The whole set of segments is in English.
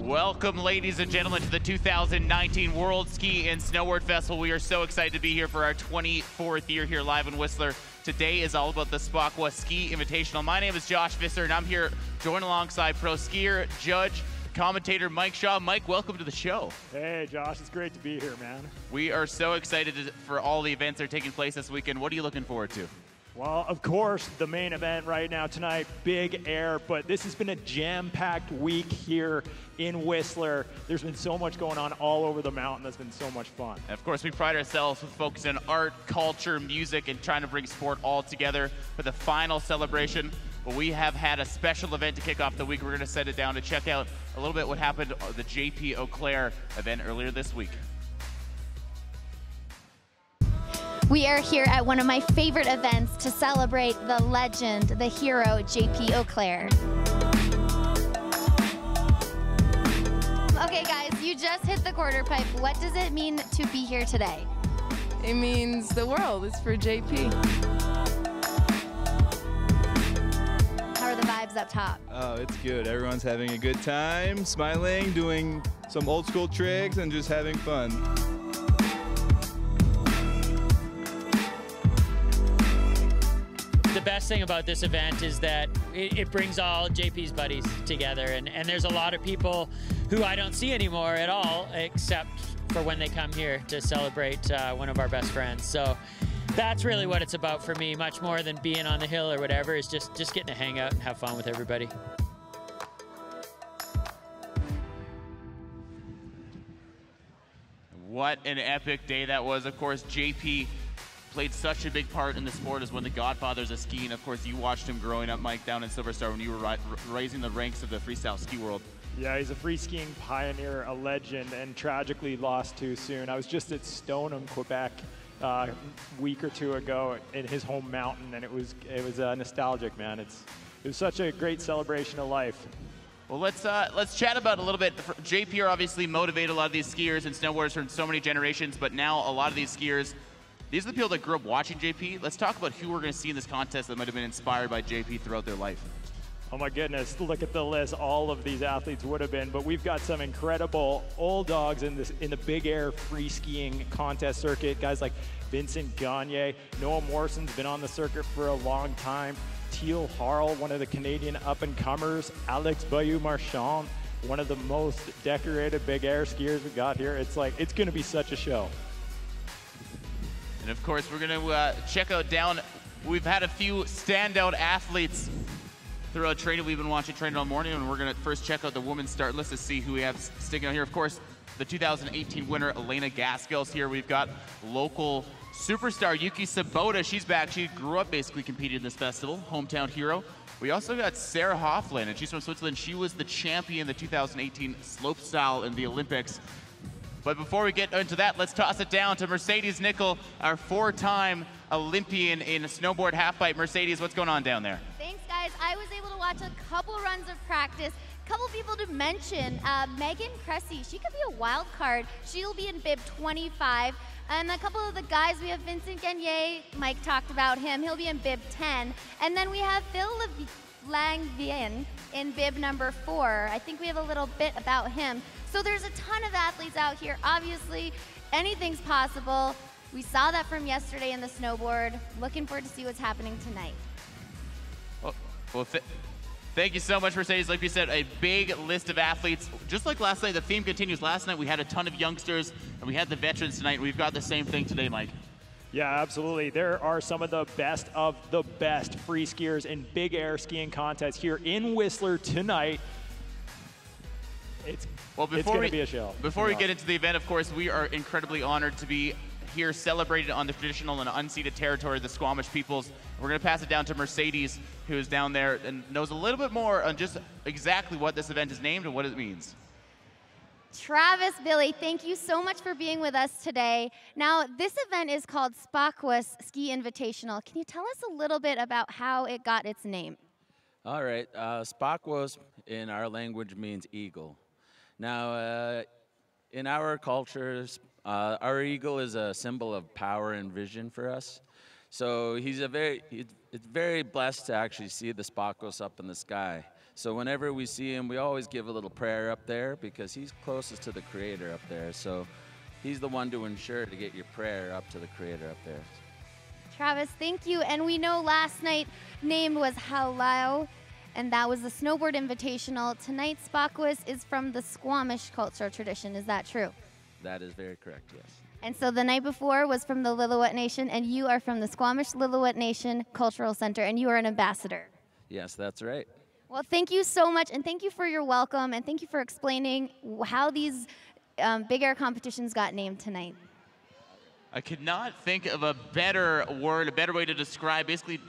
Welcome, ladies and gentlemen, to the 2019 World Ski and Snowboard Festival. We are so excited to be here for our 24th year here live in Whistler. Today is all about the Spectators Ski Invitational. My name is Josh Visser, and I'm here joined alongside pro skier, judge, commentator Mike Shaw. Mike, welcome to the show. Hey, Josh. It's great to be here, man. We are so excited for all the events that are taking place this weekend. What are you looking forward to? Well, of course, the main event right now tonight, Big Air, but this has been a jam-packed week here in Whistler. There's been so much going on all over the mountain that's been so much fun. And of course, we pride ourselves with focusing on art, culture, music, and trying to bring sport all together for the final celebration. But we have had a special event to kick off the week. We're going to set it down to check out a little bit what happened at the JP Auclair event earlier this week. We are here at one of my favorite events to celebrate the legend, the hero, JP Auclair. Okay guys, you just hit the quarter pipe. What does it mean to be here today? It means the world. It's for JP. How are the vibes up top? Oh, it's good. Everyone's having a good time, smiling, doing some old school tricks, and just having fun. The best thing about this event is that it brings all JP's buddies together, and there's a lot of people who I don't see anymore at all, except for when they come here to celebrate one of our best friends. So that's really what it's about for me, much more than being on the hill or whatever, is just getting to hang out and have fun with everybody. What an epic day that was. Of course, JP played such a big part in the sport as one of the godfathers of skiing. Of course, you watched him growing up, Mike, down in Silver Star when you were raising the ranks of the freestyle ski world. Yeah, he's a free skiing pioneer, a legend, and tragically lost too soon. I was just at Stoneham, Quebec, a week or two ago in his home mountain, and it was nostalgic, man. It was such a great celebration of life. Well, let's chat about it a little bit. JP are obviously motivated a lot of these skiers and snowboarders from so many generations, but now a lot of these skiers, these are the people that grew up watching JP. Let's talk about who we're going to see in this contest that might have been inspired by JP throughout their life. Oh my goodness, look at the list all of these athletes would have been, but we've got some incredible old dogs in the Big Air free skiing contest circuit. Guys like Vincent Gagne, Noah Morrison's been on the circuit for a long time, Teal Harl, one of the Canadian up-and-comers, Alex Bayou-Marchand, one of the most decorated Big Air skiers we've got here. It's going to be such a show. And of course, we're going to check out down. We've had a few standout athletes throughout training. We've been watching training all morning, and we're going to first check out the women's start list to see who we have sticking out here. Of course, the 2018 winner, Elena Gaskell's here. We've got local superstar Yuki Sabota. She's back. She grew up basically competing in this festival, hometown hero. We also got Sarah Hoffland, and she's from Switzerland. She was the champion in the 2018 slopestyle in the Olympics. But before we get into that, let's toss it down to Mercedes Nickel, our four-time Olympian in snowboard halfpipe. Mercedes, what's going on down there? Thanks, guys. I was able to watch a couple runs of practice. A couple people to mention, Megan Cressy, she could be a wild card. She'll be in bib 25. And a couple of the guys, we have Vincent Gagne, Mike talked about him, he'll be in bib 10. And then we have Phil Langvien in bib number 4. I think we have a little bit about him. So there's a ton of athletes out here. Obviously, anything's possible. We saw that from yesterday in the snowboard. Looking forward to see what's happening tonight. Well, thank you so much, Mercedes. Like we said, a big list of athletes. Just like last night, the theme continues. Last night, we had a ton of youngsters, and we had the veterans tonight. We've got the same thing today, Mike. Yeah, absolutely. There are some of the best free skiers in Big Air skiing contests here in Whistler tonight. It's going to be a show. Before we get into the event, of course, we are incredibly honored to be here celebrated on the traditional and unceded territory of the Squamish peoples. We're going to pass it down to Mercedes, who is down there and knows a little bit more on just exactly what this event is named and what it means. Travis, Billy, thank you so much for being with us today. Now, this event is called Spectators Ski Invitational. Can you tell us a little bit about how it got its name? All right, Spectators in our language means eagle. Now, in our cultures, our eagle is a symbol of power and vision for us. So it's very blessed to actually see the Spectators up in the sky. So whenever we see him, we always give a little prayer up there because he's closest to the Creator up there. So he's the one to ensure to get your prayer up to the Creator up there. Travis, thank you. And we know last night name was Halau, and that was the Snowboard Invitational. Tonight's Spakwas is from the Squamish cultural tradition. Is that true? That is very correct, yes. And so the night before was from the Lillooet Nation, and you are from the Squamish Lillooet Nation Cultural Center, and you are an ambassador. Yes, that's right. Well, thank you so much, and thank you for your welcome, and thank you for explaining how these big air competitions got named tonight. I could not think of a better word, a better way to describe. Basically,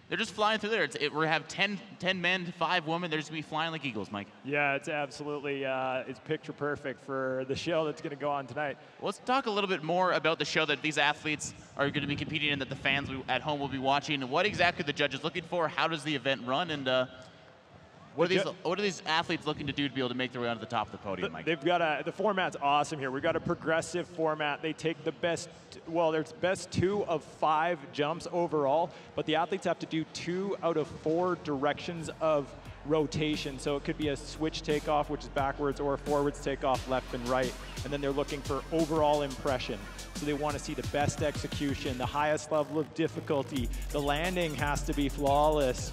they're just flying through there. We have 10 men, 5 women. They're just going to be flying like eagles, Mike. Yeah, it's absolutely, it's picture perfect for the show that's going to go on tonight. Well, let's talk a little bit more about the show that these athletes are going to be competing in, that the fans at home will be watching. What exactly are the judges looking for? How does the event run? And what are these athletes looking to do to be able to make their way onto the top of the podium, Mike? They've got the format's awesome here. We've got a progressive format. They take the best, well, there's best 2 of 5 jumps overall, but the athletes have to do 2 out of 4 directions of rotation. So it could be a switch takeoff, which is backwards, or a forwards takeoff, left and right. And then they're looking for overall impression. So they want to see the best execution, the highest level of difficulty. The landing has to be flawless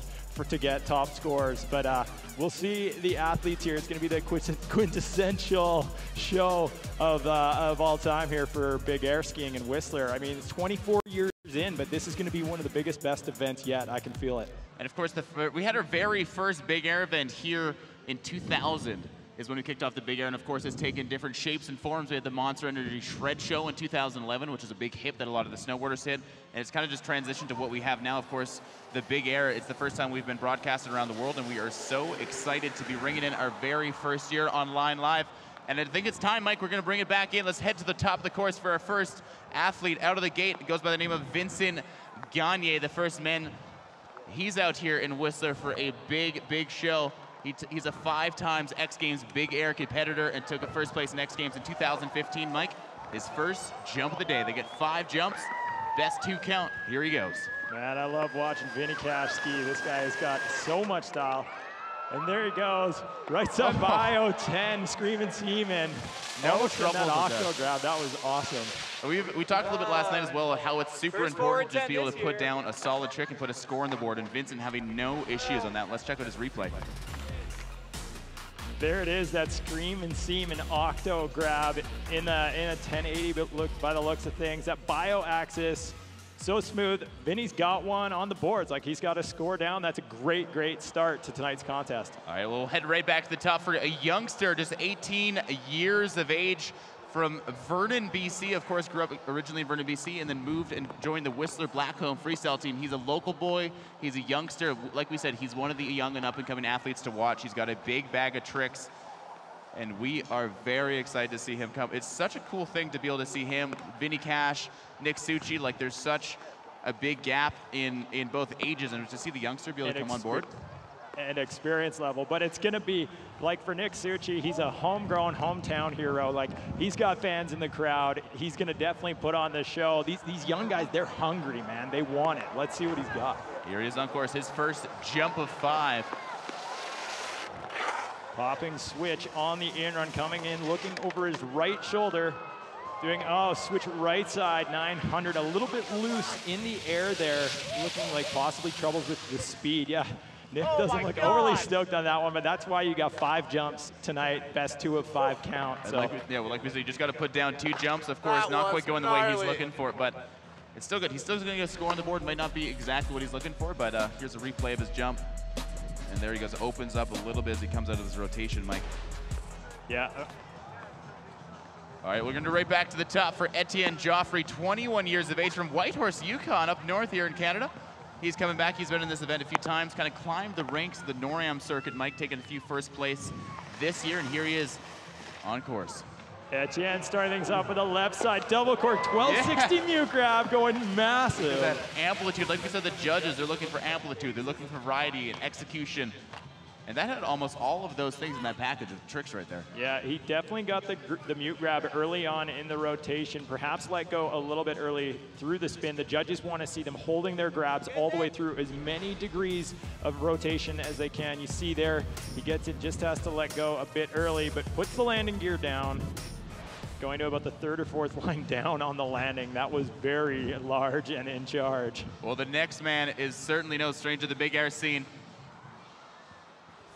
to get top scores, but we'll see the athletes here. It's going to be the quintessential show of all time here for big air skiing in Whistler. I mean, it's 24 years in, but this is going to be one of the biggest, best events yet. I can feel it. And of course, we had our very first big air event here in 2000. Is when we kicked off the big air, and of course it's taken different shapes and forms. We had the Monster Energy Shred Show in 2011, which is a big hit that a lot of the snowboarders hit, and it's kind of just transitioned to what we have now. Of course, the big air, it's the first time we've been broadcasted around the world, and we are so excited to be ringing in our very first year online live. And I think it's time, Mike, we're going to bring it back in. Let's head to the top of the course for our first athlete out of the gate. It goes by the name of Vincent Gagne, the first man. He's out here in Whistler for a big, big show. He's a 5 times X Games big air competitor and took a first place in X Games in 2015. Mike, his first jump of the day. They get 5 jumps, best 2 count. Here he goes. Man, I love watching Vinny Cash ski. This guy has got so much style. And there he goes, right side bio 10, screaming seaman. No trouble that with octo grab, that was awesome. We talked a little bit last night as well how it's super important to just be able to put down a solid trick and put a score on the board, and Vincent having no issues on that. Let's check out his replay. There it is, that scream and seam and octo grab in a 1080, but look by the looks of things. That bio axis, so smooth. Vinny's got one on the boards, like he's got a score down. That's a great, great start to tonight's contest. All right, we'll head right back to the top for a youngster, just 18 years of age, from Vernon, BC. Of course, grew up originally in Vernon, BC, and then moved and joined the Whistler Blackcomb freestyle team. He's a local boy. He's a youngster. Like we said, he's one of the young and up-and-coming athletes to watch. He's got a big bag of tricks, and we are very excited to see him come. It's such a cool thing to be able to see him, Vinny Cash, Nick Succi. Like, there's such a big gap in both ages, and to see the youngster be able to come on board. And experience level, but it's gonna be like for Nick Succi, he's a homegrown hometown hero. Like, he's got fans in the crowd. He's gonna definitely put on the show. These young guys, they're hungry, man. They want it. Let's see what he's got. Here he is on course, his first jump of 5. Popping switch on the in run, coming in, looking over his right shoulder, doing, switch right side, 900, a little bit loose in the air there, looking like possibly troubles with the speed. Yeah. Nick doesn't look overly stoked on that one, but that's why you got 5 jumps tonight, best 2 of 5 count. So. Like we said, you just got to put down 2 jumps. Of course, not quite going the way he's looking for it, but it's still good. He's still going to get a score on the board. Might not be exactly what he's looking for, but here's a replay of his jump. And there he goes, opens up a little bit as he comes out of his rotation, Mike. Yeah. All right, we're going to right back to the top for Etienne Joffrey, 21 years of age, from Whitehorse, Yukon, up north here in Canada. He's coming back. He's been in this event a few times, kind of climbed the ranks of the NORAM circuit. Mike taking a few first place this year, and here he is on course. Etienne starting things off with a left side double cork, 1260 mute grab, going massive. That amplitude, like we said, the judges, they're looking for amplitude. They're looking for variety and execution. And that had almost all of those things in that package of tricks right there. Yeah, he definitely got the mute grab early on in the rotation, perhaps let go a little bit early through the spin. The judges want to see them holding their grabs all the way through as many degrees of rotation as they can. You see there, he gets it, just has to let go a bit early, but puts the landing gear down. Going to about the third or fourth line down on the landing. That was very large and in charge. Well, the next man is certainly no stranger to the big air scene.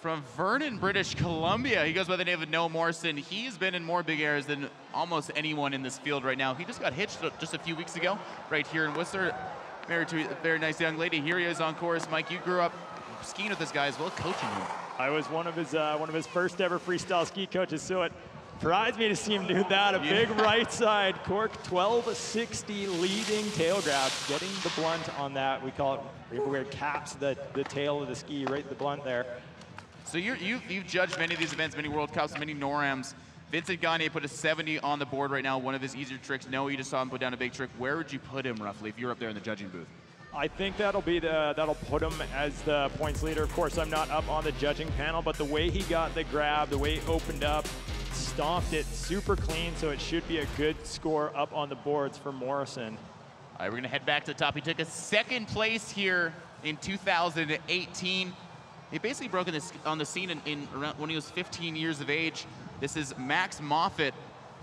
From Vernon, British Columbia, he goes by the name of Noah Morrison. He's been in more big airs than almost anyone in this field right now. He just got hitched just a few weeks ago, right here in Whistler. Married to a very nice young lady. Here he is on course. Mike, you grew up skiing with this guy as well, coaching him. I was one of his first ever freestyle ski coaches, so it surprised me to see him do that. A big right side cork 1260 leading tail grab, getting the blunt on that. We call it where it caps the tail of the ski, right the blunt there. So you've judged many of these events, many World Cups, many NORAMs. Vincent Gagne put a 70 on the board right now, one of his easier tricks. Noah, you just saw him put down a big trick. Where would you put him roughly if you're up there in the judging booth? I think that'll put him as the points leader. Of course, I'm not up on the judging panel, but the way he got the grab, the way he opened up, stomped it super clean, so it should be a good score up on the boards for Morrison. All right, we're gonna head back to the top. He took a second place here in 2018. He basically broke on the scene around when he was 15 years of age. This is Max Moffat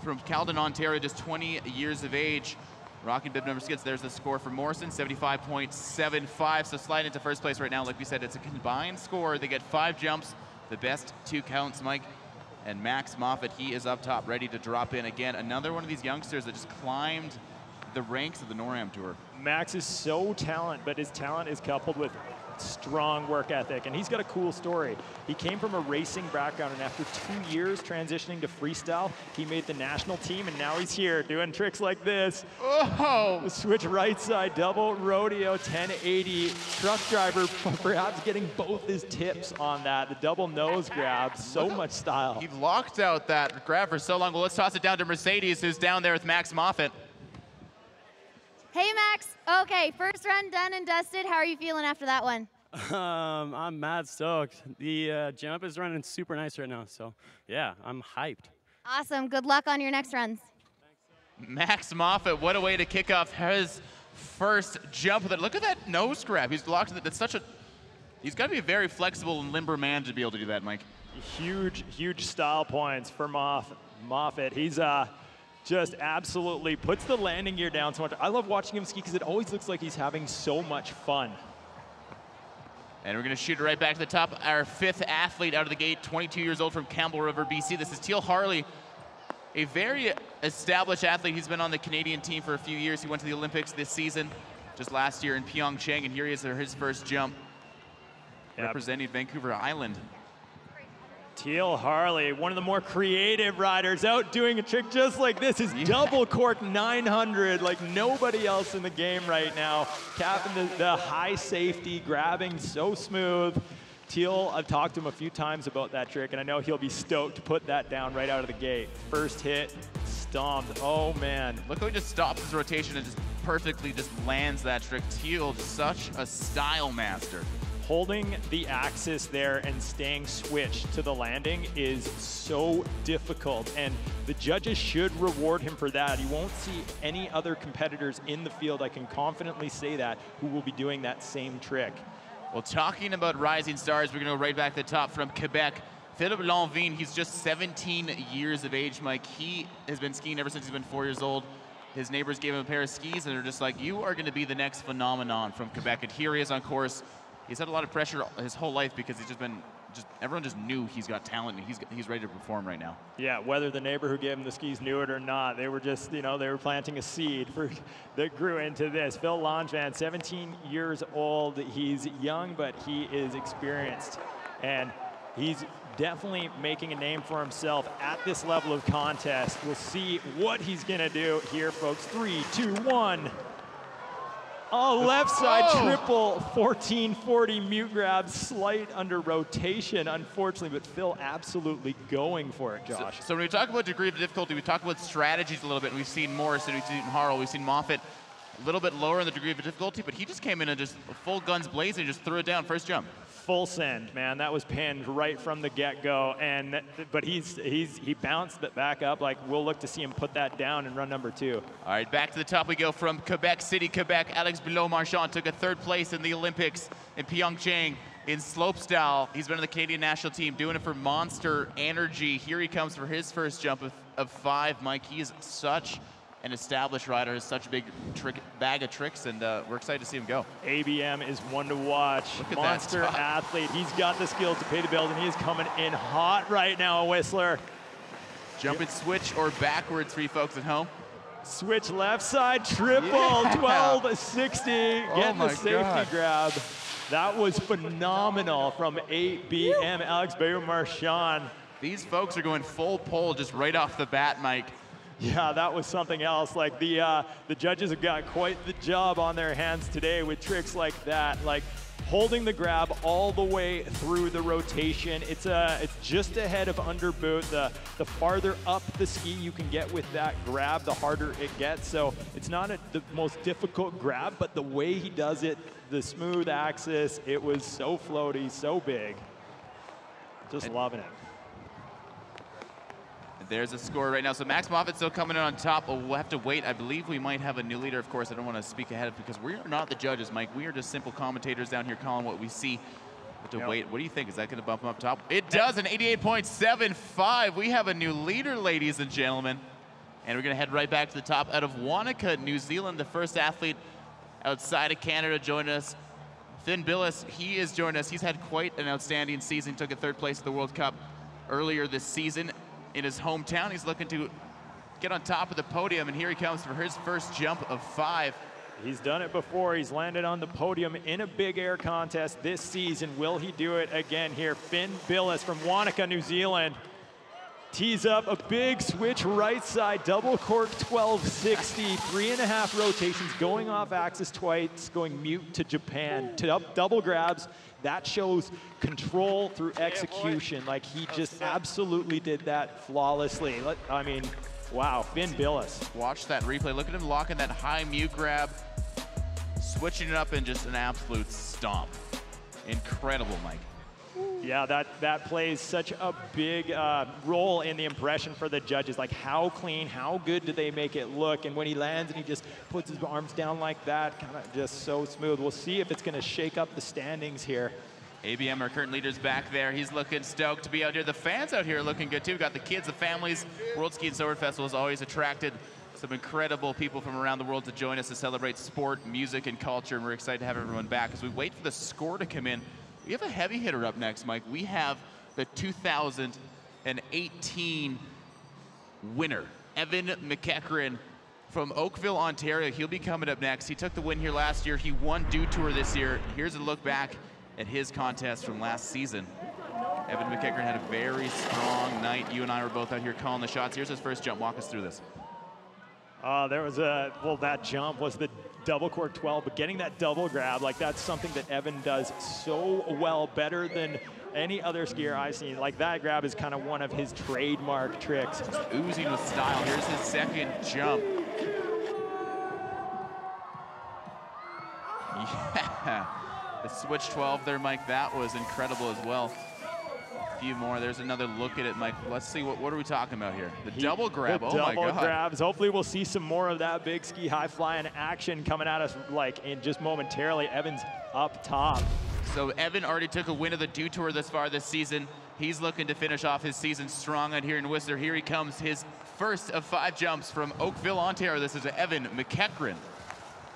from Caledon, Ontario, just 20 years of age. Rocking bib number 6. There's the score for Morrison, 75.75. So slide into first place right now. Like we said, it's a combined score. They get 5 jumps, the best 2 counts, Mike. And Max Moffat, he is up top, ready to drop in again. Another one of these youngsters that just climbed the ranks of the NORAM Tour. Max is so talented, but his talent is coupled with strong work ethic, and he's got a cool story. He came from a racing background, and after 2 years transitioning to freestyle, he made the national team, and now he's here doing tricks like this. Oh! Switch right side, double rodeo, 1080. Truck driver perhaps getting both his tips on that. The double nose grab, so much style. He locked out that grab for so long. Well, let's toss it down to Mercedes, who's down there with Max Moffat. Hey, Max. Okay, first run done and dusted. How are you feeling after that one? I'm mad stoked. The jump is running super nice right now, so yeah, I'm hyped. Awesome. Good luck on your next runs. Max Moffat, what a way to kick off his first jump. Look at that nose grab. He's locked it. That's such a. He's got to be a very flexible and limber man to be able to do that, Mike. Huge style points for Moffat. He's just absolutely puts the landing gear down so much. I love watching him ski because it always looks like he's having so much fun. And we're going to shoot it right back to the top. Our 5th athlete out of the gate, 22 years old from Campbell River, BC. This is Teal Harley, a very established athlete. He's been on the Canadian team for a few years. He went to the Olympics this season, just last year in Pyeongchang, and here he is for his first jump, representing Vancouver Island. Teal Harley, one of the more creative riders, out doing a trick just like this. His double cork 900 like nobody else in the game right now. Capping the high safety, grabbing so smooth. Teal, I've talked to him a few times about that trick, and I know he'll be stoked to put that down right out of the gate. First hit, stomped. Oh, man. Look how he just stops his rotation and just perfectly just lands that trick. Teal, such a style master. Holding the axis there and staying switched to the landing is so difficult, and the judges should reward him for that. You won't see any other competitors in the field, I can confidently say that, who will be doing that same trick. Well, talking about rising stars, we're going to go right back to the top from Quebec. Philippe Lanvin, he's just 17 years of age, Mike. He has been skiing ever since he's been 4 years old. His neighbors gave him a pair of skis, and they're just like, you are going to be the next phenomenon from Quebec. And here he is on course. He's had a lot of pressure his whole life because he's everyone just knew he's got talent and he's ready to perform right now. Yeah, whether the neighbor who gave him the skis knew it or not, they were just, they were planting a seed that grew into this. Phil Langevin, 17 years old. He's young, but he is experienced. And he's definitely making a name for himself at this level of contest. We'll see what he's gonna do here, folks. 3, 2, 1. Oh, left side triple 1440 mute grab, slight under rotation, unfortunately, but Phil absolutely going for it, Josh. So when we talk about degree of difficulty, we talk about strategies a little bit. We've seen Morrison, we've seen Harrell, we've seen Moffat, a little bit lower in the degree of difficulty, but he just came in and just full guns blazing, just threw it down first jump. full send, man. That was pinned right from the get-go, but he bounced it back up. Like, we'll look to see him put that down in run number 2. All right, back to the top we go from Quebec City, Quebec. Alex Bilot-Marchand took a 3rd place in the Olympics in Pyeongchang in slopestyle. He's been on the Canadian national team doing it for Monster Energy. Here he comes for his first jump of 5. Mike, he is such an established rider, has such a big bag of tricks, and we're excited to see him go. ABM is one to watch. Look at Monster that athlete. He's got the skills to pay the bills, and he is coming in hot right now, Whistler. Jumping switch or backwards for you folks at home. Switch left side, triple, Yeah. 1260, getting my the safety God. grab. That was phenomenal from 8BM, Alex Bilot-Marchand. These folks are going full pole just right off the bat, Mike. Yeah, that was something else. Like the judges have got quite the job on their hands today with tricks like that, like holding the grab all the way through the rotation. It's just ahead of under boot. The farther up the ski you can get with that grab, the harder it gets. So it's not the most difficult grab, but the way he does it, the smooth axis, it was so floaty, so big. Just loving it. There's a score right now. So Max Moffitt still coming in on top. We'll have to wait. I believe we might have a new leader. Of course, I don't want to speak ahead of because we are not the judges, Mike. We are just simple commentators down here calling what we see. Have to wait. What do you think? Is that going to bump him up top? It does, an 88.75. We have a new leader, ladies and gentlemen. And we're going to head right back to the top. Out of Wanaka, New Zealand, the first athlete outside of Canada joined us. Finn Billis, he is joining us. He's had quite an outstanding season. Took a 3rd place at the World Cup earlier this season. In his hometown, he's looking to get on top of the podium, and here he comes for his first jump of 5. He's done it before. He's landed on the podium in a big air contest this season. Will he do it again here? Finn Billis from Wanaka, New Zealand. Tees up a big switch right side, double cork 1260, 3.5 rotations, going off axis twice, going mute to Japan. Double grabs. That shows control through execution. Like, he just absolutely did that flawlessly. I mean, wow, Finn Billis. Watch that replay. Look at him locking that high mute grab, switching it up in just an absolute stomp. Incredible, Mike. Yeah, that plays such a big role in the impression for the judges. Like, how clean, how good do they make it look? And when he lands and he just puts his arms down like that, kind of just so smooth. We'll see if it's going to shake up the standings here. ABM, our current leader's back there. He's looking stoked to be out here. The fans out here are looking good, too. We've got the kids, the families. World Ski and Snowboard Festival has always attracted some incredible people from around the world to join us to celebrate sport, music, and culture. And we're excited to have everyone back as we wait for the score to come in. We have a heavy hitter up next, Mike. We have the 2018 winner, Evan McEachran from Oakville, Ontario. He'll be coming up next. He took the win here last year. He won Dew Tour this year. Here's a look back at his contest from last season. Evan McEachran had a very strong night. You and I were both out here calling the shots. Here's his first jump. Walk us through this. That jump was the double cork 12, but getting that double grab, like, that's something that Evan does so well, better than any other skier I've seen. Like, that grab is kind of one of his trademark tricks. Just oozing with style. Here's his second jump. Yeah, the switch 12 there, Mike, that was incredible as well. A few more. There's another look at it, Mike. Let's see, what are we talking about here? The double grab. Oh my God. Double grabs. Hopefully we'll see some more of that big ski high flying action coming at us, like, in just momentarily. Evan's up top. So Evan already took a win of the Dew Tour thus far this season. He's looking to finish off his season strong out here in Whistler. Here he comes, his first of 5 jumps from Oakville, Ontario. This is Evan McEachran.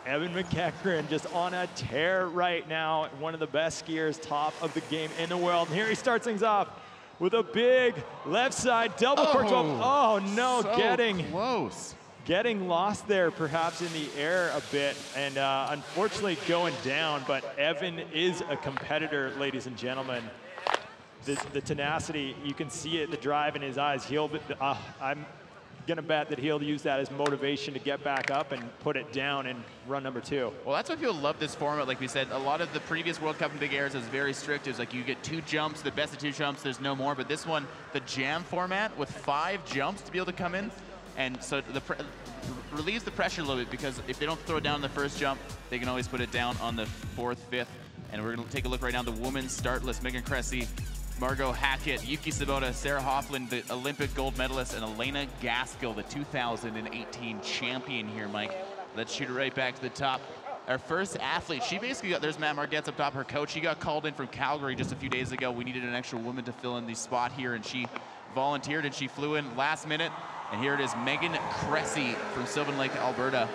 Evan McEachran just on a tear right now. One of the best skiers, top of the game in the world. And here he starts things off with a big left side double cork 12. Oh no, so close. Getting lost there perhaps in the air a bit, and unfortunately going down, but Evan is a competitor, ladies and gentlemen. The tenacity, you can see it, the drive in his eyes. I'm gonna bet that he'll use that as motivation to get back up and put it down in run number 2. Well, that's why people love this format. Like we said, a lot of the previous World Cup and Big Airs is very strict. It was like you get 2 jumps, the best of 2 jumps, there's no more. But this one, the jam format with 5 jumps to be able to come in, and so relieves the pressure a little bit, because if they don't throw it down the first jump, they can always put it down on the 4th, 5th, And we're going to take a look right now at the women's start list. Megan Cressy, Margot Hackett, Yuki Sabota, Sarah Hoffland, the Olympic gold medalist, and Elena Gaskill, the 2018 champion here, Mike. Let's shoot it right back to the top. Our first athlete, she basically got, there's Matt Margette's up top, her coach. She got called in from Calgary just a few days ago. We needed an extra woman to fill in the spot here, and she volunteered and she flew in last minute. And here it is, Megan Cressy from Sylvan Lake, Alberta.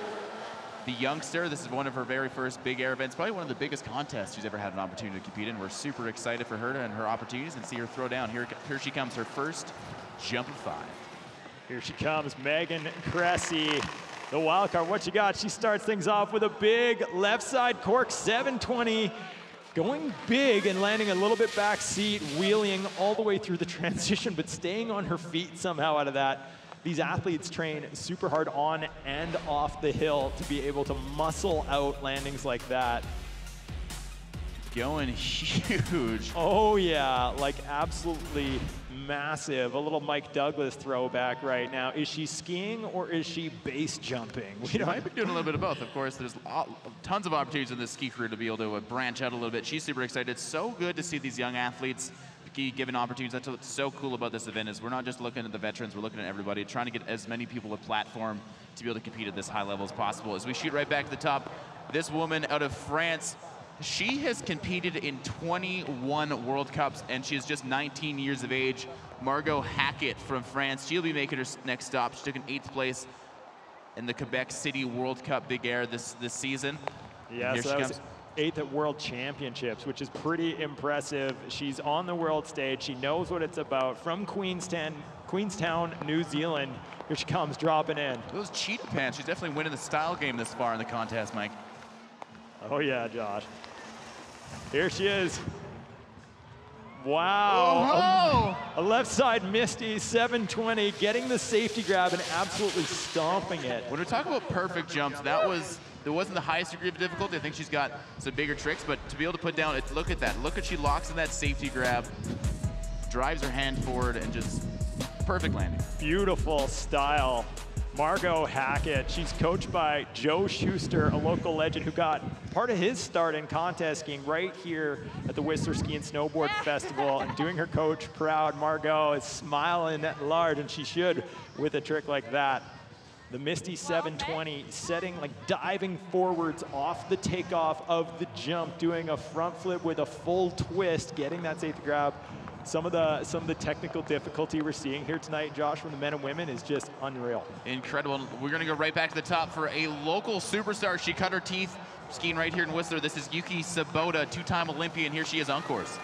The youngster, this is one of her very first big air events, probably one of the biggest contests she's ever had an opportunity to compete in. We're super excited for her and her opportunities and see her throw down. Here she comes, her first jump of 5. Here she comes, Megan Cressy, the wild card. What you got? She starts things off with a big left side cork 720, going big and landing a little bit back seat, wheeling all the way through the transition, but staying on her feet somehow out of that. These athletes train super hard on and off the hill to be able to muscle out landings like that. Going huge. Oh yeah, like absolutely massive. A little Mike Douglas throwback right now. Is she skiing or is she base jumping? She might be doing a little bit of both. Of course, there's tons of opportunities in this ski career to be able to branch out a little bit. She's super excited. It's so good to see these young athletes given opportunities. That's what's so cool about this event is we're not just looking at the veterans, we're looking at everybody, trying to get as many people a platform to be able to compete at this high level as possible. As we shoot right back to the top, this woman out of France, she has competed in 21 World Cups and she's just 19 years of age. Margot Hackett from France, she'll be making her next stop. She took an 8th place in the Quebec City World Cup Big Air this season. Yeah, so that was 8th at World Championships, which is pretty impressive. She's on the world stage. She knows what it's about. From Queenstown, New Zealand. Here she comes, dropping in. Those cheetah pants, she's definitely winning the style game this far in the contest, Mike. Oh yeah, Josh. Here she is. Wow. A left side Misty 720, getting the safety grab and absolutely stomping it. When we talk about perfect jumps, there wasn't the highest degree of difficulty. I think she's got some bigger tricks, but to be able to put down, look at that. Look at she locks in that safety grab, drives her hand forward, and just perfect landing. Beautiful style. Margot Hackett, she's coached by Joe Schuster, a local legend who got part of his start in contest skiing right here at the Whistler Ski and Snowboard Festival, and doing her coach proud. Margot is smiling at large, and she should with a trick like that. The Misty 720 setting, like diving forwards off the takeoff of the jump, doing a front flip with a full twist, getting that safety grab. Some of the technical difficulty we're seeing here tonight, Josh, from the men and women is just unreal. Incredible. We're gonna go right back to the top for a local superstar. She cut her teeth skiing right here in Whistler. This is Yuki Sabota, 2-time Olympian. Here she is on course.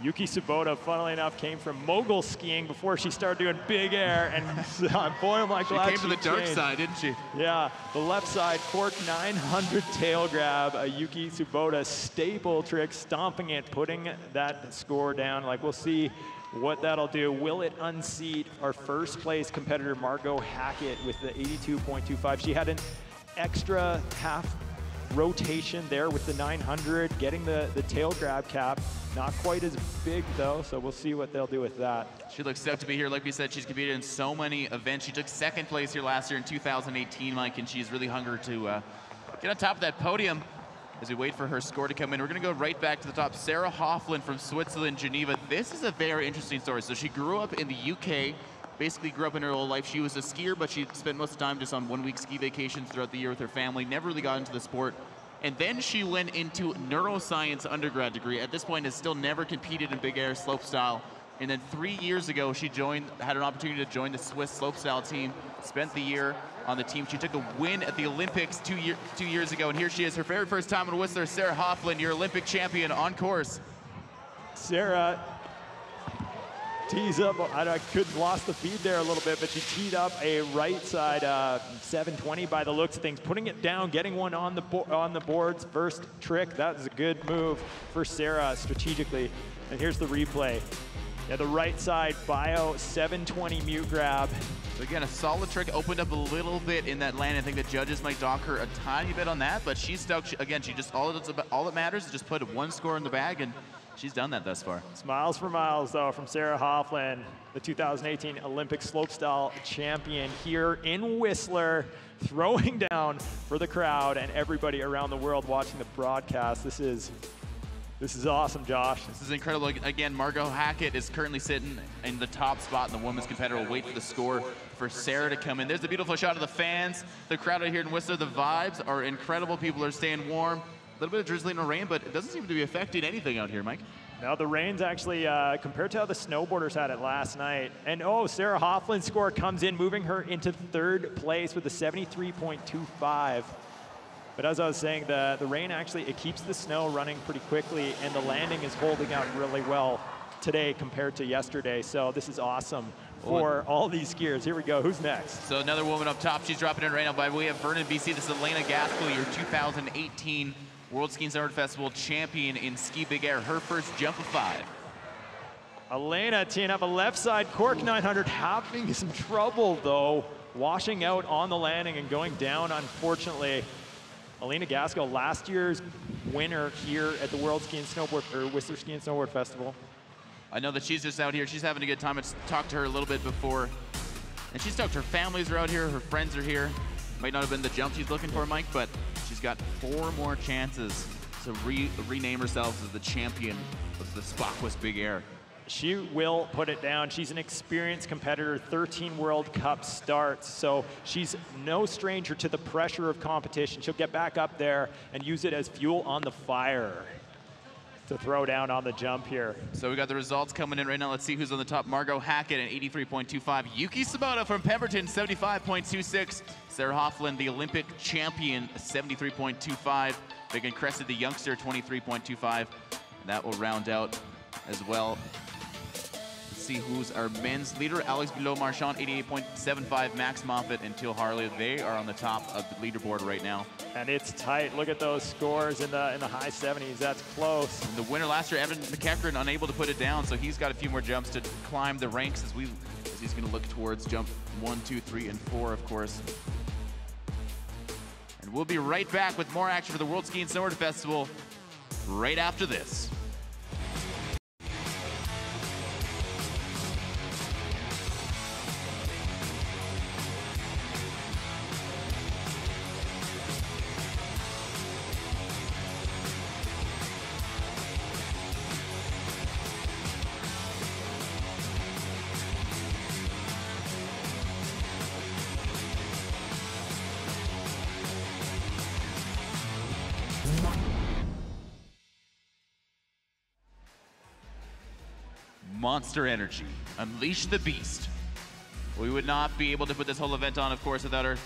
Yuki Sabota, funnily enough, came from mogul skiing before she started doing big air, and boy, am I glad she came to the dark side, didn't she? Yeah, the left side cork 900 tail grab, a Yuki Sabota staple trick, stomping it, putting that score down. Like, we'll see what that'll do. Will it unseat our first place competitor, Margot Hackett, with the 82.25? She had an extra half rotation there with the 900, getting the tail grab cap. Not quite as big though, so we'll see what they'll do with that. She looks stoked to be here. Like we said, she's competed in so many events. She took 2nd place here last year in 2018, Mike, and she's really hungry to get on top of that podium as we wait for her score to come in. We're gonna go right back to the top. Sarah Hoffland from Switzerland, Geneva. This is a very interesting story. So she grew up in the UK, basically grew up in her whole life. She was a skier, but she spent most of the time just on 1-week ski vacations throughout the year with her family, never really got into the sport. And then she went into neuroscience undergrad degree. At this point, has still never competed in big air slopestyle. And then 3 years ago, she had an opportunity to join the Swiss slopestyle team, spent the year on the team. She took a win at the Olympics two years ago, and here she is, her very first time in Whistler. Sarah Hoffland, your Olympic champion, on course. Sarah tees up, I couldn't lost the feed there a little bit, but she teed up a right side 720 by the looks of things, putting it down, getting one on the boards. First trick, that was a good move for Sarah strategically. And here's the replay. Yeah, the right side bio 720 mute grab. So again, a solid trick, opened up a little bit in that land. I think the judges might dock her a tiny bit on that, but she's stoked. Again, she just all that matters is just put one score in the bag, and she's done that thus far. Smiles for miles, though, from Sarah Hoffland, the 2018 Olympic slopestyle champion here in Whistler, throwing down for the crowd and everybody around the world watching the broadcast. This is This is awesome, Josh. This is incredible. Again, Margot Hackett is currently sitting in the top spot in the women's competitor. We'll wait for the score for Sarah to come in. There's a beautiful shot of the fans. The crowd out here in Whistler, the vibes are incredible. People are staying warm. A little bit of drizzling and rain, but it doesn't seem to be affecting anything out here, Mike. Now the rain's actually, compared to how the snowboarders had it last night. And oh, Sarah Hoffland's score comes in, moving her into 3rd place with a 73.25. But as I was saying, the rain actually, it keeps the snow running pretty quickly, and the landing is holding out really well today compared to yesterday. So this is awesome for all these skiers. Here we go. Who's next? So another woman up top. She's dropping in right now. By the way, of Vernon, BC. This is Elena Gaskell, your 2018 World Ski and Snowboard Festival champion in ski big air. Her first jump of 5. Elena teeing up a left side cork 900, having some trouble though, washing out on the landing and going down, unfortunately. Elena Gaskell, last year's winner here at the World Ski and Snowboard, or Whistler Ski and Snowboard Festival. I know that she's just out here. She's having a good time. I talked to her a little bit before, and she's talked. Her families are out here. Her friends are here. Might not have been the jump she's looking for, Mike, but she's got 4 more chances to rename herself as the champion of the Spockwest Big Air. She will put it down. She's an experienced competitor, 13 World Cup starts, so she's no stranger to the pressure of competition. She'll get back up there and use it as fuel on the fire to throw down on the jump here. So we got the results coming in right now. Let's see who's on the top. Margot Hackett at 83.25. Yuki Sabota from Pemberton, 75.26. Sarah Hoffland, the Olympic champion, 73.25. Megan Cressy, the youngster, 23.25. That will round out as well. See who's our men's leader. Alex Bilot-Marchand, 88.75. Max Moffat and Teal Harley, they are on the top of the leaderboard right now. And it's tight. Look at those scores in the high 70s. That's close. And the winner last year, Evan McEachran, unable to put it down, so he's got a few more jumps to climb the ranks as he's going to look towards jump 1, 2, 3, and 4, of course. And we'll be right back with more action for the World Ski and Snowboard Festival right after this. Monster Energy, unleash the beast. We would not be able to put this whole event on, of course, without our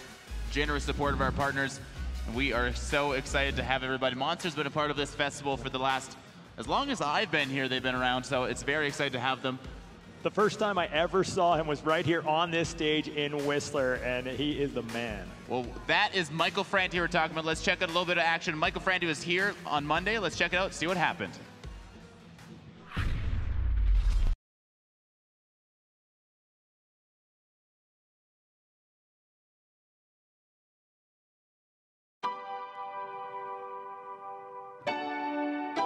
generous support of our partners. And we are so excited to have everybody. Monster's been a part of this festival for the last, as long as I've been here, they've been around, so it's very exciting to have them. The first time I ever saw him was right here on this stage in Whistler, and he is the man. Well, that is Michael Franti we're talking about. Let's check out a little bit of action. Michael Franti was here on Monday. Let's check it out, see what happened.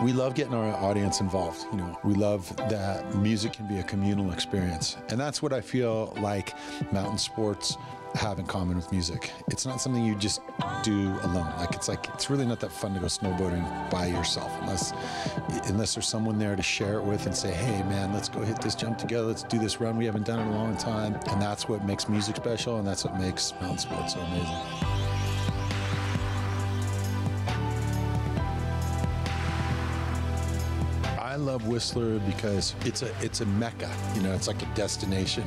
We love getting our audience involved. You know, we love that music can be a communal experience. And that's what I feel like mountain sports have in common with music. It's not something you just do alone. It's really not that fun to go snowboarding by yourself unless there's someone there to share it with and say, hey man, let's go hit this jump together. Let's do this run. We haven't done it in a long time. And that's what makes music special. And that's what makes mountain sports so amazing. I love Whistler because it's a mecca, you know, it's like a destination.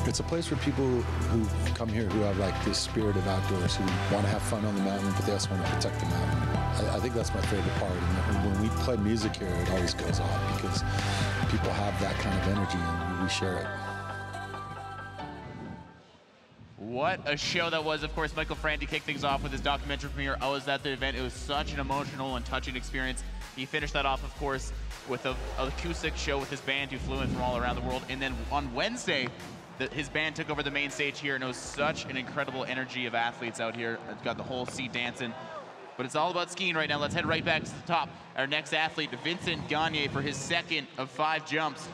It's a place where people who come here who have like this spirit of outdoors, who want to have fun on the mountain, but they also want to protect the mountain. I think that's my favorite part. And when we play music here, it always goes off because people have that kind of energy and we share it. What a show that was. Of course, Michael Franti kicked things off with his documentary premiere. I was at the event. It was such an emotional and touching experience. He finished that off, of course, with an acoustic show with his band who flew in from all around the world. And then on Wednesday, his band took over the main stage here, and it was such an incredible energy of athletes out here. It's got the whole seat dancing. But it's all about skiing right now. Let's head right back to the top. Our next athlete, Vincent Gagne, for his second of 5 jumps.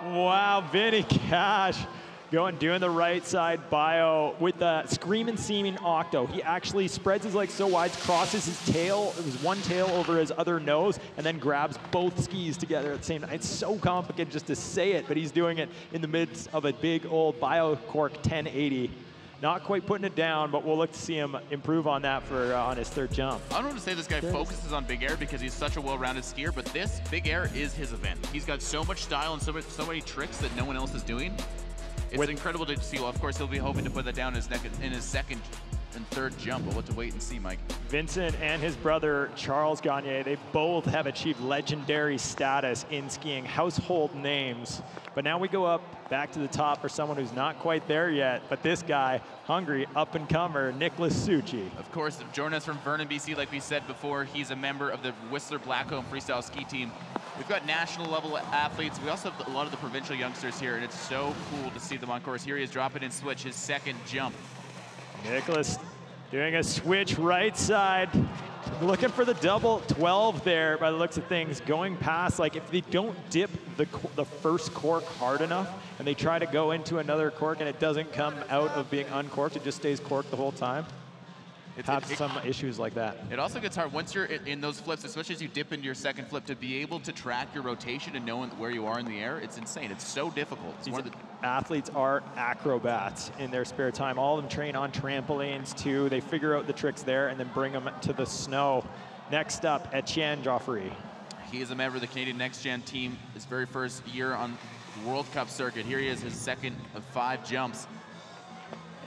Wow, Vinny Cash Doing the right side bio with the screaming, seaming octo. He actually spreads his legs so wide, crosses his tail, his one tail over his other nose, and then grabs both skis together at the same time. It's so complicated just to say it, but he's doing it in the midst of a big old bio cork 1080. Not quite putting it down, but we'll look to see him improve on that for on his third jump. I don't want to say this guy focuses on big air because he's such a well-rounded skier, but this big air is his event. He's got so much style and so many tricks that no one else is doing. It's incredible to see. Well, of course, he'll be hoping to put that down in his second and third jump, but we'll have to wait and see, Mike. Vincent and his brother, Charles Gagne, they both have achieved legendary status in skiing, household names. But now we go up back to the top for someone who's not quite there yet, but this guy, hungry up-and-comer, Nicholas Suchi. Of course, joining us from Vernon, BC, like we said before, he's a member of the Whistler Blackcomb freestyle ski team. We've got national level athletes. We also have a lot of the provincial youngsters here, and it's so cool to see them on course. Here he is dropping in switch, his second jump. Nicholas doing a switch right side, looking for the double 12 there by the looks of things, going past, like if they don't dip the first cork hard enough and they try to go into another cork and it doesn't come out of being uncorked, it just stays corked the whole time. Have some issues like that. It also gets hard once you're in those flips, especially as you dip into your second flip, to be able to track your rotation and know where you are in the air. It's insane. It's so difficult. It's These athletes are acrobats in their spare time. All of them train on trampolines too. They figure out the tricks there and then bring them to the snow. Next up, Etienne Joffrey. He is a member of the Canadian Next Gen team. His very first year on the World Cup circuit. Here he is, his second of 5 jumps.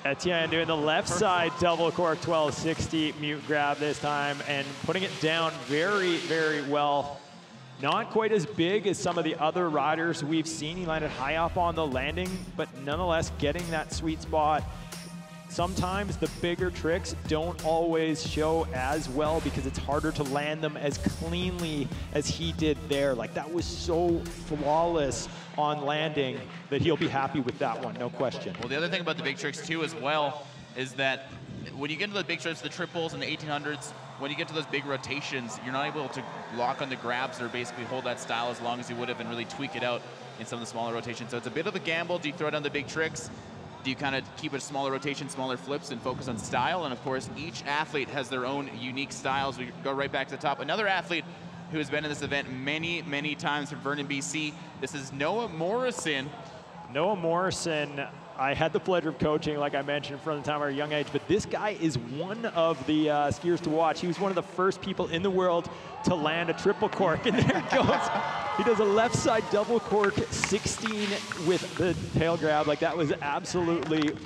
Etienne doing the left side double cork 1260 mute grab this time and putting it down very, very well. Not quite as big as some of the other riders we've seen. He landed high up on the landing, but nonetheless getting that sweet spot. Sometimes the bigger tricks don't always show as well because it's harder to land them as cleanly as he did there. Like that was so flawless on landing that he'll be happy with that one, no question. Well, the other thing about the big tricks too as well is that when you get into the big tricks, the triples and the 1800s, when you get to those big rotations, you're not able to lock on the grabs or basically hold that style as long as you would have and really tweak it out in some of the smaller rotations. So it's a bit of a gamble. Do you throw down the big tricks? Do you kind of keep it a smaller rotation, smaller flips, and focus on style? And of course, each athlete has their own unique styles. We go right back to the top. Another athlete who has been in this event many, many times from Vernon, BC. This is Noah Morrison. Noah Morrison, I had the pleasure of coaching, like I mentioned, from the time of our young age, but this guy is one of the skiers to watch. He was one of the first people in the world to land a triple cork, and there it goes. He does a left side double cork 16 with the tail grab. Like that was absolutely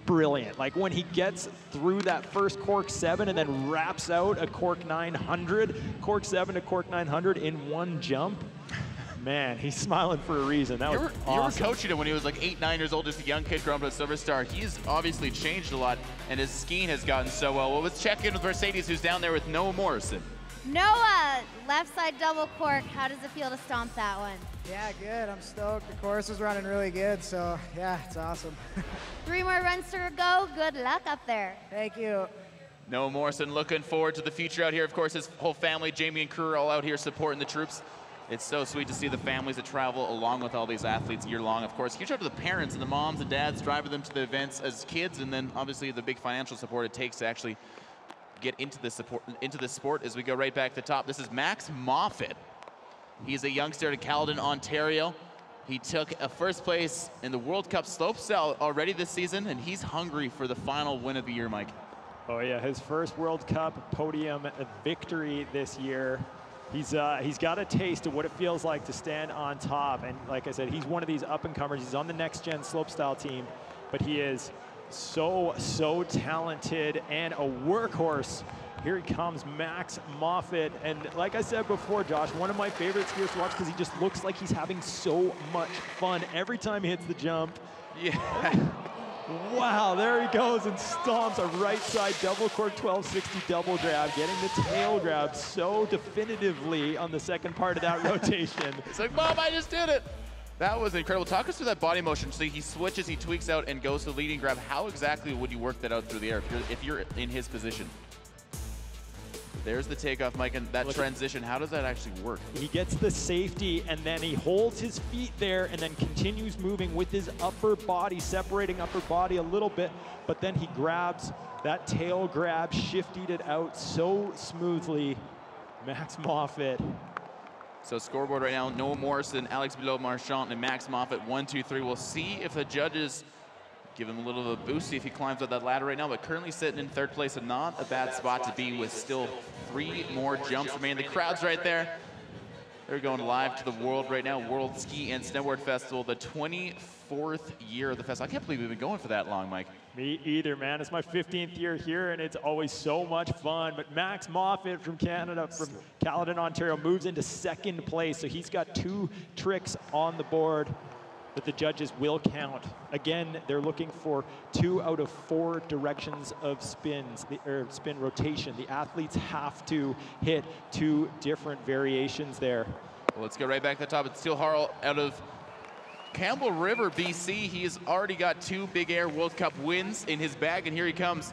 brilliant. Like when he gets through that first cork 7 and then wraps out a cork 900, cork 7 to cork 900 in one jump. Man, he's smiling for a reason. That was awesome. You were coaching him when he was like 8, 9 years old, just a young kid growing up a silver star. He's obviously changed a lot, and his skiing has gotten so well. Well, let's check in with Mercedes, who's down there with Noah Morrison. Noah, left side double cork. How does it feel to stomp that one? Yeah, good. I'm stoked. The course was running really good, so yeah, it's awesome. 3 more runs to go. Good luck up there. Thank you. Noah Morrison looking forward to the future out here. Of course, his whole family, Jamie and crew, are all out here supporting the troops. It's so sweet to see the families that travel along with all these athletes year long. Of course, huge shout out to the parents and the moms and dads driving them to the events as kids, and then obviously the big financial support it takes to actually get into this sport as we go right back to the top. This is Max Moffat. He's a youngster out of Caledon, Ontario. He took a first place in the World Cup slopestyle already this season, and he's hungry for the final win of the year, Mike. Oh yeah, his first World Cup podium victory this year. He's got a taste of what it feels like to stand on top, and like I said, he's one of these up-and-comers. He's on the Next Gen slopestyle team, but he is so talented and a workhorse. Here he comes, Max Moffat, and like I said before, Josh, one of my favorite skiers to watch because he just looks like he's having so much fun every time he hits the jump. Yeah. Wow, there he goes and stomps a right side double cork 1260 double grab, getting the tail grab so definitively on the second part of that rotation. It's like, Mom, I just did it. That was incredible. Talk us through that body motion. So he switches, he tweaks out and goes to the leading grab. How exactly would you work that out through the air if you're in his position? There's the takeoff, Mike, and that transition, how does that actually work? He gets the safety, and then he holds his feet there and then continues moving with his upper body, separating upper body a little bit, but then he grabs that tail grab, shifted it out so smoothly. Max Moffett. So scoreboard right now, Noah Morrison, Alex Bilot-Marchand, and Max Moffett, 1, 2, 3. We'll see if the judges give him a little of a boost, see if he climbs up that ladder right now, but currently sitting in third place, and not a bad spot to be with still 3 more jumps remaining. The crowd's right there. They're going live to the world right now, World Ski and Snowboard Festival, the 24th year of the festival. I can't believe we've been going for that long, Mike. Me either, man. It's my 15th year here, and it's always so much fun. But Max Moffett from Canada, from Caledon, Ontario, moves into second place. So he's got 2 tricks on the board that the judges will count. Again, they're looking for 2 out of 4 directions of spins, or spin rotation. The athletes have to hit 2 different variations there. Well, let's go right back to the top. It's Teal Harrell out of Campbell River, BC. He's already got 2 Big Air World Cup wins in his bag, and here he comes.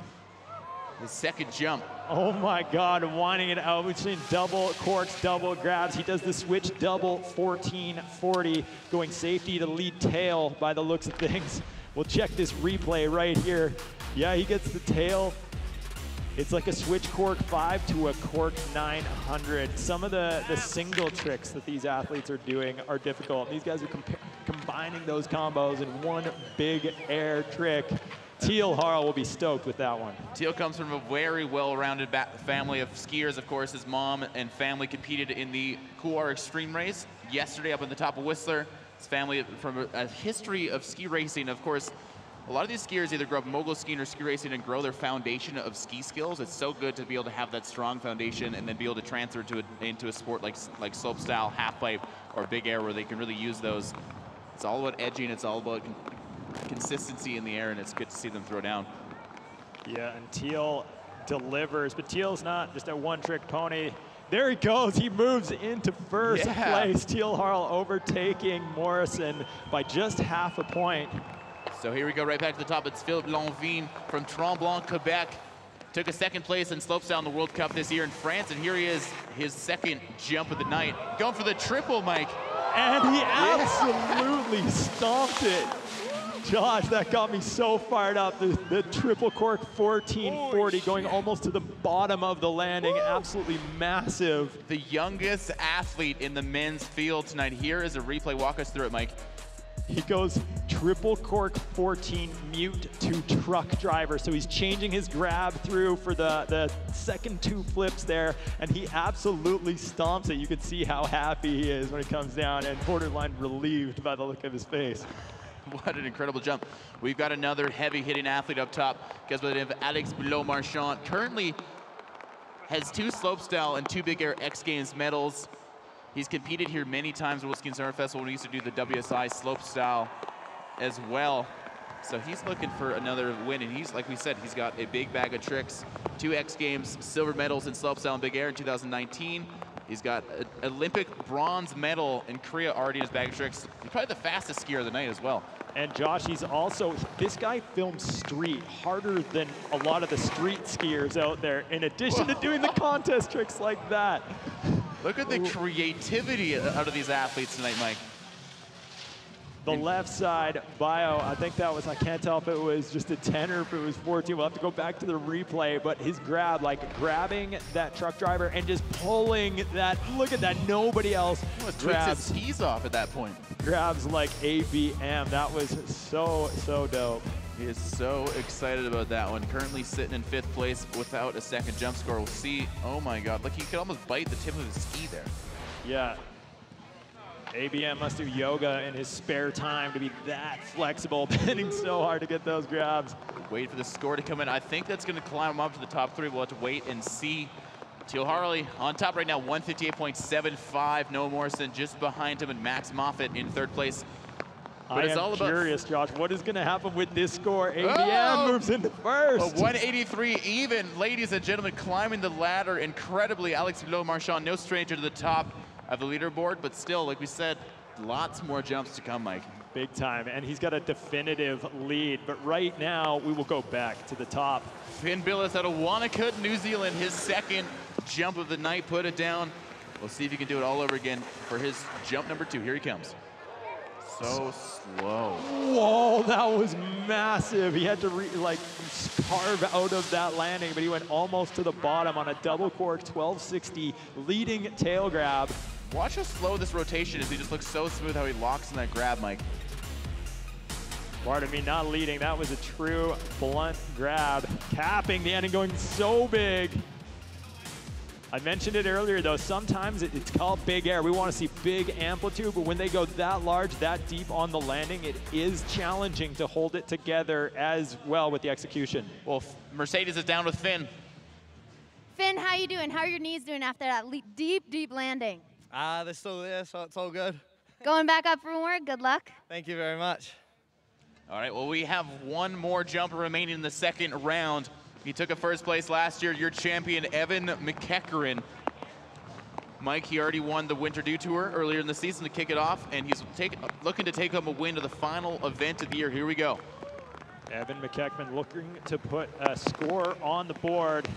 His second jump. Oh my God, winding it out. We've seen double corks, double grabs. He does the switch double 1440, going safety to lead tail by the looks of things. We'll check this replay right here. Yeah, he gets the tail. It's like a switch cork 5 to a cork 900. Some of the single tricks that these athletes are doing are difficult. These guys are combining those combos in one big air trick. Teal Harrell will be stoked with that one. Teal comes from a very well-rounded family of skiers. Of course, his mom and family competed in the Couloir Extreme Race yesterday up on the top of Whistler. His family from a history of ski racing. Of course, a lot of these skiers either grow up mogul skiing or ski racing and grow their foundation of ski skills. It's so good to be able to have that strong foundation and then be able to transfer into a sport like slopestyle, halfpipe, or big air, where they can really use those. It's all about edging. It's all about consistency in the air, and it's good to see them throw down. Yeah, and Teal delivers, but Teal's not just a one-trick pony. There he goes. He moves into first place. Teal Harrell overtaking Morrison by just half a point. So here we go, right back to the top. It's Philippe Lonvine from Tremblant, Quebec. Took a second place in slopestyle in the World Cup this year in France, and here he is, his second jump of the night. Going for the triple, Mike. And he absolutely stomped it. Josh, that got me so fired up. The triple cork 1440 going almost to the bottom of the landing. Woo! Absolutely massive. The youngest athlete in the men's field tonight. Here is a replay. Walk us through it, Mike. He goes triple cork 14 mute to truck driver. So he's changing his grab through for the second 2 flips there, and he absolutely stomps it. You can see how happy he is when he comes down, and borderline relieved by the look of his face. What an incredible jump. We've got another heavy-hitting athlete up top. Guys by the name of Alex Bilot-Marchand. Currently has 2 slopestyle and 2 Big Air X Games medals. He's competed here many times at World Ski and Snowboard Festival when we used to do the WSI slopestyle as well. So he's looking for another win, and he's, like we said, he's got a big bag of tricks. 2 X Games silver medals in slopestyle and Big Air in 2019. He's got an Olympic bronze medal in Korea already in his bag of tricks. He's probably the fastest skier of the night as well. And Josh, he's also, this guy films street harder than a lot of the street skiers out there, in addition to doing the contest tricks like that. Look at the creativity out of these athletes tonight, Mike. The left side bio, I think that was, I can't tell if it was just a 10 or if it was 14. We'll have to go back to the replay, but his grab, like grabbing that truck driver and just pulling that, look at that, nobody else grabs. His skis off at that point. Grabs like ABM, that was so dope. He is so excited about that one. Currently sitting in 5th place without a second jump score. We'll see, oh my God, look, he could almost bite the tip of his ski there. Yeah. ABM must do yoga in his spare time to be that flexible, bending so hard to get those grabs. Wait for the score to come in. I think that's going to climb him up to the top 3. We'll have to wait and see. Teal Harrell on top right now, 158.75. Noah Morrison just behind him, and Max Moffett in 3rd place. But I am curious, Josh, what is going to happen with this score? ABM moves into first. 183 even, ladies and gentlemen, climbing the ladder incredibly. Alex Bilot-Marchand, no stranger to the top of the leaderboard, but still, like we said, lots more jumps to come, Mike. Big time, and he's got a definitive lead. But right now, we will go back to the top. Finn Billis out of Wanakut, New Zealand, his second jump of the night, put it down. We'll see if he can do it all over again for his jump number 2. Here he comes. So slow. Whoa, that was massive. He had to carve out of that landing, but he went almost to the bottom on a double cork 1260 leading tail grab. Watch how slow this rotation is. He just looks so smooth how he locks in that grab, Mike. Pardon me, not leading. That was a true blunt grab. Capping the end and going so big. I mentioned it earlier though, sometimes it's called big air. We want to see big amplitude, but when they go that large, that deep on the landing, it is challenging to hold it together as well with the execution. Well, Mercedes is down with Finn. Finn, how you doing? How are your knees doing after that deep, deep landing? They're still there, so it's all good. Going back up for more, good luck. Thank you very much. All right, well, we have one more jumper remaining in the second round. He took a first place last year, your champion, Evan McEachran. Mike, he already won the Winter Dew Tour earlier in the season to kick it off, and he's looking to take home a win to the final event of the year. Here we go. Evan McEachran looking to put a score on the board.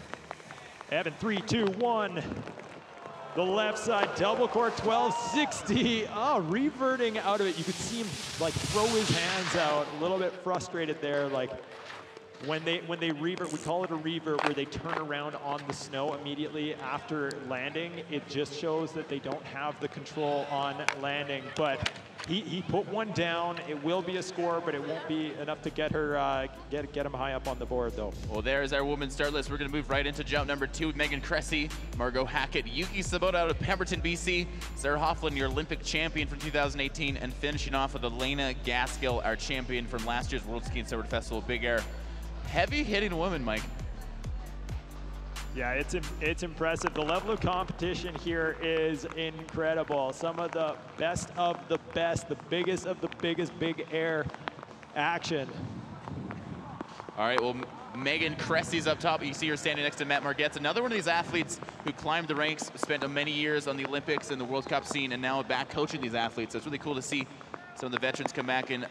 Evan, 3, 2, 1. The left side double cork 1260. Oh, reverting out of it. You could see him like throw his hands out, a little bit frustrated there. Like when they revert, we call it a revert, where they turn around on the snow immediately after landing. It just shows that they don't have the control on landing. But he put one down. It will be a score, but it won't be enough to get her get him high up on the board though. Well, there's our women's start list. We're going to move right into jump number 2 with Megan Cressy, Margot Hackett, Yuki Sabota out of Pemberton, BC, Sarah Hofflin, your Olympic champion from 2018, and finishing off with Elena Gaskill, our champion from last year's World Ski and Snowboard Festival Big Air. Heavy hitting woman, Mike. Yeah, it's impressive. The level of competition here is incredible. Some of the best of the best, the biggest of the biggest big air action. All right, well, Megan Cressy's up top. You see her standing next to Matt Margetts, another one of these athletes who climbed the ranks, spent many years on the Olympics and the World Cup scene, and now back coaching these athletes. So it's really cool to see some of the veterans come back and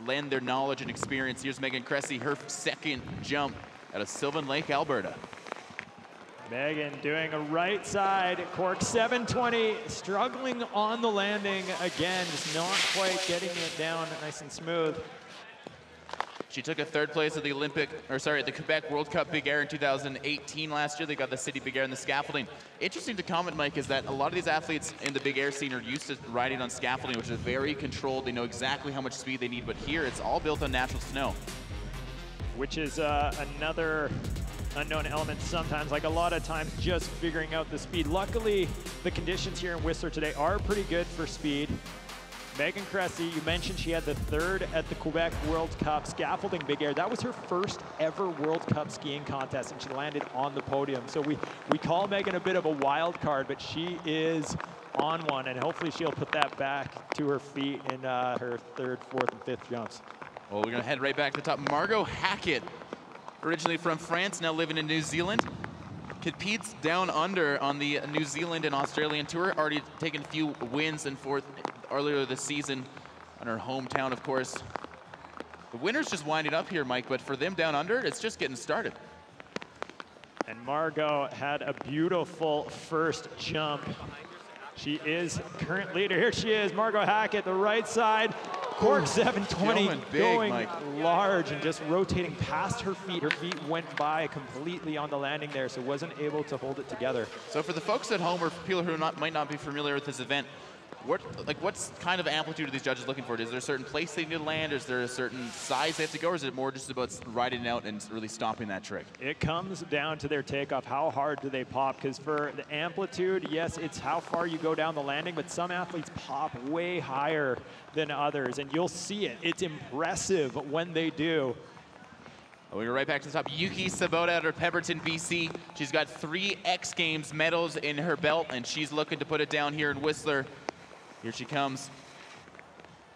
lend their knowledge and experience. Here's Megan Cressy, her second jump out of Sylvan Lake, Alberta. Megan doing a right side, cork 720, struggling on the landing again, just not quite getting it down nice and smooth. She took a third place at the the Quebec World Cup Big Air in 2018 last year. They got the City Big Air and the scaffolding. Interesting to comment, Mike, is that a lot of these athletes in the Big Air scene are used to riding on scaffolding, which is very controlled. They know exactly how much speed they need, but here it's all built on natural snow. Which is another unknown element sometimes, like a lot of times just figuring out the speed. Luckily, the conditions here in Whistler today are pretty good for speed. Megan Cressy, you mentioned she had the third at the Quebec World Cup scaffolding Big Air. That was her first ever World Cup skiing contest, and she landed on the podium. So we call Megan a bit of a wild card, but she is on one, and hopefully she'll put that back to her feet in her third, fourth, and fifth jumps. Well, we're gonna head right back to the top. Margot Hackett, originally from France, now living in New Zealand, competes down under on the New Zealand and Australian tour, already taken a few wins and fourth earlier this season on her hometown, of course. The winner's just winding up here, Mike, but for them down under, it's just getting started. And Margot had a beautiful first jump. She is current leader. Here she is, Margot Hackett, the right side. Cork 720 going large and just rotating past her feet. Her feet went by completely on the landing there, so wasn't able to hold it together. So for the folks at home or people who might not be familiar with this event, what kind of amplitude are these judges looking for? Is there a certain place they need to land? Is there a certain size they have to go? Or is it more just about riding out and really stopping that trick? It comes down to their takeoff. How hard do they pop? Because for the amplitude, yes, it's how far you go down the landing, but some athletes pop way higher than others, and you'll see it. It's impressive when they do. We go right back to the top. Yuki Sabota out of Pemberton, BC. She's got 3 X Games medals in her belt, and she's looking to put it down here in Whistler. Here she comes.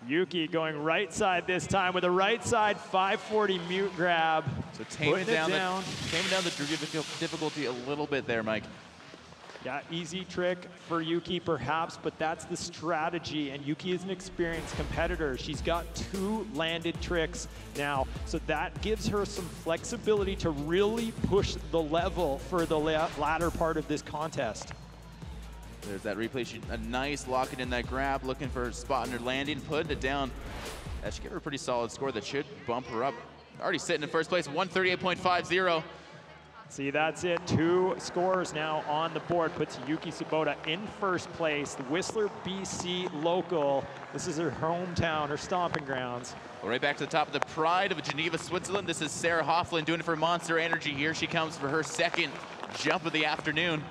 Yuki going right side this time with a right side 540 mute grab. So taming down the difficulty a little bit there, Mike. Yeah, easy trick for Yuki perhaps, but that's the strategy, and Yuki is an experienced competitor. She's got 2 landed tricks now, so that gives her some flexibility to really push the level for the latter part of this contest. There's that replay. A nice lock it in that grab, looking for a spot in her landing, putting it down. That should give her a pretty solid score that should bump her up. Already sitting in first place, 138.50. See, that's it. 2 scores now on the board. Puts Yuki Sabota in first place. The Whistler, BC local. This is her hometown, her stomping grounds. Well, right back to the top of the pride of Geneva, Switzerland. This is Sarah Hofflin doing it for Monster Energy. Here she comes for her second jump of the afternoon.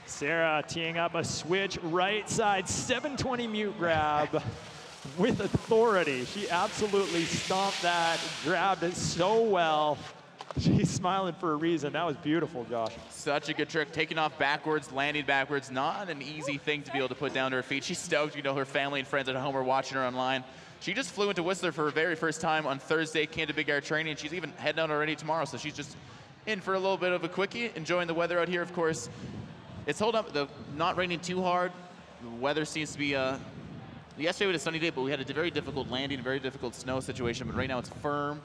Sarah teeing up a switch right side, 720 mute grab with authority. She absolutely stomped that, grabbed it so well. She's smiling for a reason. That was beautiful, Josh. Such a good trick, taking off backwards, landing backwards. Not an easy thing to be able to put down to her feet. She's stoked, you know, her family and friends at home are watching her online. She just flew into Whistler for her very first time on Thursday, came to Big Air training, and she's even heading out already tomorrow, so she's just in for a little bit of a quickie, enjoying the weather out here, of course. It's held up, not raining too hard. The weather seems to be, yesterday was a sunny day, but we had a very difficult landing, a very difficult snow situation, but right now it's firm.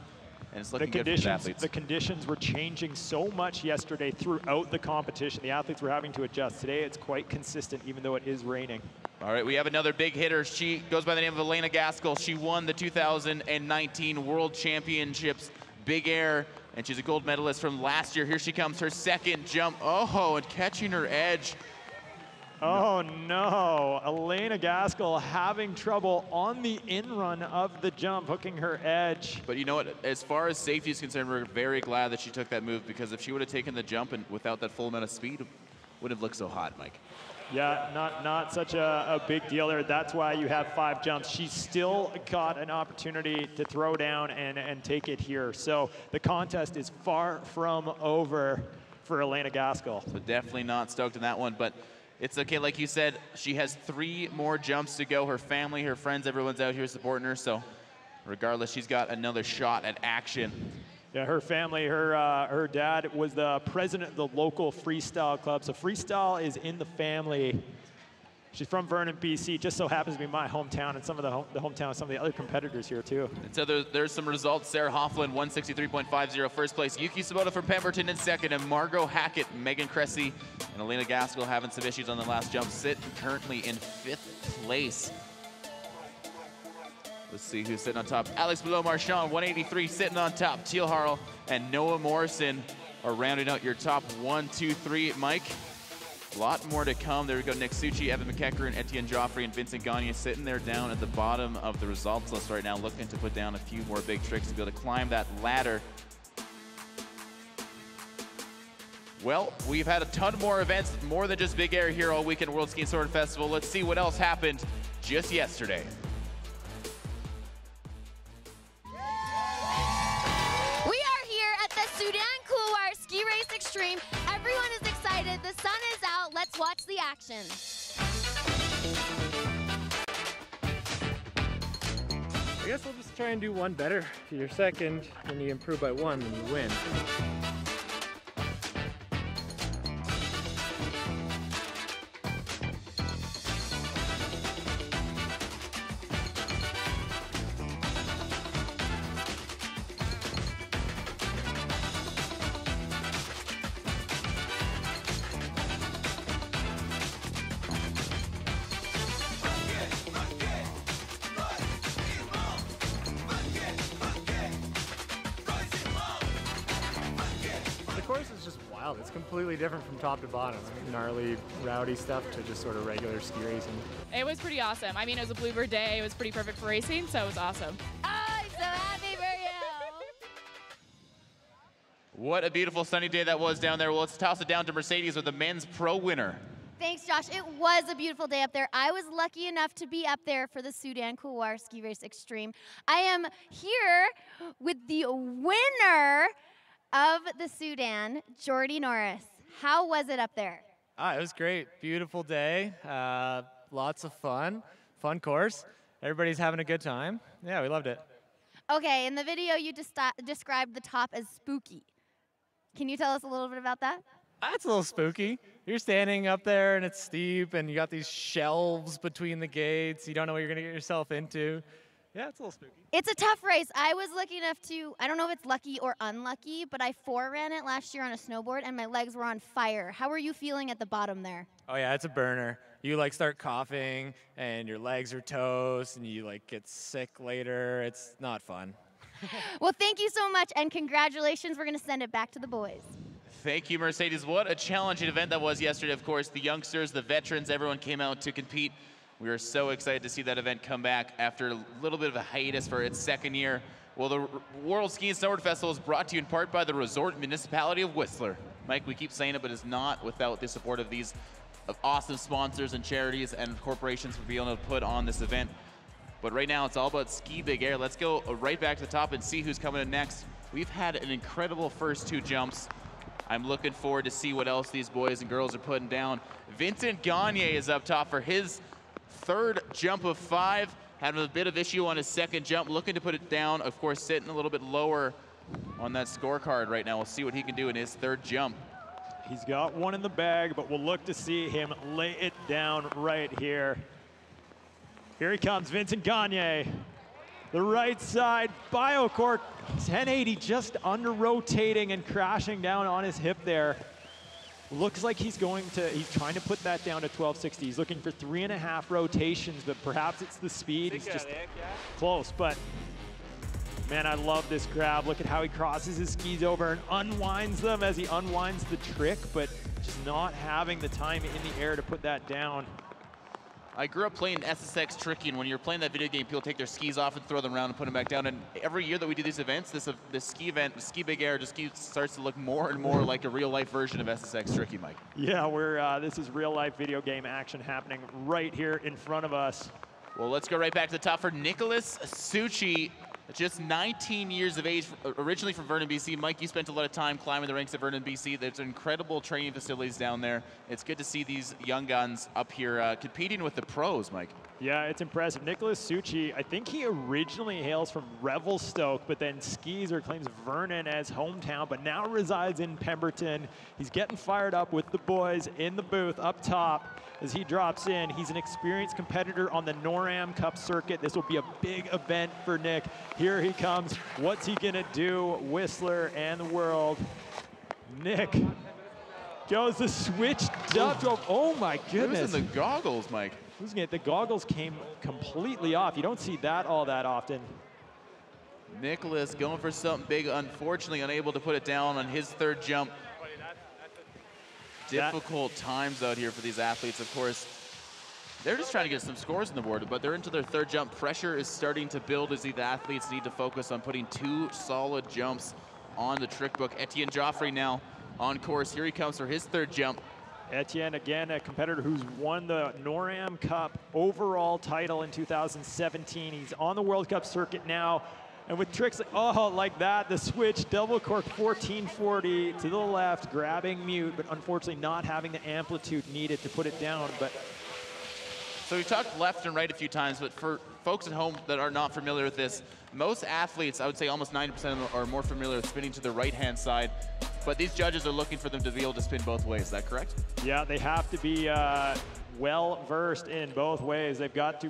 And it's looking good for the athletes. The conditions were changing so much yesterday throughout the competition. The athletes were having to adjust. Today it's quite consistent, even though it is raining. All right, we have another big hitter. She goes by the name of Elena Gaskell. She won the 2019 World Championships Big Air, and she's a gold medalist from last year. Here she comes, her second jump. Oh, and catching her edge. Oh no, Elena Gaskell having trouble on the in-run of the jump, hooking her edge. But you know what, as far as safety is concerned, we're very glad that she took that move, because if she would have taken the jump and without that full amount of speed, it wouldn't have looked so hot, Mike. Yeah, not such a big deal there. That's why you have 5 jumps. She's still got an opportunity to throw down and take it here. So the contest is far from over for Elena Gaskell. So definitely not stoked in that one, but it's okay. Like you said, she has 3 more jumps to go. Her family, her friends, everyone's out here supporting her. So regardless, she's got another shot at action. Yeah, her family, her dad was the president of the local freestyle club. So freestyle is in the family. She's from Vernon, BC. Just so happens to be my hometown and some of the hometown of some of the other competitors here too. And so there's some results. Sarah Hofflin, 163.50, first place. Yuki Sabota from Pemberton in second, and Margot Hackett, Megan Cressy, and Elena Gaskell having some issues on the last jump, sit currently in 5th place. Let's see who's sitting on top. Alex Below-Marchand, 183, sitting on top. Teal Harrell and Noah Morrison are rounding out your top 1, 2, 3. Mike, a lot more to come. There we go. Nick Succi, Evan McEachern, Etienne Joffrey, and Vincent Gagne sitting there down at the bottom of the results list right now, looking to put down a few more big tricks to be able to climb that ladder. Well, we've had a ton more events, more than just Big Air here all weekend, World Ski and Sword Festival. Let's see what else happened just yesterday. Couloir Ski Race Extreme. Everyone is excited. The sun is out. Let's watch the action. I guess we'll just try and do one better. If you're second, when you improve by 1, then you win. It's completely different from top to bottom. Gnarly, rowdy stuff to just sort of regular ski racing. It was pretty awesome. I mean, it was a bluebird day. It was pretty perfect for racing, so it was awesome. Oh, I'm so happy for you. What a beautiful sunny day that was down there. Well, let's toss it down to Mercedes with the men's pro winner. Thanks, Josh. It was a beautiful day up there. I was lucky enough to be up there for the Sudan Couloir Ski Race Extreme. I am here with the winner of the Sudan, Jordy Norris. How was it up there? It was great. Beautiful day. Lots of fun. Fun course. Everybody's having a good time. Yeah, we loved it. Okay, in the video you described the top as spooky. Can you tell us a little bit about that? That's a little spooky. You're standing up there and it's steep and you got these shelves between the gates. You don't know what you're going to get yourself into. Yeah, it's a little spooky. It's a tough race. I was lucky enough to, I don't know if it's lucky or unlucky, but I ran it last year on a snowboard and my legs were on fire. How are you feeling at the bottom there? Oh yeah, it's a burner. You like start coughing and your legs are toast and you like get sick later. It's not fun. Well, thank you so much and congratulations. We're going to send it back to the boys. Thank you, Mercedes. What a challenging event that was yesterday. Of course, the youngsters, the veterans, everyone came out to compete. We are so excited to see that event come back after a little bit of a hiatus for its second year. Well, the World Ski and Snowboard Festival is brought to you in part by the Resort Municipality of Whistler. Mike, we keep saying it, but it's not without the support of these awesome sponsors and charities and corporations for being able to put on this event. But right now, it's all about Ski Big Air. Let's go right back to the top and see who's coming in next. We've had an incredible first 2 jumps. I'm looking forward to see what else these boys and girls are putting down. Vincent Gagne is up top for his 3rd jump of 5. Had a bit of issue on his 2nd jump, looking to put it down, of course, sitting a little bit lower on that scorecard right now. We'll see what he can do in his 3rd jump. He's got one in the bag, but we'll look to see him lay it down right here. Here he comes, Vincent Gagne. The right side, biocork, 1080 just under rotating and crashing down on his hip there. Looks like he's trying to put that down to 1260. He's looking for 3.5 rotations, but perhaps it's the speed. He's just close, but man, I love this grab. Look at how he crosses his skis over and unwinds them as he unwinds the trick, but just not having the time in the air to put that down. I grew up playing SSX Tricky, and when you're playing that video game, people take their skis off and throw them around and put them back down. And every year that we do these events, this ski event, Ski Big Air, just starts to look more and more like a real-life version of SSX Tricky, Mike. Yeah, this is real-life video game action happening right here in front of us. Well, let's go right back to the top for Nicholas Suchi. Just 19 years of age, originally from Vernon, BC. Mike, you spent a lot of time climbing the ranks at Vernon, BC. There's incredible training facilities down there. It's good to see these young guns up here competing with the pros, Mike. Yeah, it's impressive. Nicholas Suchi, I think he originally hails from Revelstoke, but then skis or claims Vernon as hometown, but now resides in Pemberton. He's getting fired up with the boys in the booth up top as he drops in. He's an experienced competitor on the NORAM Cup circuit. This will be a big event for Nick. Here he comes. What's he gonna do? Whistler and the world. Nick goes the switch up. Oh my goodness. Losing the goggles, Mike. Losing it. The goggles came completely off. You don't see that all that often. Nicholas going for something big, unfortunately unable to put it down on his 3rd jump. Difficult times out here for these athletes, of course. They're just trying to get some scores on the board, but they're into their 3rd jump. Pressure is starting to build as the athletes need to focus on putting 2 solid jumps on the trick book. Etienne Joffrey now on course. Here he comes for his 3rd jump. Etienne, again, a competitor who's won the NORAM Cup overall title in 2017. He's on the World Cup circuit now. And with tricks like that, the switch, double cork 1440 to the left, grabbing mute, but unfortunately not having the amplitude needed to put it down. But so we talked left and right a few times, but for folks at home that are not familiar with this, most athletes, I would say almost 90% of them are more familiar with spinning to the right-hand side, but these judges are looking for them to be able to spin both ways. Is that correct? Yeah, they have to be well versed in both ways. They've got to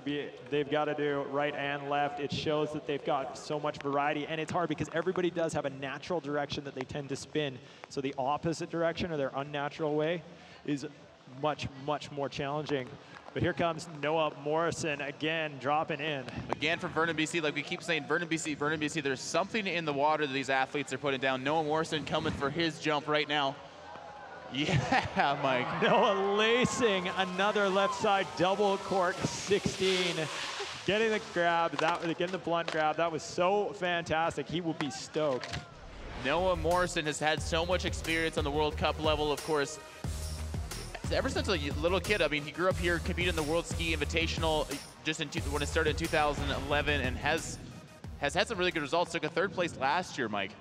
do right and left. It shows that they've got so much variety, and it's hard because everybody does have a natural direction that they tend to spin. So the opposite direction or their unnatural way is much, much more challenging. But here comes Noah Morrison again, dropping in. Again from Vernon, BC, like we keep saying, Vernon, BC, there's something in the water that these athletes are putting down. Noah Morrison coming for his jump right now. Yeah, Mike. Noah lacing another left side double cork 16. Getting the grab, getting the blunt grab, that was so fantastic. He will be stoked. Noah Morrison has had so much experience on the World Cup level, of course. Ever since a little kid, I mean, he grew up here, competed in the World Ski Invitational just when it started in 2011, and has had some really good results. Took a 3rd place last year, Mike.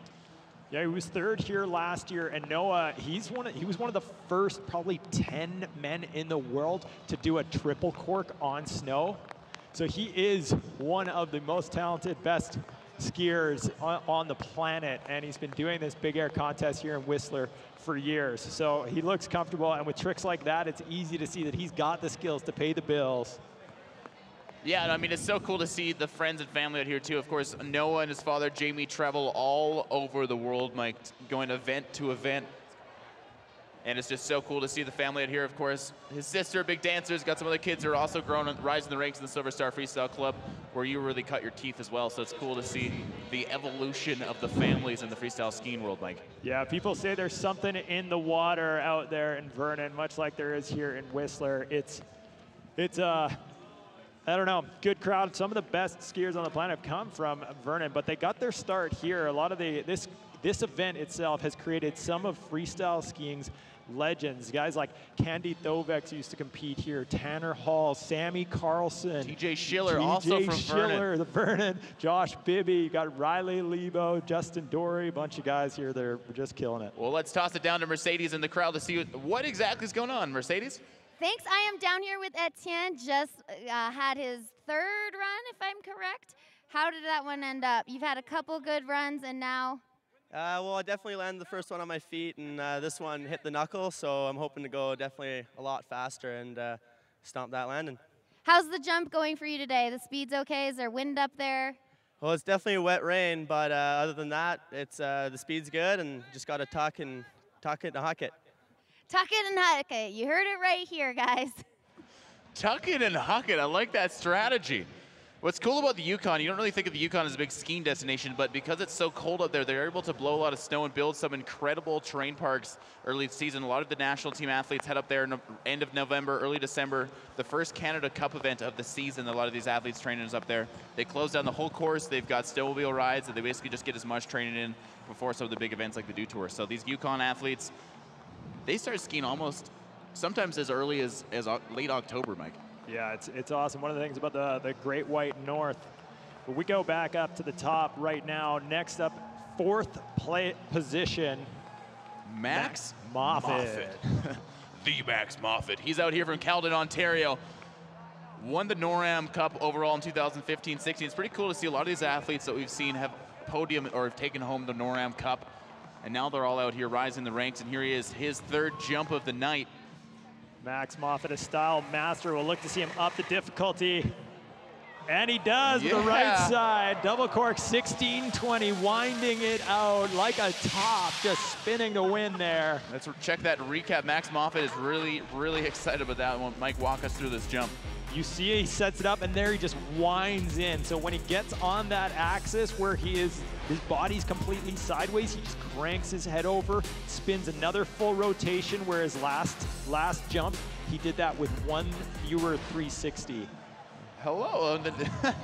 Yeah, he was 3rd here last year, and Noah, he was one of the first probably 10 men in the world to do a triple cork on snow. So he is one of the most talented, best skiers on the planet, and he's been doing this big air contest here in Whistler for years. So he looks comfortable, and with tricks like that, it's easy to see that he's got the skills to pay the bills. Yeah, I mean, it's so cool to see the friends and family out here, too. Of course, Noah and his father, Jamie, travel all over the world, Mike, going event to event. And it's just so cool to see the family out here. Of course, his sister, big dancers, got some other kids who are also growing and rising the ranks in the Silver Star Freestyle Club, where you really cut your teeth as well. So it's cool to see the evolution of the families in the freestyle skiing world, Mike. Yeah, people say there's something in the water out there in Vernon, much like there is here in Whistler. It's I don't know, good crowd. Some of the best skiers on the planet have come from Vernon, but they got their start here. A lot of this event itself has created some of freestyle skiing's legends. Guys like Candy Thovex used to compete here, Tanner Hall, Sammy Carlson, TJ Schiller, also from Vernon, Josh Bibby, you got Riley Lebo, Justin Dory, a bunch of guys here that are just killing it. Well, let's toss it down to Mercedes in the crowd to see what exactly is going on. Mercedes? Thanks. I am down here with Etienne. Just had his third run, if I'm correct. How did that one end up? You've had a couple good runs, and now? Well, I definitely landed the first one on my feet, and this one hit the knuckle, so I'm hoping to go definitely a lot faster and stomp that landing. How's the jump going for you today? The speed's okay? Is there wind up there? Well, it's definitely a wet rain, but other than that, it's the speed's good, and just got to tuck it and huck it. Tuck it and huck it. You heard it right here, guys. Tuck it and huck it. I like that strategy. What's cool about the Yukon, you don't really think of the Yukon as a big skiing destination, but because it's so cold out there, they're able to blow a lot of snow and build some incredible terrain parks early season. A lot of the national team athletes head up there in end of November, early December. The first Canada Cup event of the season, a lot of these athletes training is up there. They close down the whole course. They've got snowmobile rides, and they basically just get as much training in before some of the big events like the Dew Tour. So these Yukon athletes, they start skiing almost sometimes as early as late October, Mike. Yeah, it's awesome. One of the things about the Great White North. But we go back up to the top right now. Next up, fourth position, Max Moffat. The Max Moffat. He's out here from Caledon, Ontario. Won the NORAM Cup overall in 2015-16. It's pretty cool to see a lot of these athletes that we've seen have podium or have taken home the NORAM Cup. And now they're all out here rising the ranks. And here he is, his third jump of the night. Max Moffat, a style master. We'll look to see him up the difficulty. And he does, the right side. Double cork 16-20, winding it out like a top, just spinning to win there. Let's check that recap. Max Moffat is really, really excited about that one. Mike, walk us through this jump. You see he sets it up, and there he just winds in. So when he gets on that axis where his body's completely sideways, he just cranks his head over, spins another full rotation, where his last jump, he did that with one fewer 360. Hello,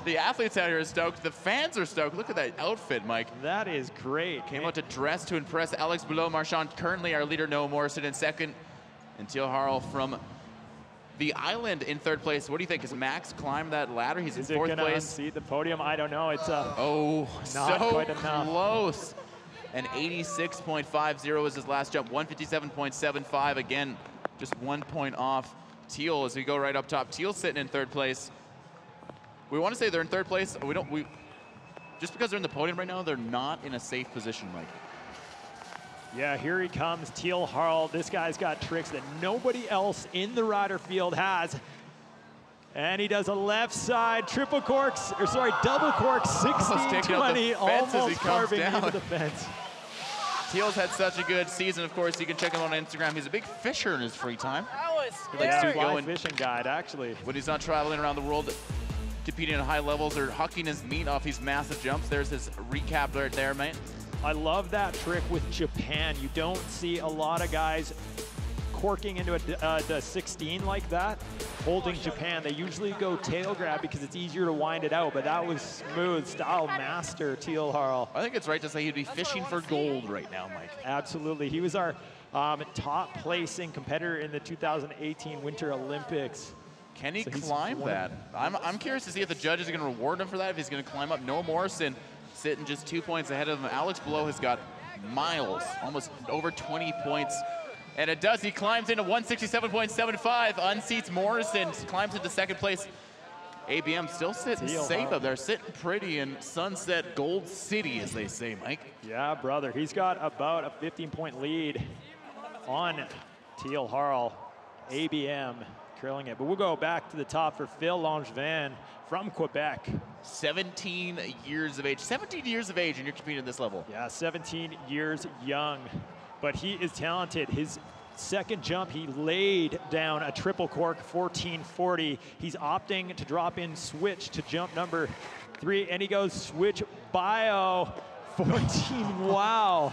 the athletes out here are stoked. The fans are stoked. Look at that outfit, Mike. That is great. Came out to dress to impress. Alex Boulot-Marchand, currently our leader, Noah Morrison in second, and Teal Harrell from the island in third place. What do you think? Has Max climbed that ladder? He's in fourth place. Is he gonna unseat the podium? I don't know. It's not so quite close. And 86.50 is his last jump. 157.75. Again, just 1 point off Teal as we go right up top. Teal's sitting in third place. We want to say they're in third place. Just because they're in the podium right now, they're not in a safe position, Mike. Yeah, here he comes, Teal Harrell. This guy's got tricks that nobody else in the rider field has. And he does a left side double cork 16-20, almost carving into the fence. Teal's had such a good season, of course. You can check him on Instagram. He's a big fisher in his free time. He likes to go fishing guide, actually. When he's not traveling around the world, competing at high levels or hucking his meat off these massive jumps. There's his recap right there, mate. I love that trick with Japan. You don't see a lot of guys corking into the 16 like that, holding Japan. They usually go tail grab because it's easier to wind it out, but that was smooth. Style master, Teal Harrell. I think it's right to say he'd be fishing for gold right now, Mike. Absolutely. He was our top placing competitor in the 2018 Winter Olympics. Can he climb that? I'm curious to see if the judges are going to reward him for that, if he's going to climb up. Noah Morrison sitting just 2 points ahead of him. Alex Below has got miles, almost over 20 points. And it does, he climbs into 167.75, unseats Morrison, climbs into second place. ABM still sitting safe up there, sitting pretty in Sunset Gold City, as they say, Mike. Yeah, brother. He's got about a 15-point lead on Teal Harl. ABM curling it. But we'll go back to the top for Phil Langevin from Quebec. 17 years of age. 17 years of age, and you're competing at this level. Yeah, 17 years young. But he is talented. His second jump, he laid down a triple cork 1440. He's opting to drop in switch to jump number 3, and he goes switch bio 14. Wow.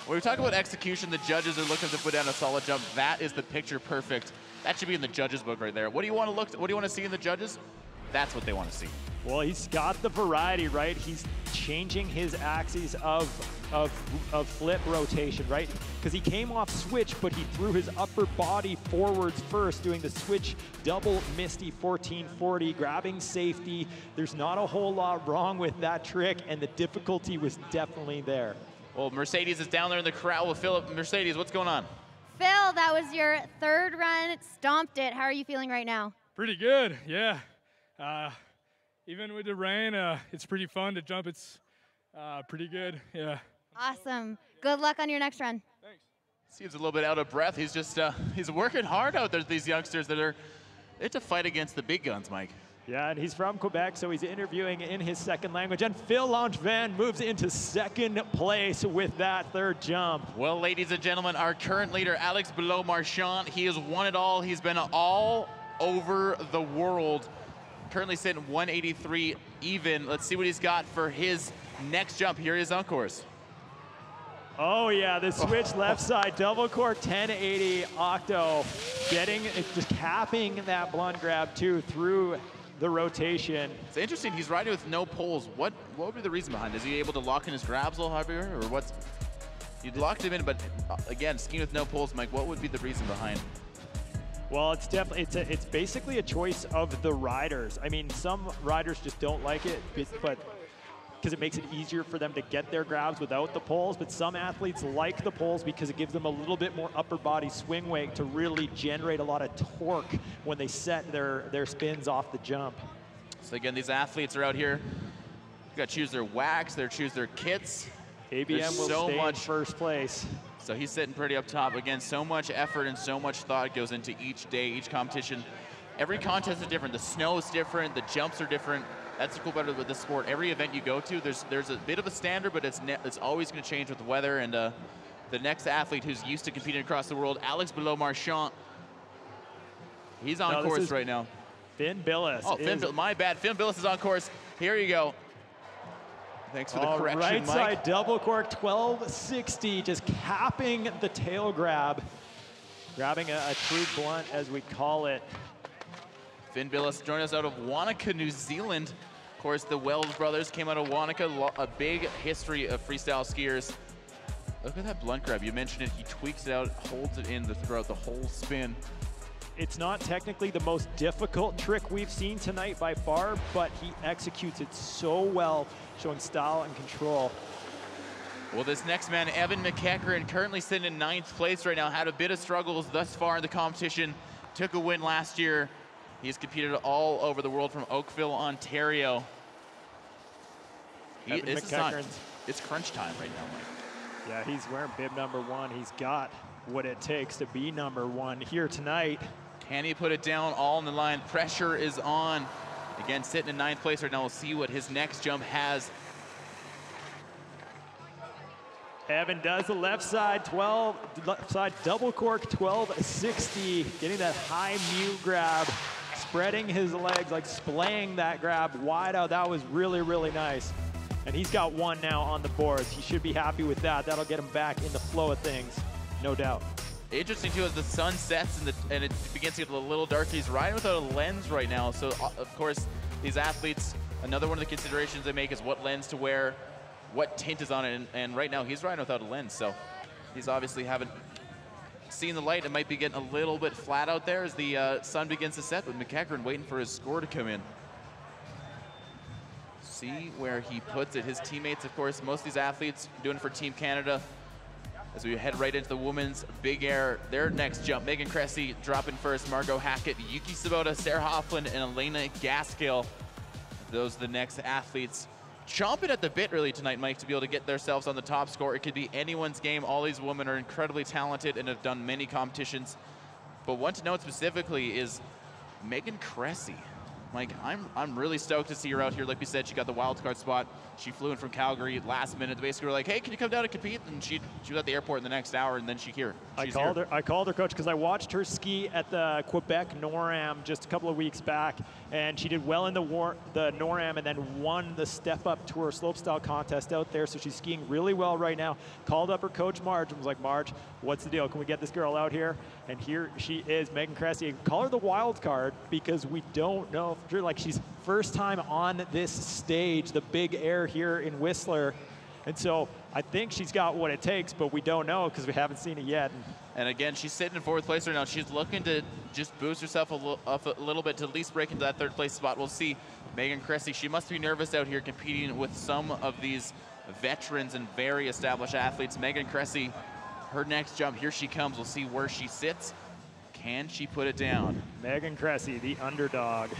When we talk about execution, the judges are looking to put down a solid jump. That is the picture perfect. That should be in the judges book right there. What do you want to look? What do you want to see in the judges? That's what they want to see. Well, he's got the variety, right? He's changing his axes of flip rotation, right? Because he came off switch, but he threw his upper body forwards first, doing the switch double Misty 1440, grabbing safety. There's not a whole lot wrong with that trick, and the difficulty was definitely there. Well, Mercedes is down there in the crowd with Philip. Mercedes, what's going on? Phil, that was your third run. Stomped it. How are you feeling right now? Pretty good, yeah. Even with the rain, it's pretty fun to jump. It's pretty good, yeah. Awesome. Good luck on your next run. Thanks. Seems a little bit out of breath. He's just, he's working hard out there, these youngsters that are, they have to fight against the big guns, Mike. Yeah, and he's from Quebec, so he's interviewing in his second language. And Phil Langevin moves into second place with that third jump. Well, ladies and gentlemen, our current leader, Alex Belot-Marchand, he has won it all. He's been all over the world. Currently sitting 183 even. Let's see what he's got for his next jump. Here he is on course. Oh yeah, the switch left side, double cork 1080 octo. Just capping that blunt grab too through the rotation. It's interesting, he's riding with no poles. What would be the reason behind it? Is he able to lock in his grabs a little heavier, or what's? You'd locked him in, but again, skiing with no poles, Mike, what would be the reason behind? Well, it's definitely, it's basically a choice of the riders. I mean, some riders just don't like it, but because it makes it easier for them to get their grabs without the poles, but some athletes like the poles because it gives them a little bit more upper body swing weight to really generate a lot of torque when they set their spins off the jump. So again, these athletes are out here. You got to choose their wax, they choose their kits. ABM will stay in first place. So he's sitting pretty up top. Again, so much effort and so much thought goes into each day, each competition. Every contest is different. The snow is different, the jumps are different. That's the cool part with this sport. Every event you go to, there's a bit of a standard, but it's always going to change with the weather. And the next athlete who's used to competing across the world, Alex Belot-Marchand, he's on course right now. Finn Billis. Oh, my bad. Finn Billis is on course. Here you go. Thanks for the correction, right Mike. Side double cork 1260, just capping the tail grab. Grabbing a true blunt, as we call it. Finn Billis joined us out of Wanaka, New Zealand. Of course, the Wells brothers came out of Wanaka, a big history of freestyle skiers. Look at that blunt grab. You mentioned it. He tweaks it out, holds it in throughout the whole spin. It's not technically the most difficult trick we've seen tonight by far, but he executes it so well, showing style and control. Well, this next man, Evan McEachern, currently sitting in 9th place right now, had a bit of struggles thus far in the competition, took a win last year. He's competed all over the world from Oakville, Ontario. It's crunch time right now, Mike. Yeah, he's wearing bib number 1. He's got what it takes to be number 1 here tonight. Can he put it down all in the line? Pressure is on. Again, sitting in 9th place right now. We'll see what his next jump has. Evan does the left side double cork 1260, getting that high mute grab, spreading his legs, like splaying that grab wide out. That was really, really nice. And he's got 1 now on the boards. He should be happy with that. That'll get him back in the flow of things, no doubt. Interesting too, as the sun sets and it begins to get a little dark, he's riding without a lens right now. So of course, these athletes, another one of the considerations they make is what lens to wear, what tint is on it, and right now he's riding without a lens. So he's obviously haven't seen the light. It might be getting a little bit flat out there as the sun begins to set, but McEachern waiting for his score to come in. See where he puts it. His teammates, of course, most of these athletes doing it for Team Canada. as we head right into the women's big air. Their next jump, Megan Cressy dropping first, Margot Hackett, Yuki Sabota, Sarah Hoffland, and Elena Gaskill. Those are the next athletes chomping at the bit really tonight, Mike, to be able to get themselves on the top score. It could be anyone's game. All these women are incredibly talented and have done many competitions. But one to note specifically is Megan Cressy. Mike, I'm really stoked to see her out here. Like we said, she got the wild card spot. She flew in from Calgary last minute. Basically, we're like, hey, can you come down and compete? And she was at the airport in the next hour, and then she's here. I called her, coach, because I watched her ski at the Quebec NORAM just a couple of weeks back, and she did well in the NORAM and then won the Step Up Tour slopestyle contest out there. So she's skiing really well right now. Called up her coach, Marge, and was like, Marge, what's the deal? Can we get this girl out here? And here she is, Megan Cressy. Call her the wild card because we don't know for sure. Like, she's first time on this stage, the big air here in Whistler. And so I think she's got what it takes, but we don't know because we haven't seen it yet. And again, she's sitting in fourth place right now. She's looking to just boost herself up a little bit to at least break into that third place spot. We'll see. Megan Cressy, she must be nervous out here competing with some of these veterans and very established athletes. Megan Cressy, her next jump, here she comes. We'll see where she sits. Can she put it down? Megan Cressy, the underdog.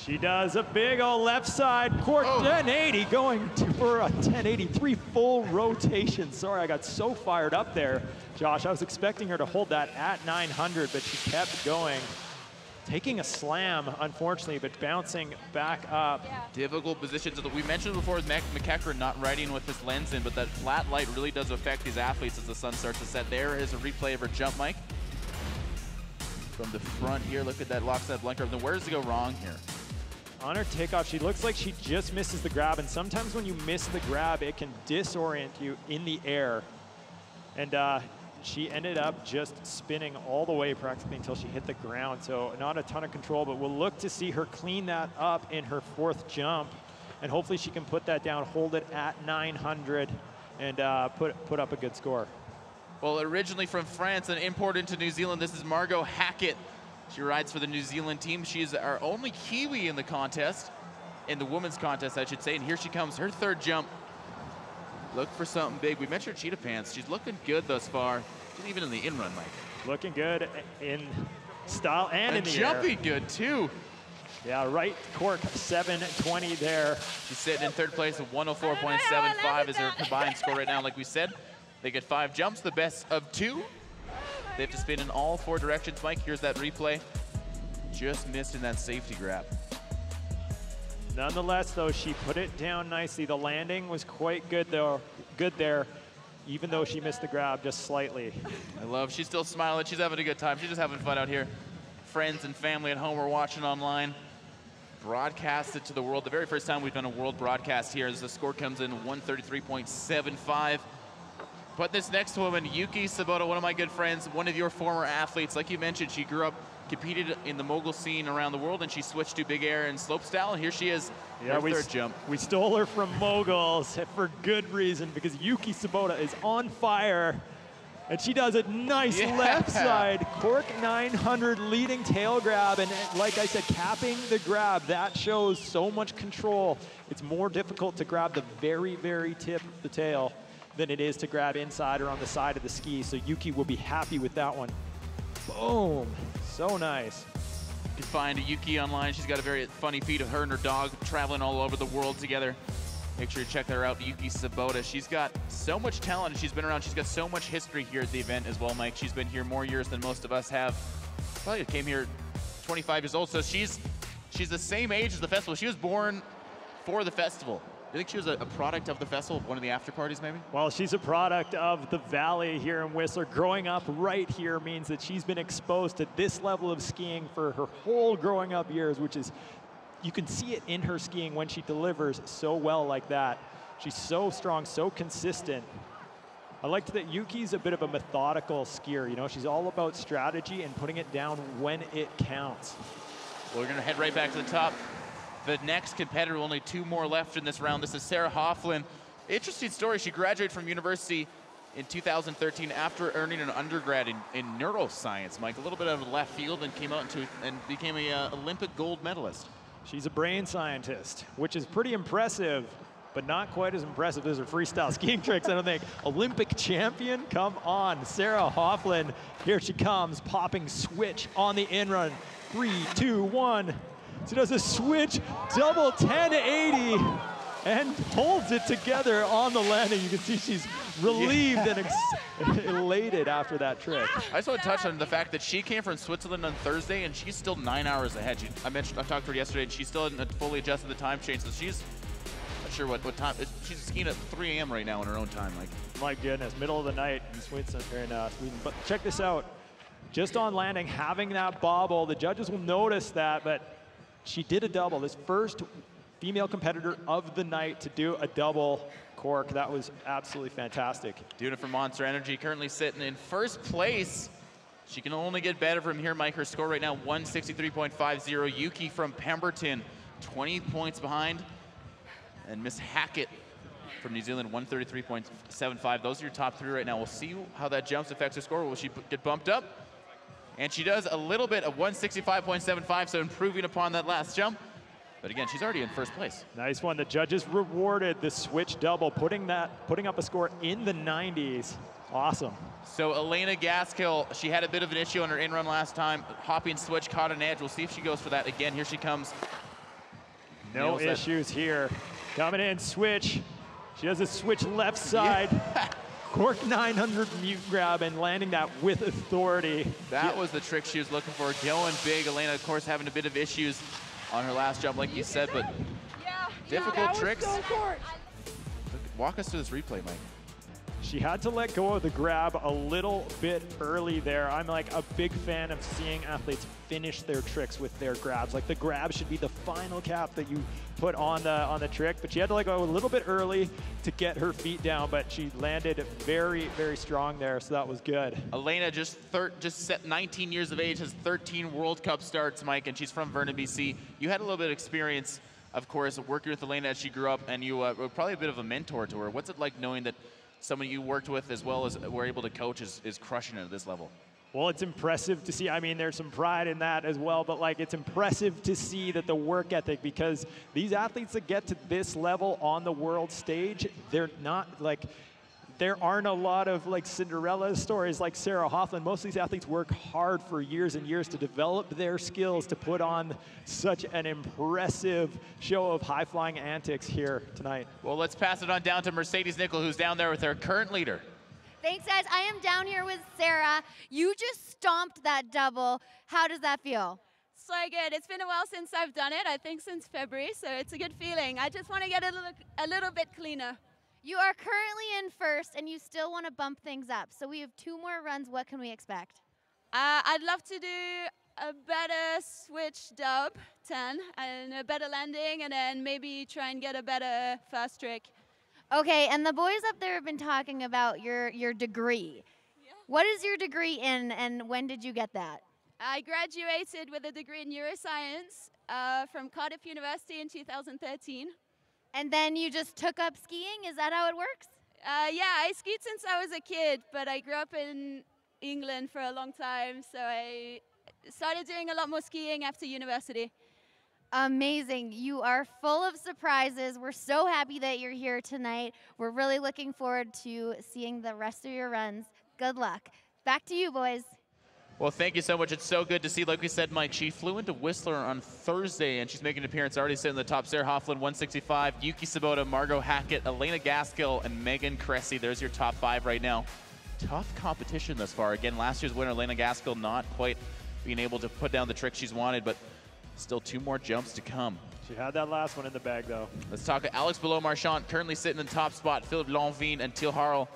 She does a big old left side cork 1080, going for a 1083 full rotation. Sorry, I got so fired up there, Josh. I was expecting her to hold that at 900, but she kept going. Taking a slam, unfortunately, but bouncing back up. Yeah. Difficult positions. We mentioned before with McEachran not riding with his lens in, but that flat light really does affect these athletes as the sun starts to set. There is a replay of her jump, Mike. From the front here, look at that lockstep blinker. Then where does it go wrong here? On her takeoff, she looks like she just misses the grab, and sometimes when you miss the grab, it can disorient you in the air. And she ended up just spinning all the way practically until she hit the ground, so not a ton of control, but we'll look to see her clean that up in her fourth jump, and hopefully she can put that down, hold it at 900, and put up a good score. Well, originally from France and imported into New Zealand, this is Margot Hackett. She rides for the New Zealand team. She's our only Kiwi in the contest, in the women's contest, I should say. And here she comes, her third jump. Look for something big. We mentioned cheetah pants. She's looking good thus far. She's even in the in-run, Mike. Looking good in style and in the air. Jumping good, too. Yeah, right cork 720 there. She's sitting in third place at 104.75 is her combined score right now. Like we said, they get 5 jumps, the best of 2. They have to spin in all 4 directions. Mike, here's that replay. Just missed in that safety grab. Nonetheless, though, she put it down nicely. The landing was quite good, though. Good there, even though she missed the grab just slightly. I love, she's still smiling. She's having a good time. She's just having fun out here. Friends and family at home are watching online. Broadcasted to the world. The very first time we've done a world broadcast here as the score comes in 133.75. But this next woman, Yuki Sabota, one of my good friends, one of your former athletes. Like you mentioned, she grew up, competed in the mogul scene around the world, and she switched to big air and slopestyle, and here she is, her third jump. We stole her from moguls for good reason, because Yuki Sabota is on fire, and she does a nice left side cork 900 leading tail grab, and like I said, capping the grab. That shows so much control. It's more difficult to grab the very, very tip of the tail than it is to grab inside or on the side of the ski. So Yuki will be happy with that one. Boom, so nice. You can find a Yuki online. She's got a very funny feat of her and her dog traveling all over the world together. Make sure you check her out, Yuki Sabota. She's got so much talent, and she's been around. She's got so much history here at the event as well, Mike. She's been here more years than most of us have. Probably came here 25 years old, so she's the same age as the festival. She was born for the festival. Do you think she was a product of the festival, one of the after parties maybe? Well, she's a product of the valley here in Whistler. Growing up right here means that she's been exposed to this level of skiing for her whole growing up years, which is, you can see it in her skiing when she delivers so well like that. She's so strong, so consistent. I liked that Yuki's a bit of a methodical skier. You know, she's all about strategy and putting it down when it counts. Well, we're gonna head right back to the top. The next competitor, only 2 more left in this round. This is Sarah Hoffland. Interesting story. She graduated from university in 2013 after earning an undergrad in neuroscience. Mike, a little bit out of left field, and came out and became an Olympic gold medalist. She's a brain scientist, which is pretty impressive. but not quite as impressive as her freestyle skiing tricks, I don't think. Olympic champion, come on. Sarah Hoffland, here she comes, popping switch on the in-run. 3, 2, 1. She does a switch, double 1080, and holds it together on the landing. You can see she's relieved and elated after that trick. I just want to touch on the fact that she came from Switzerland on Thursday, and she's still 9 hours ahead. I talked to her yesterday, and she still hadn't fully adjusted the time change, so she's not sure what time. She's skiing at 3 a.m. right now in her own time. Like, my goodness, middle of the night in Sweden. But check this out. Just on landing, having that bobble, the judges will notice that, but she did a double. This first female competitor of the night to do a double cork. That was absolutely fantastic. Doing it for Monster Energy, currently sitting in first place. She can only get better from here, Mike. Her score right now, 163.50. Yuki from Pemberton, 20 points behind. And Miss Hackett from New Zealand, 133.75. Those are your top three right now. We'll see how that jumps affects her score. Will she get bumped up? And she does a little bit of 165.75, so improving upon that last jump. But again, she's already in first place. Nice one. The judges rewarded the switch double, putting up a score in the 90s. Awesome. So Elena Gaskill, she had a bit of an issue on her in-run last time. Hopping switch, caught an edge. We'll see if she goes for that again. Here she comes. No issues here. Coming in, switch. She does a switch left side. Yeah. Cork 900 mute grab and landing that with authority. That was the trick she was looking for. Going big. Elena, of course, having a bit of issues on her last jump, like you said, but difficult tricks. Walk us through this replay, Mike. She had to let go of the grab a little bit early there. I'm like a big fan of seeing athletes finish their tricks with their grabs. Like the grab should be the final cap that you put on the trick, but she had to let go a little bit early to get her feet down, but she landed very, very strong there, so that was good. Elena, just 19 years of age, has 13 World Cup starts, Mike, and she's from Vernon, BC. You had a little bit of experience, of course, working with Elena as she grew up, and you were probably a bit of a mentor to her. What's it like knowing that someone you worked with as well as were able to coach is crushing it at this level? Well, it's impressive to see. I mean, there's some pride in that as well, but like it's impressive to see that the work ethic, because these athletes that get to this level on the world stage, they're not like, there aren't a lot of like Cinderella stories like Sarah Hoffland. Most of these athletes work hard for years and years to develop their skills to put on such an impressive show of high-flying antics here tonight. Well, let's pass it on down to Mercedes Nickel, who's down there with our current leader. Thanks, guys. I am down here with Sarah. You just stomped that double. How does that feel? So good. It's been a while since I've done it, I think since February, so it's a good feeling. I just want to get a little bit cleaner. You are currently in first, and you still want to bump things up. So we have 2 more runs. What can we expect? I'd love to do a better switch dub 10 and a better landing, and then maybe try and get a better fast trick. Okay, and the boys up there have been talking about your degree. Yeah. What is your degree in, and when did you get that? I graduated with a degree in neuroscience from Cardiff University in 2013. And then you just took up skiing? Is that how it works? Yeah, I skied since I was a kid, but I grew up in England for a long time, so I started doing a lot more skiing after university. Amazing. You are full of surprises. We're so happy that you're here tonight. We're really looking forward to seeing the rest of your runs. Good luck. Back to you, boys. Well, thank you so much. It's so good to see. Like we said, Mike, she flew into Whistler on Thursday, and she's making an appearance, already sitting in the top. Sarah Hoffland, 165. Yuki Sabota, Margot Hackett, Elena Gaskill, and Megan Cressy. There's your top 5 right now. Tough competition thus far. Again, last year's winner, Elena Gaskill, not quite being able to put down the trick she's wanted, but still 2 more jumps to come. She had that last one in the bag, though. Let's talk to Alex Below-Marchand, currently sitting in the top spot. Philip Lonvine and Teal Harrell,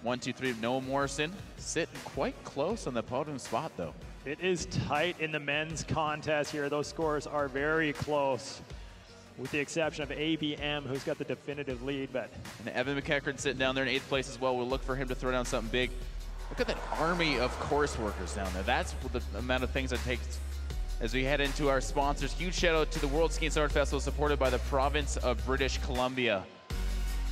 1, 2, 3. Noah Morrison sitting quite close on the podium spot, though. It is tight in the men's contest here. Those scores are very close, with the exception of ABM, who's got the definitive lead. But and Evan McEachern sitting down there in 8th place as well. We'll look for him to throw down something big. Look at that army of course workers down there. That's the amount of things it takes as we head into our sponsors. Huge shout out to the World Ski and Snowboard Festival, supported by the province of British Columbia.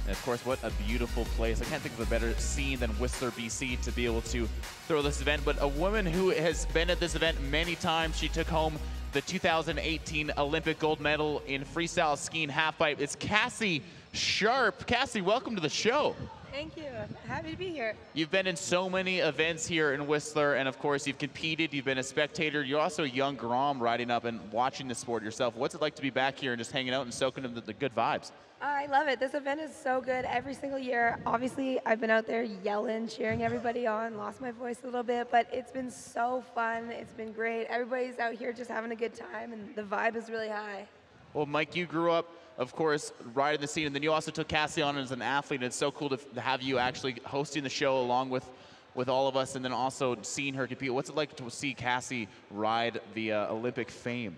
And of course, what a beautiful place. I can't think of a better scene than Whistler, BC to be able to throw this event. But a woman who has been at this event many times. She took home the 2018 Olympic gold medal in freestyle skiing halfpipe. It's Cassie sharp. Cassie, welcome to the show. Thank you. Happy to be here. You've been in so many events here in Whistler, and of course you've competed, you've been a spectator. You're also a young Grom riding up and watching the sport yourself. What's it like to be back here and just hanging out and soaking in the good vibes? I love it. This event is so good every single year. Obviously, I've been out there yelling, cheering everybody on, lost my voice a little bit, but it's been so fun. It's been great. Everybody's out here just having a good time, and the vibe is really high. Well, Mike, you grew up, of course, riding the scene, and then you also took Cassie on as an athlete, and it's so cool to have you actually hosting the show along with all of us, and then also seeing her compete. What's it like to see Cassie ride the Olympic fame?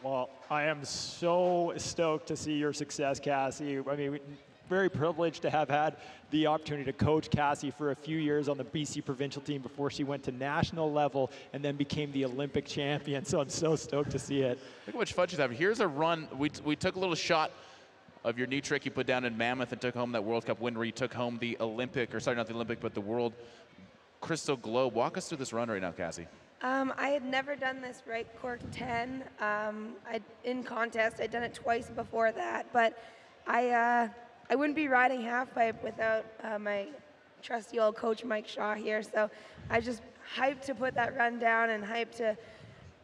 Well, I am so stoked to see your success, Cassie. I mean, very privileged to have had the opportunity to coach Cassie for a few years on the BC provincial team before she went to national level and then became the Olympic champion. So I'm so stoked to see it. Look how much fun she's having. Here's a run. We took a little shot of your new trick you put down in Mammoth and took home that World Cup win where you took home the Olympic, or sorry, not the Olympic, but the World Crystal Globe. Walk us through this run right now, Cassie. I had never done this right cork 10 in contest. I'd done it twice before that, but I wouldn't be riding half pipe without my trusty old coach Mike Shaw here. So I just hyped to put that run down and hyped to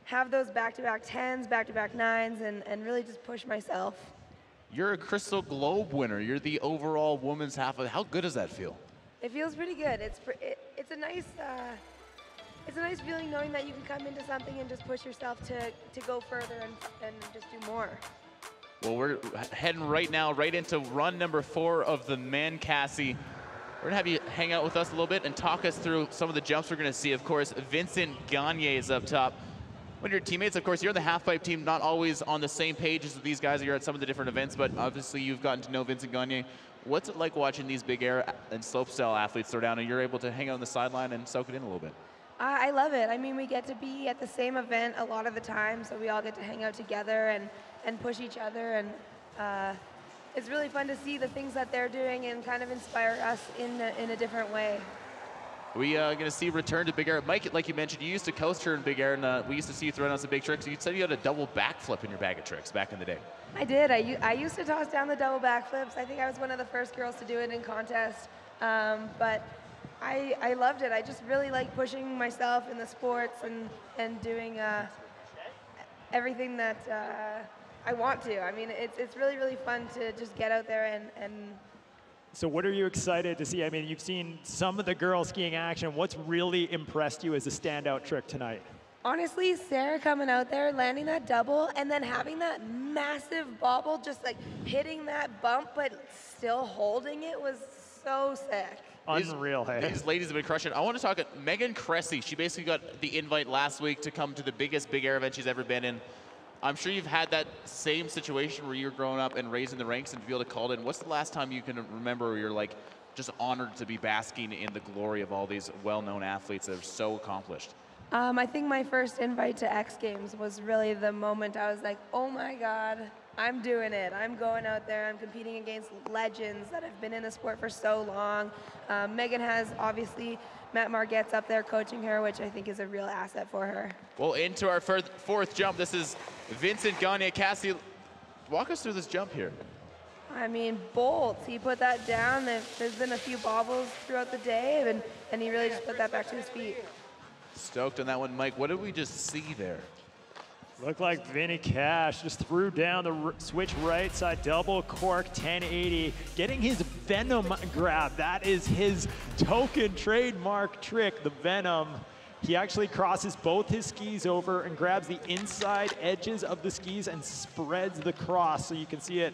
have those back-to-back 10s, back-to-back 9s, and really just push myself. You're a Crystal Globe winner. You're the overall women's half of. How good does that feel? It feels pretty good. It's a nice. It's a nice feeling knowing that you can come into something and just push yourself to go further and just do more. Well, we're heading right now right into run number 4 of the men, Cassie. We're gonna have you hang out with us a little bit and talk us through some of the jumps we're gonna see. Of course, Vincent Gagne is up top. One of your teammates, of course, you're the half-pipe team, not always on the same page as these guys. You're at some of the different events, but obviously you've gotten to know Vincent Gagne. What's it like watching these big air and slopestyle athletes throw down and you're able to hang out on the sideline and soak it in a little bit? I love it. I mean, we get to be at the same event a lot of the time, so we all get to hang out together and push each other, and it's really fun to see the things that they're doing and kind of inspire us in a different way. We are going to see return to big air. Mike, like you mentioned, you used to coast her in big air, and we used to see you throwing out some big tricks. You said you had a double backflip in your bag of tricks back in the day. I did. I used to toss down the double backflips. I think I was one of the first girls to do it in contest, but I loved it. I just really like pushing myself in the sports and doing everything that I want to. I mean, it's really, really fun to just get out there and So what are you excited to see? I mean, you've seen some of the girls skiing action. What's really impressed you as a standout trick tonight? honestly, Sarah coming out there, landing that double, and then having that massive bobble, just like hitting that bump, but still holding it was so sick. Unreal, hey. These ladies have been crushing. I want to talk about Megan Cressy. She basically got the invite last week to come to the biggest big air event she's ever been in. I'm sure you've had that same situation where you're growing up and raising the ranks and to be able to call it in. What's the last time you can remember where you're like just honored to be basking in the glory of all these well-known athletes that are so accomplished? I think my first invite to X Games was really the moment I was like, oh my God, I'm doing it. I'm going out there, I'm competing against legends that have been in the sport for so long. Megan has obviously Matt Margette's up there coaching her, which I think is a real asset for her. Well, into our fourth jump, this is Vincent Gagne. Cassie, walk us through this jump here. I mean, bolts. He put that down. There's been a few bobbles throughout the day, and he really just put that back to his feet. Stoked on that one, Mike. What did we just see there? Looked like Vinny Cash just threw down the switch right side, double cork 1080, getting his Venom grab. That is his token trademark trick, the Venom. He actually crosses both his skis over and grabs the inside edges of the skis and spreads the cross, so you can see it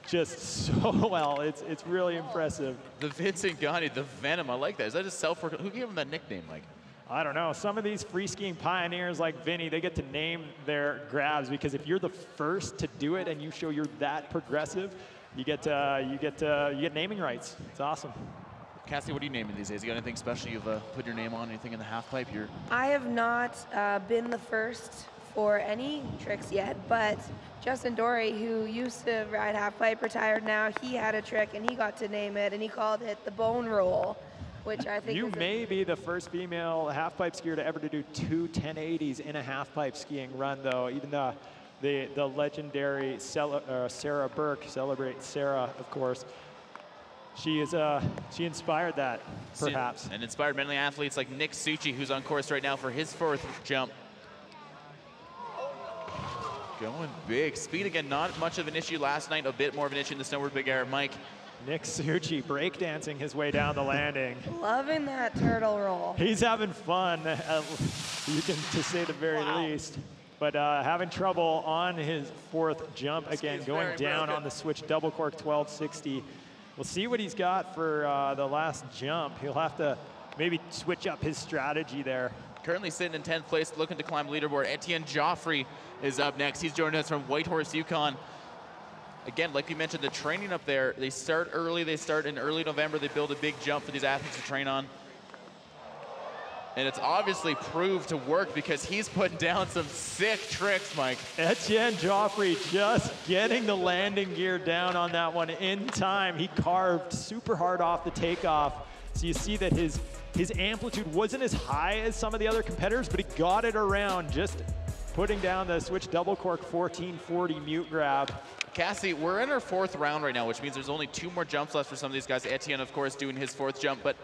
just so well. It's really impressive. The Vincent Gagne, the Venom. I like that. Is that his self-work? Who gave him that nickname, Mike? I don't know. Some of these free skiing pioneers like Vinny, they get to name their grabs because if you're the first to do it and you show you're that progressive, you get naming rights. It's awesome. Cassie, what are you naming these days? You got anything special you've put your name on? Anything in the half pipe? I have not been the first for any tricks yet, but Justin Dory, who used to ride half pipe, retired now, he had a trick and he got to name it and he called it the bone roll, which I think you may be the first female half pipe skier to ever to do two 1080s in a half pipe skiing run, though. Even the legendary Sarah Burke. Celebrate Sarah, of course. She inspired that, perhaps. And inspired many athletes like Nick Suchi, who's on course right now for his 4th jump. Going big. Speed again, not much of an issue last night, a bit more of an issue in the snowboard big air. Mike. Nick Suchi breakdancing his way down the landing. Loving that turtle roll. He's having fun, you can to say the very least. But having trouble on his 4th jump again, going down on the switch double cork 1260. We'll see what he's got for the last jump. He'll have to maybe switch up his strategy there. Currently sitting in 10th place, looking to climb leaderboard. Etienne Joffrey is up next. He's joining us from Whitehorse, Yukon. Again, like you mentioned, the training up there, they start early. They start in early November. They build a big jump for these athletes to train on. And it's obviously proved to work because he's putting down some sick tricks, Mike. Etienne Joffrey just getting the landing gear down on that one in time. He carved super hard off the takeoff. So you see that his amplitude wasn't as high as some of the other competitors, but he got it around, just putting down the switch double cork 1440 mute grab. Cassie, we're in our 4th round right now, which means there's only 2 more jumps left for some of these guys. Etienne, of course, doing his 4th jump, but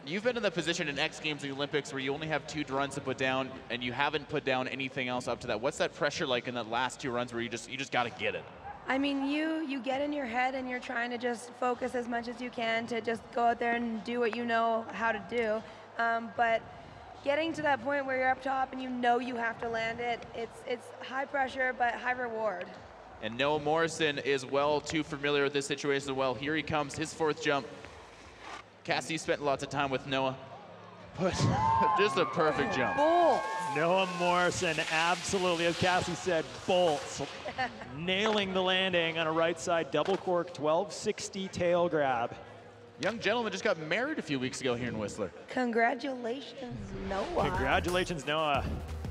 you've been in the position in X Games and the Olympics where you only have 2 runs to put down and you haven't put down anything else up to that. What's that pressure like in that last 2 runs where you just got to get it? I mean, you get in your head and you're trying to just focus as much as you can to just go out there and do what you know how to do. But getting to that point where you're up top and you know you have to land it, it's high pressure but high reward. And Noah Morrison is well too familiar with this situation as well. Here he comes, his 4th jump. Cassie, you spent lots of time with Noah. But just a perfect jump. Bolts. Noah Morrison, absolutely, as Cassie said, bolts. Nailing the landing on a right side double cork 1260 tail grab. Young gentleman just got married a few weeks ago here in Whistler. Congratulations, Noah. Congratulations, Noah.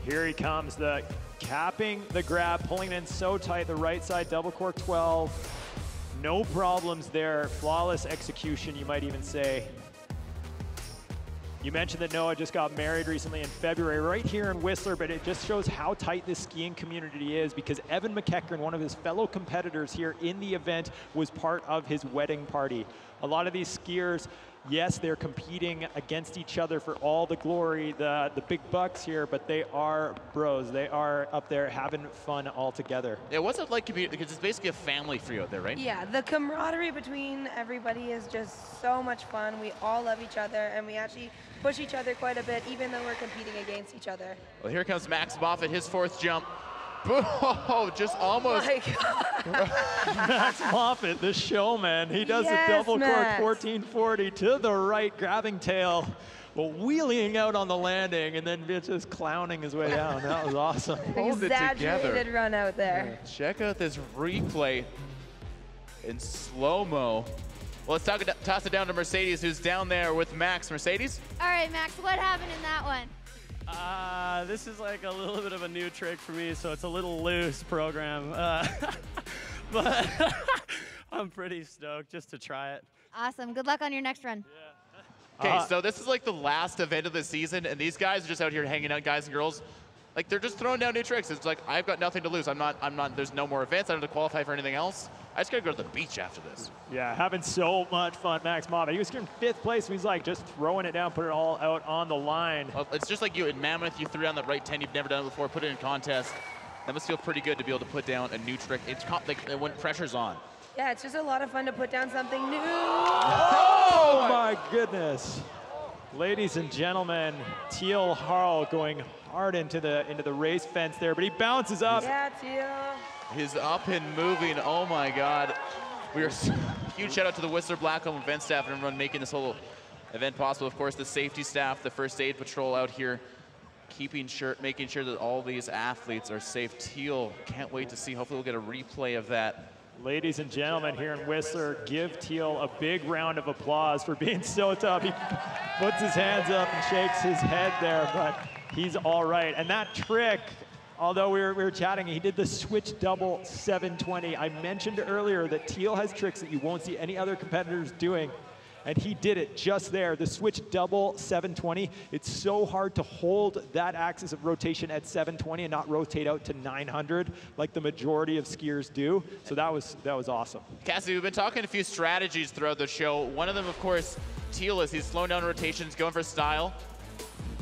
Here he comes, the capping the grab, pulling it in so tight, the right side double cork 12. No problems there, flawless execution, you might even say. You mentioned that Noah just got married recently in February right here in Whistler, but it just shows how tight this skiing community is because Evan McEachran, one of his fellow competitors here in the event, was part of his wedding party. A lot of these skiers, yes, they're competing against each other for all the glory, the big bucks here, but they are bros. They are up there having fun all together. Yeah, what's it like community? Because it's basically a family for you out there, right? Yeah, the camaraderie between everybody is just so much fun. We all love each other, and we actually push each other quite a bit, even though we're competing against each other. Well, here comes Max Moffat, his 4th jump. Oh, just almost. Max Moffat, the showman. He does the double cork 1440 to the right, grabbing tail, well, wheeling out on the landing, and then just clowning his way down. That was awesome. Hold it together. Exaggerated run out there. Yeah, check out this replay in slow-mo. Well, let's toss it down to Mercedes, who's down there with Max. Mercedes? All right, Max, what happened in that one? This is like a little bit of a new trick for me, so it's a little loose program. But I'm pretty stoked just to try it. Awesome. Good luck on your next run. Okay, so this is like the last event of the season, and these guys are just out here hanging out, guys and girls. Like, they're just throwing down new tricks. It's like, I've got nothing to lose. There's no more events. I don't have to qualify for anything else. I just got to go to the beach after this. Yeah, having so much fun, Max Moffat. He was here in 5th place. He's like just throwing it down, put it all out on the line. Well, it's just like you in Mammoth. You threw down that right 10 you've never done it before, put it in contest. That must feel pretty good to be able to put down a new trick. It's like when pressure's on. Yeah, it's just a lot of fun to put down something new. Oh my goodness. Ladies and gentlemen, Teal Harl going hard into the race fence there, but he bounces up. Yeah, Teal. He's up and moving. Oh my God. Huge shout out to the Whistler Blackcomb event staff and everyone making this whole event possible. Of course, the safety staff, the first aid patrol out here, making sure that all these athletes are safe. Teal, can't wait to see. Hopefully we'll get a replay of that. Ladies and gentlemen, here in Whistler, give Teal a big round of applause for being so tough. He puts his hands up and shakes his head there, but he's all right. And that trick, although we were chatting, he did the switch double 720. I mentioned earlier that Teal has tricks that you won't see any other competitors doing. and he did it just there. The switch double 720, it's so hard to hold that axis of rotation at 720 and not rotate out to 900 like the majority of skiers do. So that was awesome. Cassie, we've been talking a few strategies throughout the show. One of them, of course, Teal, is he's slowing down rotations, going for style.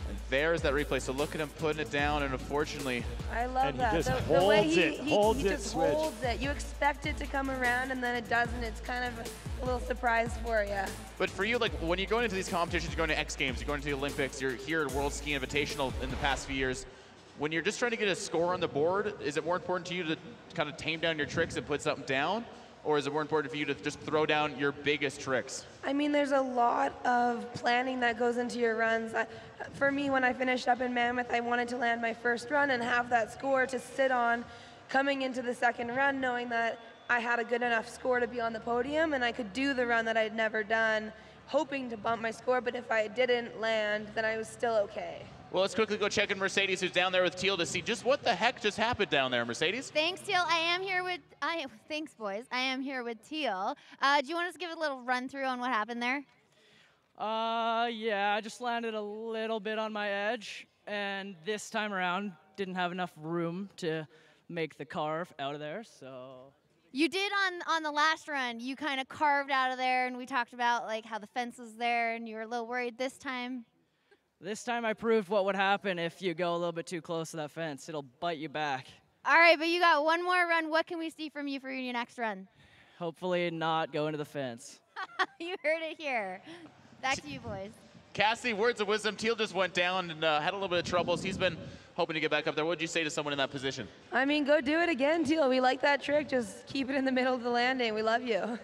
And there's that replay. So look at him putting it down, and unfortunately, I love that. He just the way holds he it, holds it, just switch. holds it. You expect it to come around, and then it doesn't. It's kind of a little surprise for you. but for you, like when you're going into these competitions, you're going to X Games, you're going to the Olympics, you're here at World Ski Invitational in the past few years. When you're just trying to get a score on the board, is it more important to you to kind of tame down your tricks and put something down? Or is it more important for you to just throw down your biggest tricks? I mean, there's a lot of planning that goes into your runs. For me, when I finished up in Mammoth, I wanted to land my first run and have that score to sit on coming into the second run, knowing that I had a good enough score to be on the podium and I could do the run that I'd never done, hoping to bump my score, but if I didn't land, then I was still okay. Well, let's quickly go check in Mercedes, who's down there with Teal, to see just what the heck just happened down there, Mercedes. Thanks, Teal. I am here with, thanks, boys. I am here with Teal. Do you want us to give a little run through on what happened there? Yeah, I just landed a little bit on my edge, and this time around didn't have enough room to make the carve out of there, so. You did on the last run. You kind of carved out of there, and we talked about like how the fence was there, and you were a little worried this time. This time I proved what would happen if you go a little bit too close to that fence. It'll bite you back. All right, but you got one more run. What can we see from you for your next run? Hopefully not go into the fence. You heard it here. Back to you, boys. Cassie, words of wisdom. Teal just went down and had a little bit of troubles. He's been hoping to get back up there. What would you say to someone in that position? I mean, go do it again, Teal. We like that trick. Just keep it in the middle of the landing. We love you.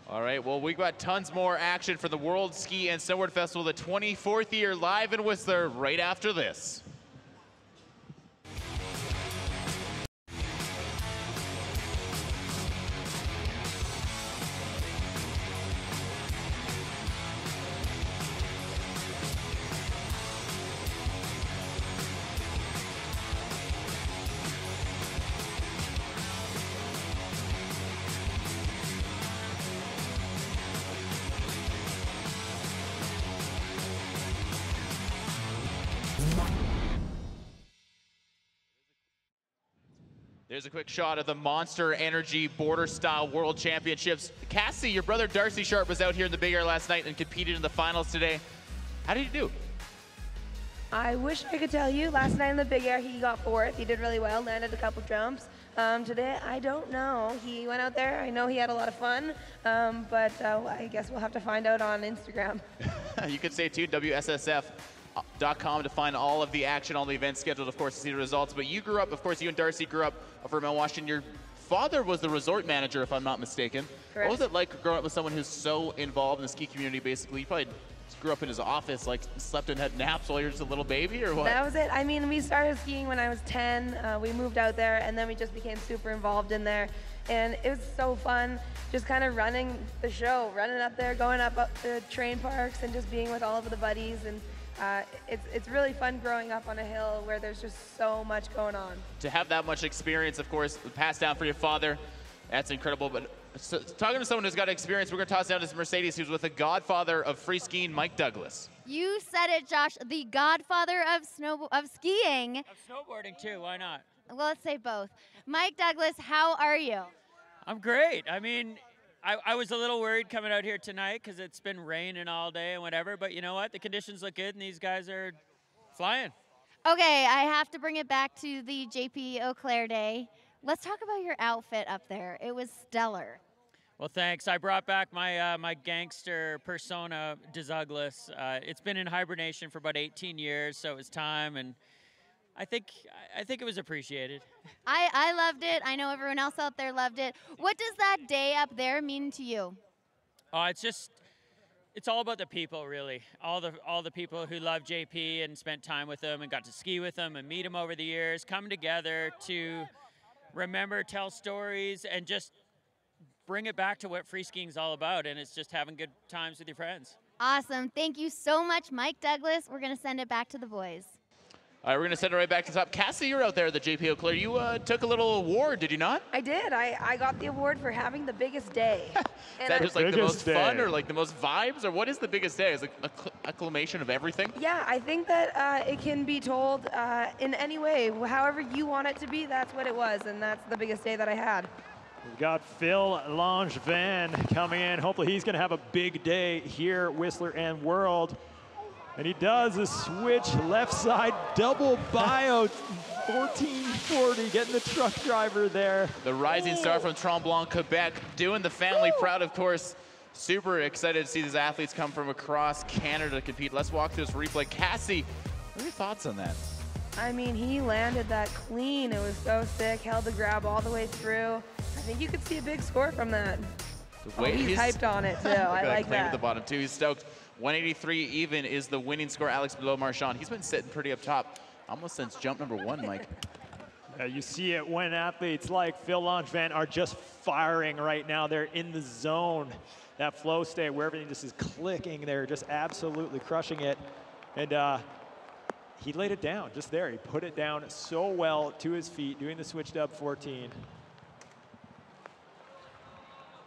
All right, well, we've got tons more action for the World Ski and Snowboard Festival, the 24th year, live in Whistler, right after this. There's a quick shot of the Monster Energy Border Style World Championships. Cassie, your brother Darcy Sharp was out here in the Big Air last night and competed in the finals today. How did you do? I wish I could tell you. Last night in the Big Air, he got fourth. He did really well, landed a couple jumps. Today, I don't know. He went out there. I know he had a lot of fun, but I guess we'll have to find out on Instagram. You can stay tuned, WSSF.com, to find all of the action, all the events scheduled, of course, to see the results. But you grew up, of course, you and Darcy grew up over in Mount Washington. Your father was the resort manager, if I'm not mistaken. Correct. What was it like growing up with someone who's so involved in the ski community, basically? You probably grew up in his office, like slept and had naps while you were just a little baby, or what? That was it. I mean, we started skiing when I was 10. We moved out there, and then we just became super involved in there. And it was so fun just kind of running the show, running up there, going up the train parks, and just being with all of the buddies. And it's really fun growing up on a hill where there's just so much going on. To have that much experience, of course, passed down for your father, that's incredible. But so, talking to someone who's got experience, we're going to toss down to Mercedes, who's with the godfather of free skiing, Mike Douglas. You said it, Josh, the godfather of skiing. Of snowboarding, too. Why not? Well, let's say both. Mike Douglas, how are you? I'm great. I mean, I was a little worried coming out here tonight because it's been raining all day and whatever, but you know what? The conditions look good, and these guys are flying. Okay, I have to bring it back to the JP Auclair day. Let's talk about your outfit up there. It was stellar. Well, thanks. I brought back my my gangster persona, Douglas. It's been in hibernation for about 18 years, so it was time, and I think it was appreciated. I loved it. I know everyone else out there loved it. What does that day up there mean to you? Oh, it's all about the people, really. All the people who love JP and spent time with him and got to ski with him and meet him over the years, come together to remember, tell stories, and just bring it back to what free skiing is all about, and it's just having good times with your friends. Awesome. Thank you so much, Mike Douglas. We're going to send it back to the boys. All right, we're going to send it right back to the top. Cassie, you're out there at the JP Auclair. You took a little award, did you not? I did. I got the award for having the biggest day. Is that just like the most fun or like the most vibes? Or what is the biggest day? Is it acclamation of everything? Yeah, I think that it can be told in any way. However you want it to be, that's what it was. And that's the biggest day that I had. We've got Phil Langevin coming in. Hopefully he's going to have a big day here, Whistler and World. And he does a switch left side double bio 1440, getting the truck driver there. The rising star from Tremblant, Quebec, doing the family proud, of course. Super excited to see these athletes come from across Canada to compete. Let's walk through this replay. Cassie, what are your thoughts on that? I mean, he landed that clean. It was so sick, held the grab all the way through. I think you could see a big score from that. He's hyped on it, too. I like that. At the bottom, too. He's stoked. 183 even is the winning score. Alex Below-Marchand, he's been sitting pretty up top almost since jump number 1, Mike. You see it when athletes like Phil Langevin are just firing right now. They're in the zone. That flow state where everything just is clicking. They're just absolutely crushing it. And he laid it down just there. He put it down so well to his feet, doing the switch dub 14.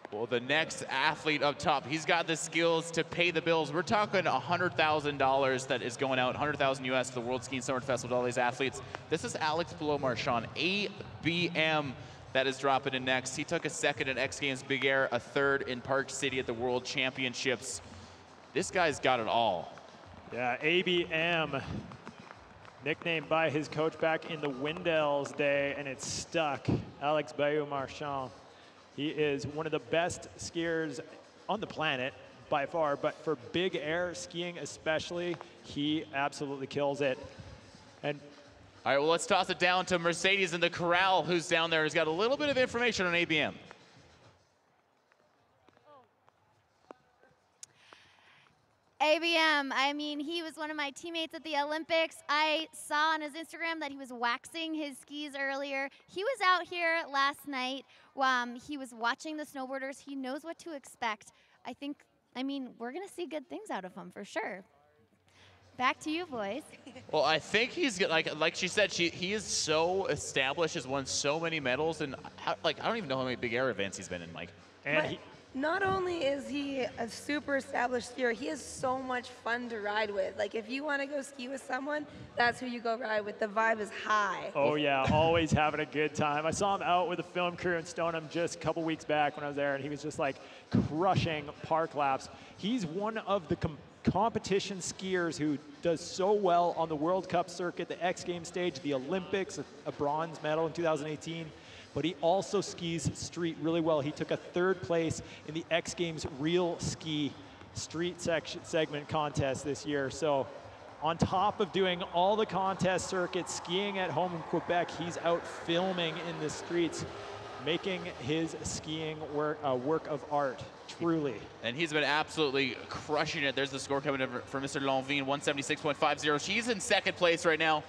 Well, the next athlete up top, he's got the skills to pay the bills. We're talking $100,000 that is going out, 100,000 US to the World Skiing Summer Festival to all these athletes. This is Alex Below-Marchand, ABM, that is dropping in next. He took a second at X Games Big Air, a third in Park City at the World Championships. This guy's got it all. Yeah, ABM, nicknamed by his coach back in the Windells day, and it's stuck. Alex Below-Marchand. He is one of the best skiers on the planet by far, but for big air skiing especially, he absolutely kills it. And all right, well, let's toss it down to Mercedes in the corral, who's down there. He's got a little bit of information on ABM. ABM, I mean, he was one of my teammates at the Olympics. I saw on his Instagram that he was waxing his skis earlier. He was out here last night. He was watching the snowboarders. He knows what to expect. I mean, we're going to see good things out of him for sure. Back to you, boys. Well, I think he's, like she said, he is so established, has won so many medals, and I don't even know how many big air events he's been in, Mike. And not only is he a super established skier, he is so much fun to ride with. Like, if you want to go ski with someone, that's who you go ride with. The vibe is high. Oh, yeah, always having a good time. I saw him out with the film crew in Stoneham just a couple weeks back when I was there, and he was just, like, crushing park laps. He's one of the competition skiers who does so well on the World Cup circuit, the X Games stage, the Olympics, a bronze medal in 2018. But he also skis street really well. He took a third place in the X Games Real Ski Street segment contest this year. So on top of doing all the contest circuits, skiing at home in Quebec, he's out filming in the streets, making his skiing work a work of art, truly. And he's been absolutely crushing it. There's the score coming in for Mr. Langevin, 176.50. She's in second place right now.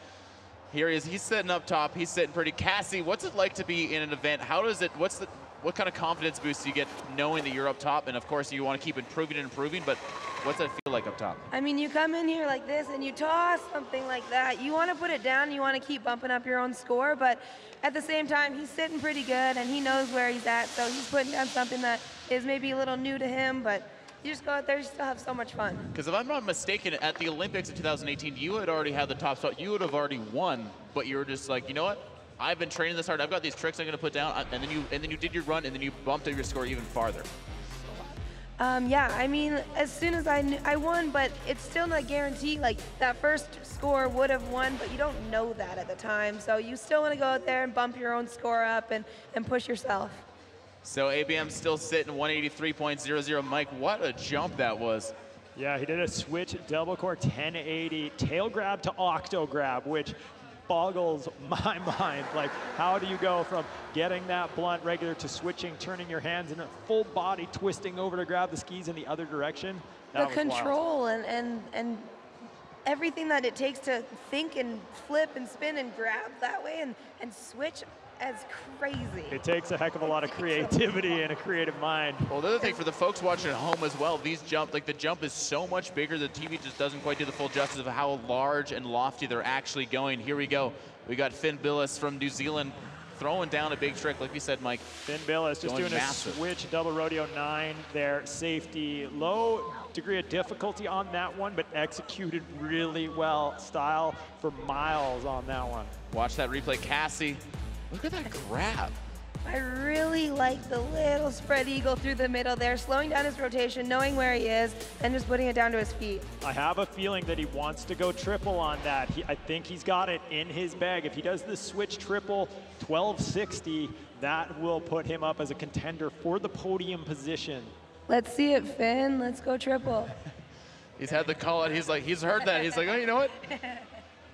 Here he is. He's sitting up top. He's sitting pretty. Cassie, what's it like to be in an event? How does it? What kind of confidence boost do you get knowing that you're up top? And of course, you want to keep improving and improving. But what's that feel like up top? I mean, you come in here like this and you toss something like that. You want to put it down. You want to keep bumping up your own score. But at the same time, he's sitting pretty good and he knows where he's at. So he's putting down something that is maybe a little new to him, but you just go out there, you still have so much fun. Because if I'm not mistaken, at the Olympics in 2018, you had already had the top spot. You would have already won, but you were just like, you know what? I've been training this hard. I've got these tricks I'm going to put down, and then you did your run, and then you bumped up your score even farther. Yeah, I mean, as soon as I won, but it's still not guaranteed. Like, that first score would have won, but you don't know that at the time. So you still want to go out there and bump your own score up and push yourself. So ABM still sitting 183.00. Mike, what a jump that was. Yeah, he did a switch double core 1080, tail grab to octo grab, which boggles my mind. Like, how do you go from getting that blunt regular to switching, turning your hands in a full body, twisting over to grab the skis in the other direction? The control and everything that it takes to think and flip and spin and grab that way and switch as crazy. It takes a heck of a lot of creativity and a creative mind. Well, the other thing for the folks watching at home as well, these jump, like the jump is so much bigger, the TV just doesn't quite do the full justice of how large and lofty they're actually going. Here we go. We got Finn Billis from New Zealand throwing down a big trick, like we said, Mike. Finn Billis just doing massive. a switch double rodeo 9 there. Safety, low degree of difficulty on that one, but executed really well. Style for miles on that one. Watch that replay. Cassie, look at that grab. I really like the little spread eagle through the middle there, slowing down his rotation, knowing where he is, and just putting it down to his feet. I have a feeling that he wants to go triple on that. I think he's got it in his bag. If he does the switch triple 1260, that will put him up as a contender for the podium position. Let's see it, Finn. Let's go triple. He's had the call out. He's like, he's heard that. He's like, oh, you know what?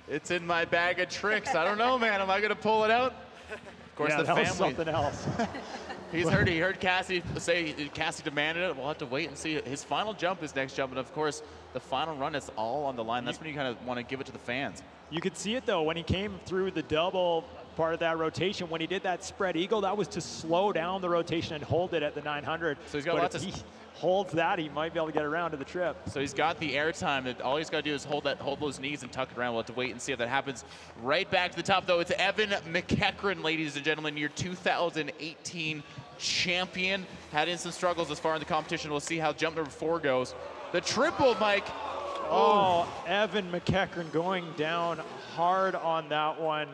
It's in my bag of tricks. I don't know, man. Am I going to pull it out? Of course, yeah, the that family. was something else. He heard Cassie say, Cassie demanded it. We'll have to wait and see. His final jump is next jump, and of course, the final run is all on the line. That's when you kind of want to give it to the fans. You could see it though when he came through the double part of that rotation. When he did that spread eagle, that was to slow down the rotation and hold it at the 900. So he's got lots of. He holds that, he might be able to get around to the trip. So he's got the air time. All he's got to do is hold those knees and tuck it around. We'll have to wait and see if that happens. Right back to the top, though. It's Evan McEachran, ladies and gentlemen, your 2018 champion. Had in some struggles as far in the competition. We'll see how jump number 4 goes. The triple, Mike. Oh, Evan McEachran going down hard on that one.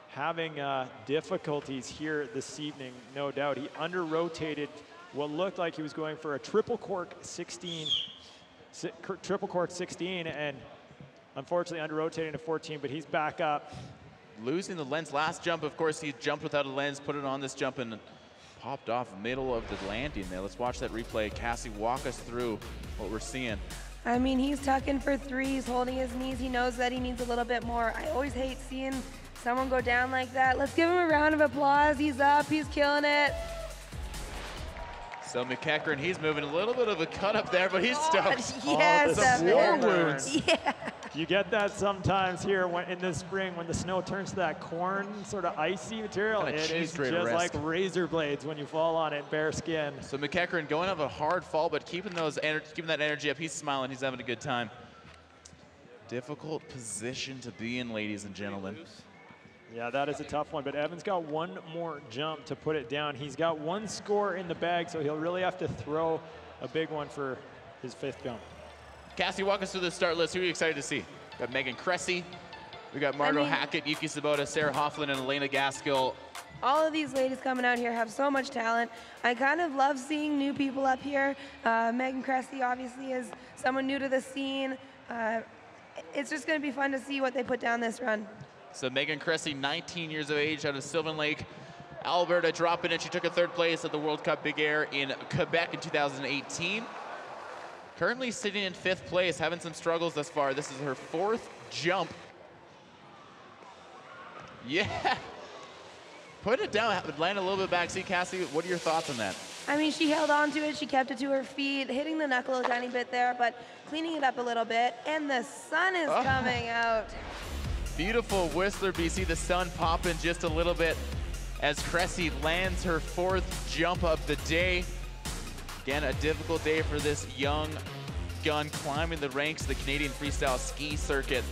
Having difficulties here this evening, no doubt. He under-rotated what looked like he was going for a triple cork 16, and unfortunately under-rotating to 14, but he's back up. Losing the lens last jump, of course, he jumped without a lens, put it on this jump, and popped off middle of the landing there. Let's watch that replay. Cassie, walk us through what we're seeing. I mean, he's tucking for 3, he's holding his knees, he knows that he needs a little bit more. I always hate seeing someone go down like that. Let's give him a round of applause. He's up, he's killing it. So McEachran, he's moving a little bit of a cut up there, but he's stoked. Yes, the war wounds. Yeah. You get that sometimes here in the spring when the snow turns to that corn sort of icy material. Kinda it is cheese just like razor blades when you fall on it, bare skin. So McEachran going up a hard fall, but keeping that energy up. He's smiling. He's having a good time. Difficult position to be in, ladies and gentlemen. Yeah, that is a tough one, but Evan's got one more jump to put it down. He's got 1 score in the bag, so he'll really have to throw a big one for his 5th jump. Cassie, walk us through the start list. Who are you excited to see? We got Megan Cressy, we got Margot Hackett, Yuki Sabota, Sarah Hofflin, and Elena Gaskill. All of these ladies coming out here have so much talent. I kind of love seeing new people up here. Megan Cressy obviously is someone new to the scene. It's just going to be fun to see what they put down this run. So Megan Cressy, 19 years of age, out of Sylvan Lake, Alberta, dropping in. She took a 3rd place at the World Cup Big Air in Quebec in 2018. Currently sitting in 5th place, having some struggles thus far. This is her 4th jump. Yeah. Put it down, land a little bit back. See, Cassie, what are your thoughts on that? I mean, she held on to it. She kept it to her feet, hitting the knuckle a tiny bit there, but cleaning it up a little bit. And the sun is coming out. Beautiful Whistler, BC. The sun popping just a little bit as Cressy lands her 4th jump of the day. Again, a difficult day for this young gun climbing the ranks of the Canadian freestyle ski circuit.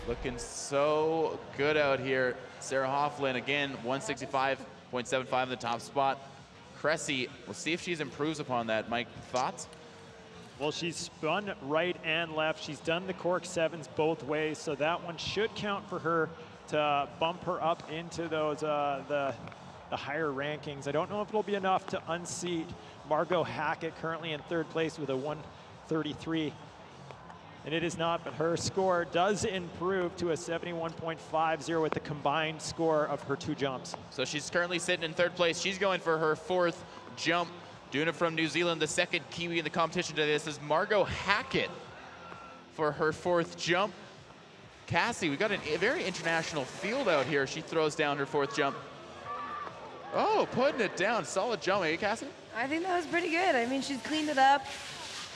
Looking so good out here. Sarah Hofflin, again, 165.75 in the top spot. Cressy, we'll see if she improves upon that. Mike, thoughts? Well, she's spun right and left. She's done the cork 7s both ways, so that one should count for her to bump her up into those the higher rankings. I don't know if it'll be enough to unseat Margot Hackett, currently in 3rd place with a 133. And it is not, but her score does improve to a 71.50 with the combined score of her 2 jumps. So she's currently sitting in 3rd place. She's going for her 4th jump. Doing it from New Zealand, the 2nd Kiwi in the competition today. This is Margot Hackett for her 4th jump. Cassie, we got a very international field out here. She throws down her 4th jump. Oh, putting it down. Solid jump, eh, Cassie? I think that was pretty good. I mean, she's cleaned it up.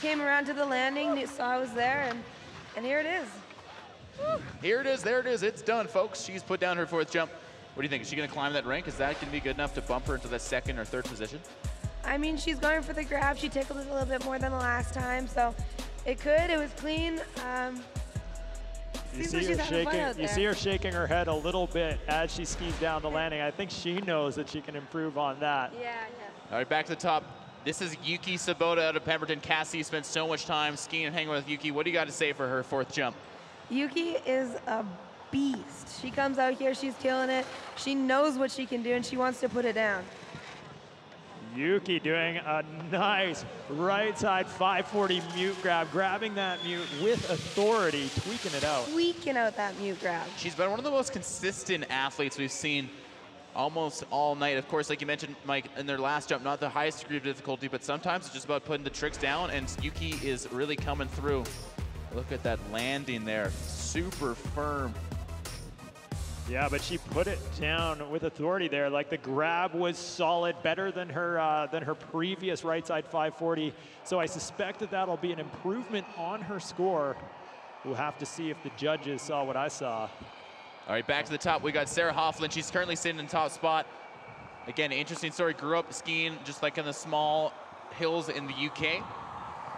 came around to the landing, saw I was there, and here it is. Here it is, there it is, it's done, folks. She's put down her 4th jump. What do you think? Is she going to climb that rank? Is that going to be good enough to bump her into that 2nd or 3rd position? I mean, she's going for the grab. She tickled it a little bit more than the last time, so it could. It was clean. You see her shaking her head a little bit as she skis down the landing. I think she knows that she can improve on that. Yeah. All right, back to the top. This is Yuki Sabota out of Pemberton. Cassie spent so much time skiing and hanging with Yuki. What do you got to say for her 4th jump? Yuki is a beast. She comes out here, she's killing it. She knows what she can do, and she wants to put it down. Yuki doing a nice right side 540 mute grab, grabbing that mute with authority, tweaking it out. Tweaking out that mute grab. She's been one of the most consistent athletes we've seen almost all night. Of course, like you mentioned, Mike, in their last jump, not the highest degree of difficulty, but sometimes it's just about putting the tricks down, and Yuki is really coming through. Look at that landing there, super firm. Yeah, but she put it down with authority there. Like the grab was solid, better than her previous right side 540. So I suspect that that'll be an improvement on her score. We'll have to see if the judges saw what I saw. All right, back to the top. We got Sarah Hoffland. She's currently sitting in the top spot. Again, interesting story. Grew up skiing just like in the small hills in the UK.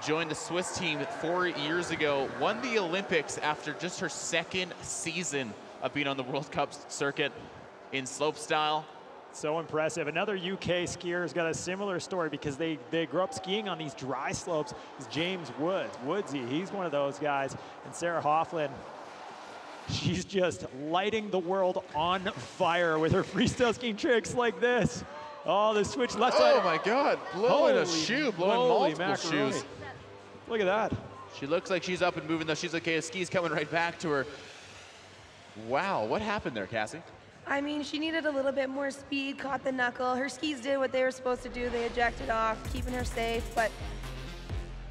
Joined the Swiss team 4 years ago. Won the Olympics after just her 2nd season of being on the World Cup circuit in slopestyle. So impressive. Another UK skier has got a similar story because they grew up skiing on these dry slopes. Is James Woodsy. He's one of those guys. And Sarah Hoffland, she's just lighting the world on fire with her freestyle skiing tricks like this. Oh, the switch left side. Oh my God, blowing a shoe, blowing multiple macaroni. shoes. Look at that. She looks like she's up and moving though. She's okay, a ski's coming right back to her. Wow, what happened there, Cassie? I mean, she needed a little bit more speed, caught the knuckle. Her skis did what they were supposed to do. They ejected off, keeping her safe. But,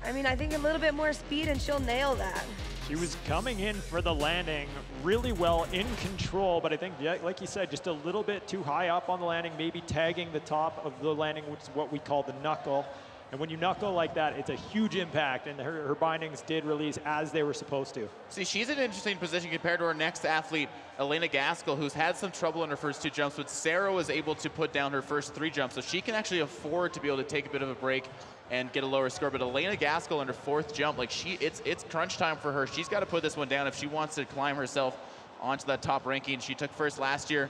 I mean, I think a little bit more speed and she'll nail that. She was coming in for the landing really well, in control, but I think, like you said, just a little bit too high up on the landing, maybe tagging the top of the landing, which is what we call the knuckle. And when you knuckle like that, it's a huge impact, and her bindings did release as they were supposed to. See, she's in an interesting position compared to our next athlete, Elena Gaskell, who's had some trouble in her first 2 jumps, but Sarah was able to put down her first 3 jumps, so she can actually afford to be able to take a bit of a break and get a lower score. But Elena Gaskell on her 4th jump, like it's crunch time for her. She's got to put this one down if she wants to climb herself onto that top ranking. She took first last year.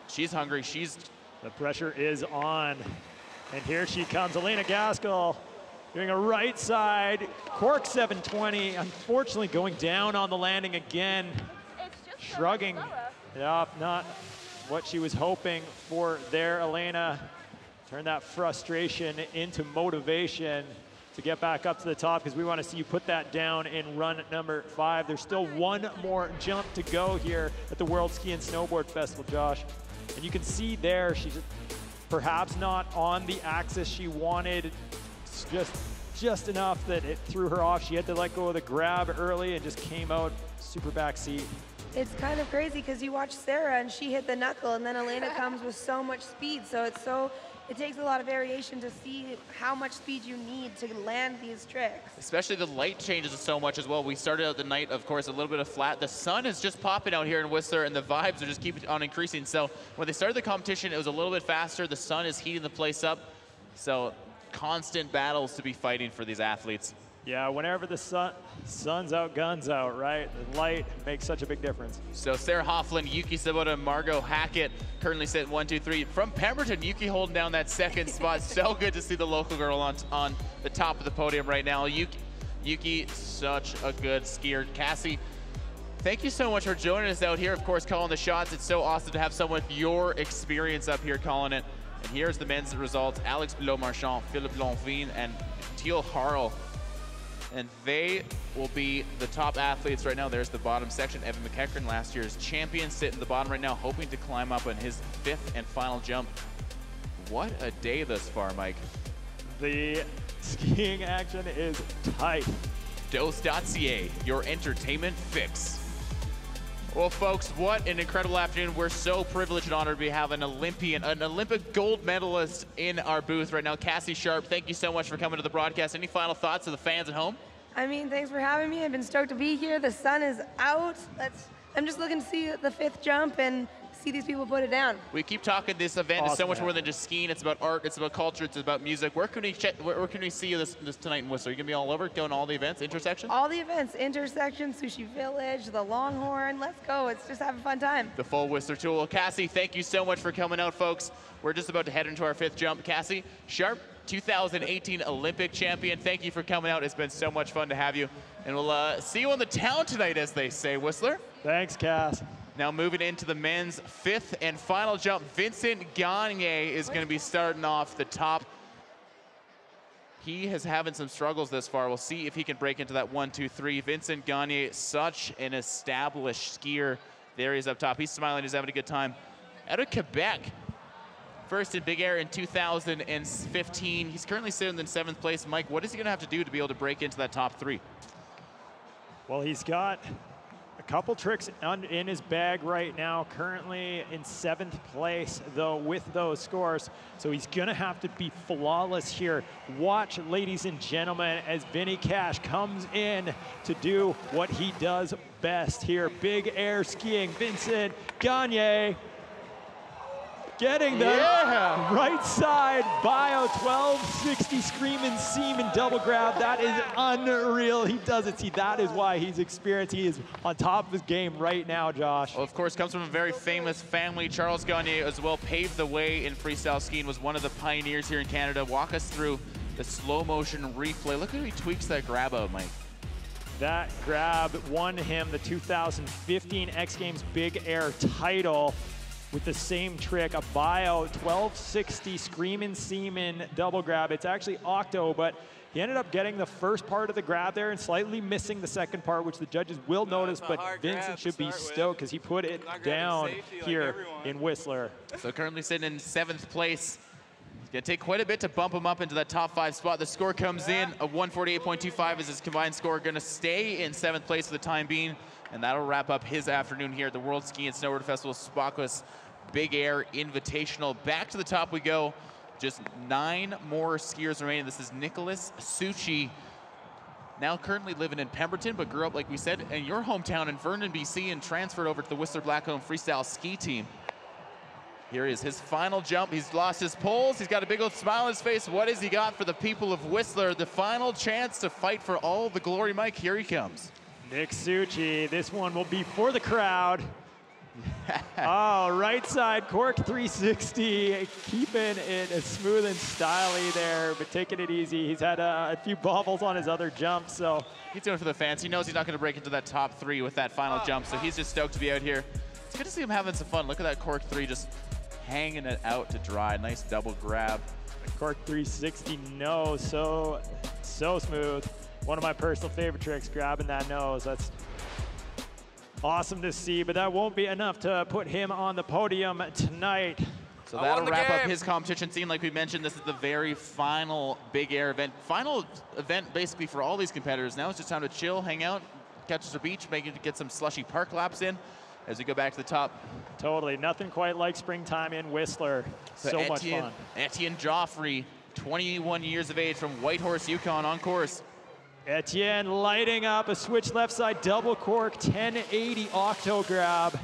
She's hungry. The pressure is on. And here she comes, Elena Gaskell, doing a right side, cork 720, unfortunately going down on the landing again, shrugging it off, not what she was hoping for there, Elena. Turn that frustration into motivation to get back up to the top, because we want to see you put that down in run number 5. There's still 1 more jump to go here at the World Ski and Snowboard Festival, Josh. And you can see there, she's perhaps not on the axis she wanted. It's just enough that it threw her off. She had to let go of the grab early and just came out super backseat. It's kind of crazy because you watch Sarah and she hit the knuckle, and then Elena comes with so much speed. So it takes a lot of variation to see how much speed you need to land these tricks. Especially the light changes so much as well. We started out the night, of course, a little bit of flat. The sun is just popping out here in Whistler, and the vibes are just keep on increasing. So when they started the competition, it was a little bit faster. The sun is heating the place up. So constant battles to be fighting for these athletes. Yeah, whenever the sun's out, guns out, right? The light makes such a big difference. So Sarah Hoffland, Yuki Sabota, Margot Hackett currently sit 1, 2, 3. From Pemberton, Yuki holding down that 2nd spot. So good to see the local girl on the top of the podium right now. Yuki, such a good skier. Cassie, thank you so much for joining us out here, of course, calling the shots. It's so awesome to have someone with your experience up here calling it. And here's the men's results. Alex Blot-Marchand, Philippe Lonvine, and Teal Harrell. And they will be the top athletes right now. There's the bottom section. Evan McEachran, last year's champion, sitting at the bottom right now, hoping to climb up on his 5th and final jump. What a day thus far, Mike. The skiing action is tight. Dose.ca, your entertainment fix. Well, folks, what an incredible afternoon. We're so privileged and honored to have an Olympian, an Olympic gold medalist in our booth right now. Cassie Sharp, thank you so much for coming to the broadcast. Any final thoughts to the fans at home? I mean, thanks for having me. I've been stoked to be here. The sun is out. I'm just looking to see the 5th jump and see these people put it down. We keep talking. This event is so much more than just skiing. It's about art. It's about culture. It's about music. Where can we see you this tonight in Whistler? Are you gonna be all over, going to all the events, Intersection? All the events, Intersection, Sushi Village, the Longhorn. Let's go. It's just having a fun time. The full Whistler tour. Well, Cassie, thank you so much for coming out, folks. We're just about to head into our 5th jump. Cassie Sharp, 2018 Olympic champion. Thank you for coming out. It's been so much fun to have you. And we'll see you on the town tonight, as they say, Whistler. Thanks, Cass. Now moving into the men's 5th and final jump, Vincent Gagne is going to be starting off the top. He is having some struggles this far. We'll see if he can break into that 1, 2, 3. Vincent Gagne, such an established skier. There he is up top. He's smiling. He's having a good time. Out of Quebec, first in big air in 2015. He's currently sitting in 7th place. Mike, what is he going to have to do to be able to break into that top 3? Well, he's got a couple tricks in his bag right now, currently in 7th place, though, with those scores. So he's going to have to be flawless here. Watch, ladies and gentlemen, as Vinny Cash comes in to do what he does best here. Big air skiing, Vincent Gagne. Getting the right side bio 1260 screaming seam double grab. That is unreal. He does it. See, that is why he's experienced. He is on top of his game right now, Josh. Well, of course, comes from a very famous family. Charles Gagne as well paved the way in freestyle skiing, was one of the pioneers here in Canada. Walk us through the slow motion replay. Look how he tweaks that grab out, Mike. That grab won him the 2015 X Games Big Air title with the same trick, a bio 1260 screamin' seaman double grab. It's actually octo, but he ended up getting the first part of the grab there and slightly missing the second part, which the judges will notice, but Vincent should be stoked because he put it down here in Whistler. So currently sitting in 7th place. It's gonna take quite a bit to bump him up into that top 5 spot. The score comes in, a 148.25 is his combined score. Gonna stay in 7th place for the time being, and that'll wrap up his afternoon here at the World Ski and Snowboard Festival Spockless Big Air Invitational. Back to the top we go. Just 9 more skiers remaining. This is Nicholas Suchi, now currently living in Pemberton, but grew up, like we said, in your hometown in Vernon, BC, and transferred over to the Whistler Blackcomb Freestyle Ski Team. Here is his final jump. He's lost his poles. He's got a big old smile on his face. What has he got for the people of Whistler? The final chance to fight for all the glory, Mike. Here he comes. Nick Suchi, this one will be for the crowd. Oh, right side cork 360, keeping it smooth and styly there, but taking it easy. He's had a few bobbles on his other jumps, so. He's doing it for the fans. He knows he's not going to break into that top 3 with that final jump, so he's just stoked to be out here. It's good to see him having some fun. Look at that cork 3 just hanging it out to dry. Nice double grab. Cork 360 nose, so smooth. One of my personal favorite tricks, grabbing that nose. That's awesome to see, but that won't be enough to put him on the podium tonight. So that'll wrap up his competition scene. Like we mentioned, this is the very final big air event. Final event basically for all these competitors. Now it's just time to chill, hang out, catch the beach, get some slushy park laps in as we go back to the top. Totally, nothing quite like springtime in Whistler. So much fun. Etienne Joffrey, 21 years of age from Whitehorse, Yukon, on course. Etienne lighting up a switch left side double cork 1080 octo grab.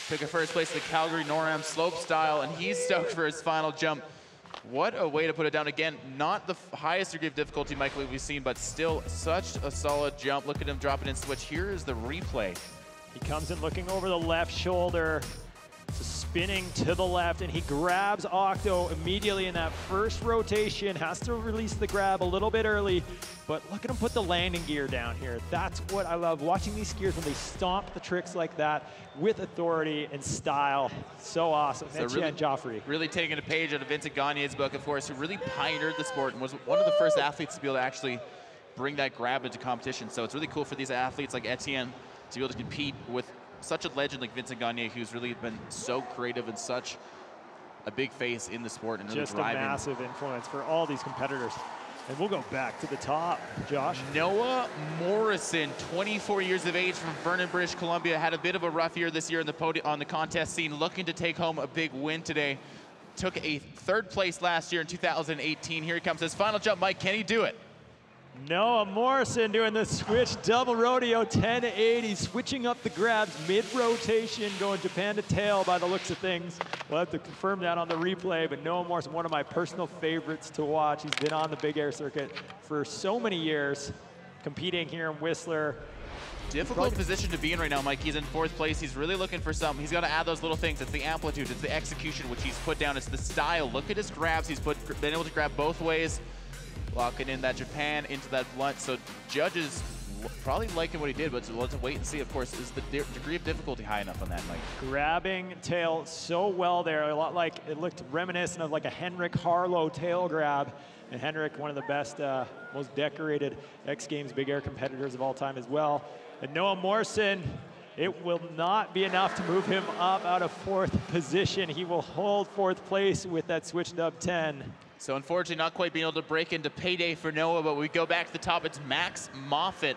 Took a first place at the Calgary NORAM slope style, and he's stoked for his final jump. What a way to put it down. Again, not the highest degree of difficulty, Michael, we've seen, but still such a solid jump. Look at him dropping in switch. Here is the replay. He comes in looking over the left shoulder, spinning to the left, and he grabs octo immediately in that first rotation. Has to release the grab a little bit early, but look at him put the landing gear down here. That's what I love, watching these skiers when they stomp the tricks like that with authority and style. So awesome. So really, Joffrey. Really taking a page out of Vincent Gagne's book, of course, who really pioneered the sport and was one of the first athletes to be able to actually bring that grab into competition. So it's really cool for these athletes like Etienne to be able to compete with such a legend like Vincent Gagne, who's really been so creative and such a big face in the sport and really just a massive influence for all these competitors. And we'll go back to the top, Josh. Noah Morrison, 24 years of age from Vernon, British Columbia, had a bit of a rough year this year in the on the contest scene, looking to take home a big win today. Took a 3rd place last year in 2018. Here he comes, his final jump. Mike, can he do it? Noah Morrison doing the switch double rodeo 1080, switching up the grabs mid-rotation, going Japan to tail by the looks of things. We'll have to confirm that on the replay, but Noah Morrison, one of my personal favorites to watch. He's been on the big air circuit for so many years, competing here in Whistler. Difficult position to be in right now, Mike. He's in 4th place. He's really looking for something. He's got to add those little things. It's the amplitude, it's the execution, which he's put down. It's the style. Look at his grabs. He's been able to grab both ways. Locking in that Japan into that blunt. So judges probably liking what he did, but let's wait and see. Of course, is the degree of difficulty high enough on that, Mike? Grabbing tail so well there, a lot like it looked reminiscent of like a Henrik Harlow tail grab. And Henrik, one of the best, most decorated X Games big air competitors of all time as well. And Noah Morrison, it will not be enough to move him up out of 4th position. He will hold 4th place with that switch dub 10. So unfortunately, not quite being able to break into payday for Noah, but we go back to the top. It's Max Moffat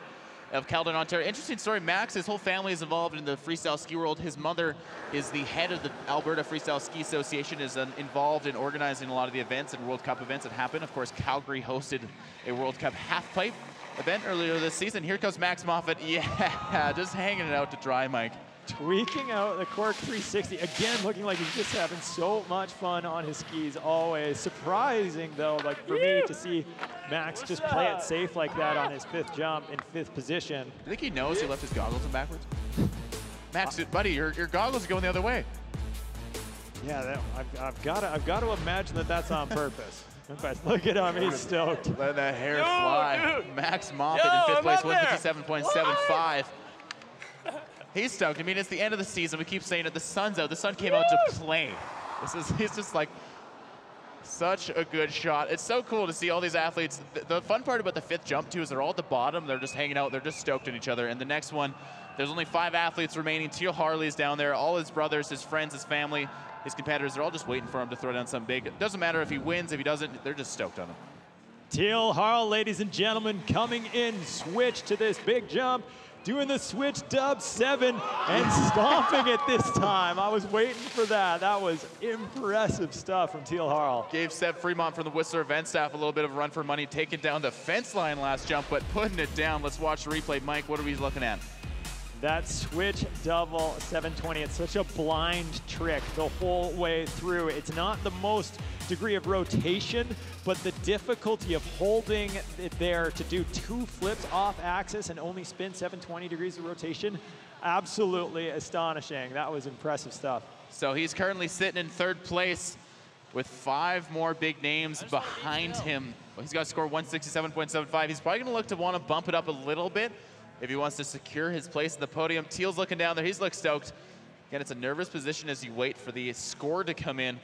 of Caledon, Ontario. Interesting story. Max, his whole family is involved in the freestyle ski world. His mother is the head of the Alberta Freestyle Ski Association, is involved in organizing a lot of the events and World Cup events that happen. Of course, Calgary hosted a World Cup halfpipe event earlier this season. Here comes Max Moffat. Yeah, just hanging it out to dry, Mike. Tweaking out the cork 360. Again, looking like he's just having so much fun on his skis always. Surprising, though, like for me to see Max just play it safe like that on his 5th jump in 5th position. Do you think he knows he left his goggles in backwards? Max, buddy, your goggles are going the other way. Yeah, I've got to imagine that that's on purpose. Look at him, he's stoked. Let the hair fly. Dude. Max Moffat in 5th place, 157.75. He's stoked. I mean, it's the end of the season. We keep saying it. The sun's out. The sun came out to play. He's just like such a good shot. It's so cool to see all these athletes. The fun part about the 5th jump, too, is they're all at the bottom. They're just hanging out. They're just stoked at each other. And the next one, there's only 5 athletes remaining. Teal Harley's down there. All his brothers, his friends, his family, his competitors, they're all just waiting for him to throw down something big. It doesn't matter if he wins, if he doesn't, they're just stoked on him. Teal Harl, ladies and gentlemen, coming in, switch to this big jump. Doing the switch dub 7 and stomping it this time. I was waiting for that. That was impressive stuff from Teal Harl. Gave Seb Fremont from the Whistler event staff a little bit of a run for money, taking down the fence line last jump, but putting it down. Let's watch the replay. Mike, what are we looking at? That switch double 720, it's such a blind trick the whole way through. It's not the most degree of rotation, but the difficulty of holding it there to do 2 flips off axis and only spin 720 degrees of rotation, absolutely astonishing. That was impressive stuff. So he's currently sitting in 3rd place with 5 more big names behind him. Well, he's got to score 167.75. He's probably gonna look to want to bump it up a little bit if he wants to secure his place in the podium. Teal's looking down there. He's looks stoked. Again, it's a nervous position as you wait for the score to come in.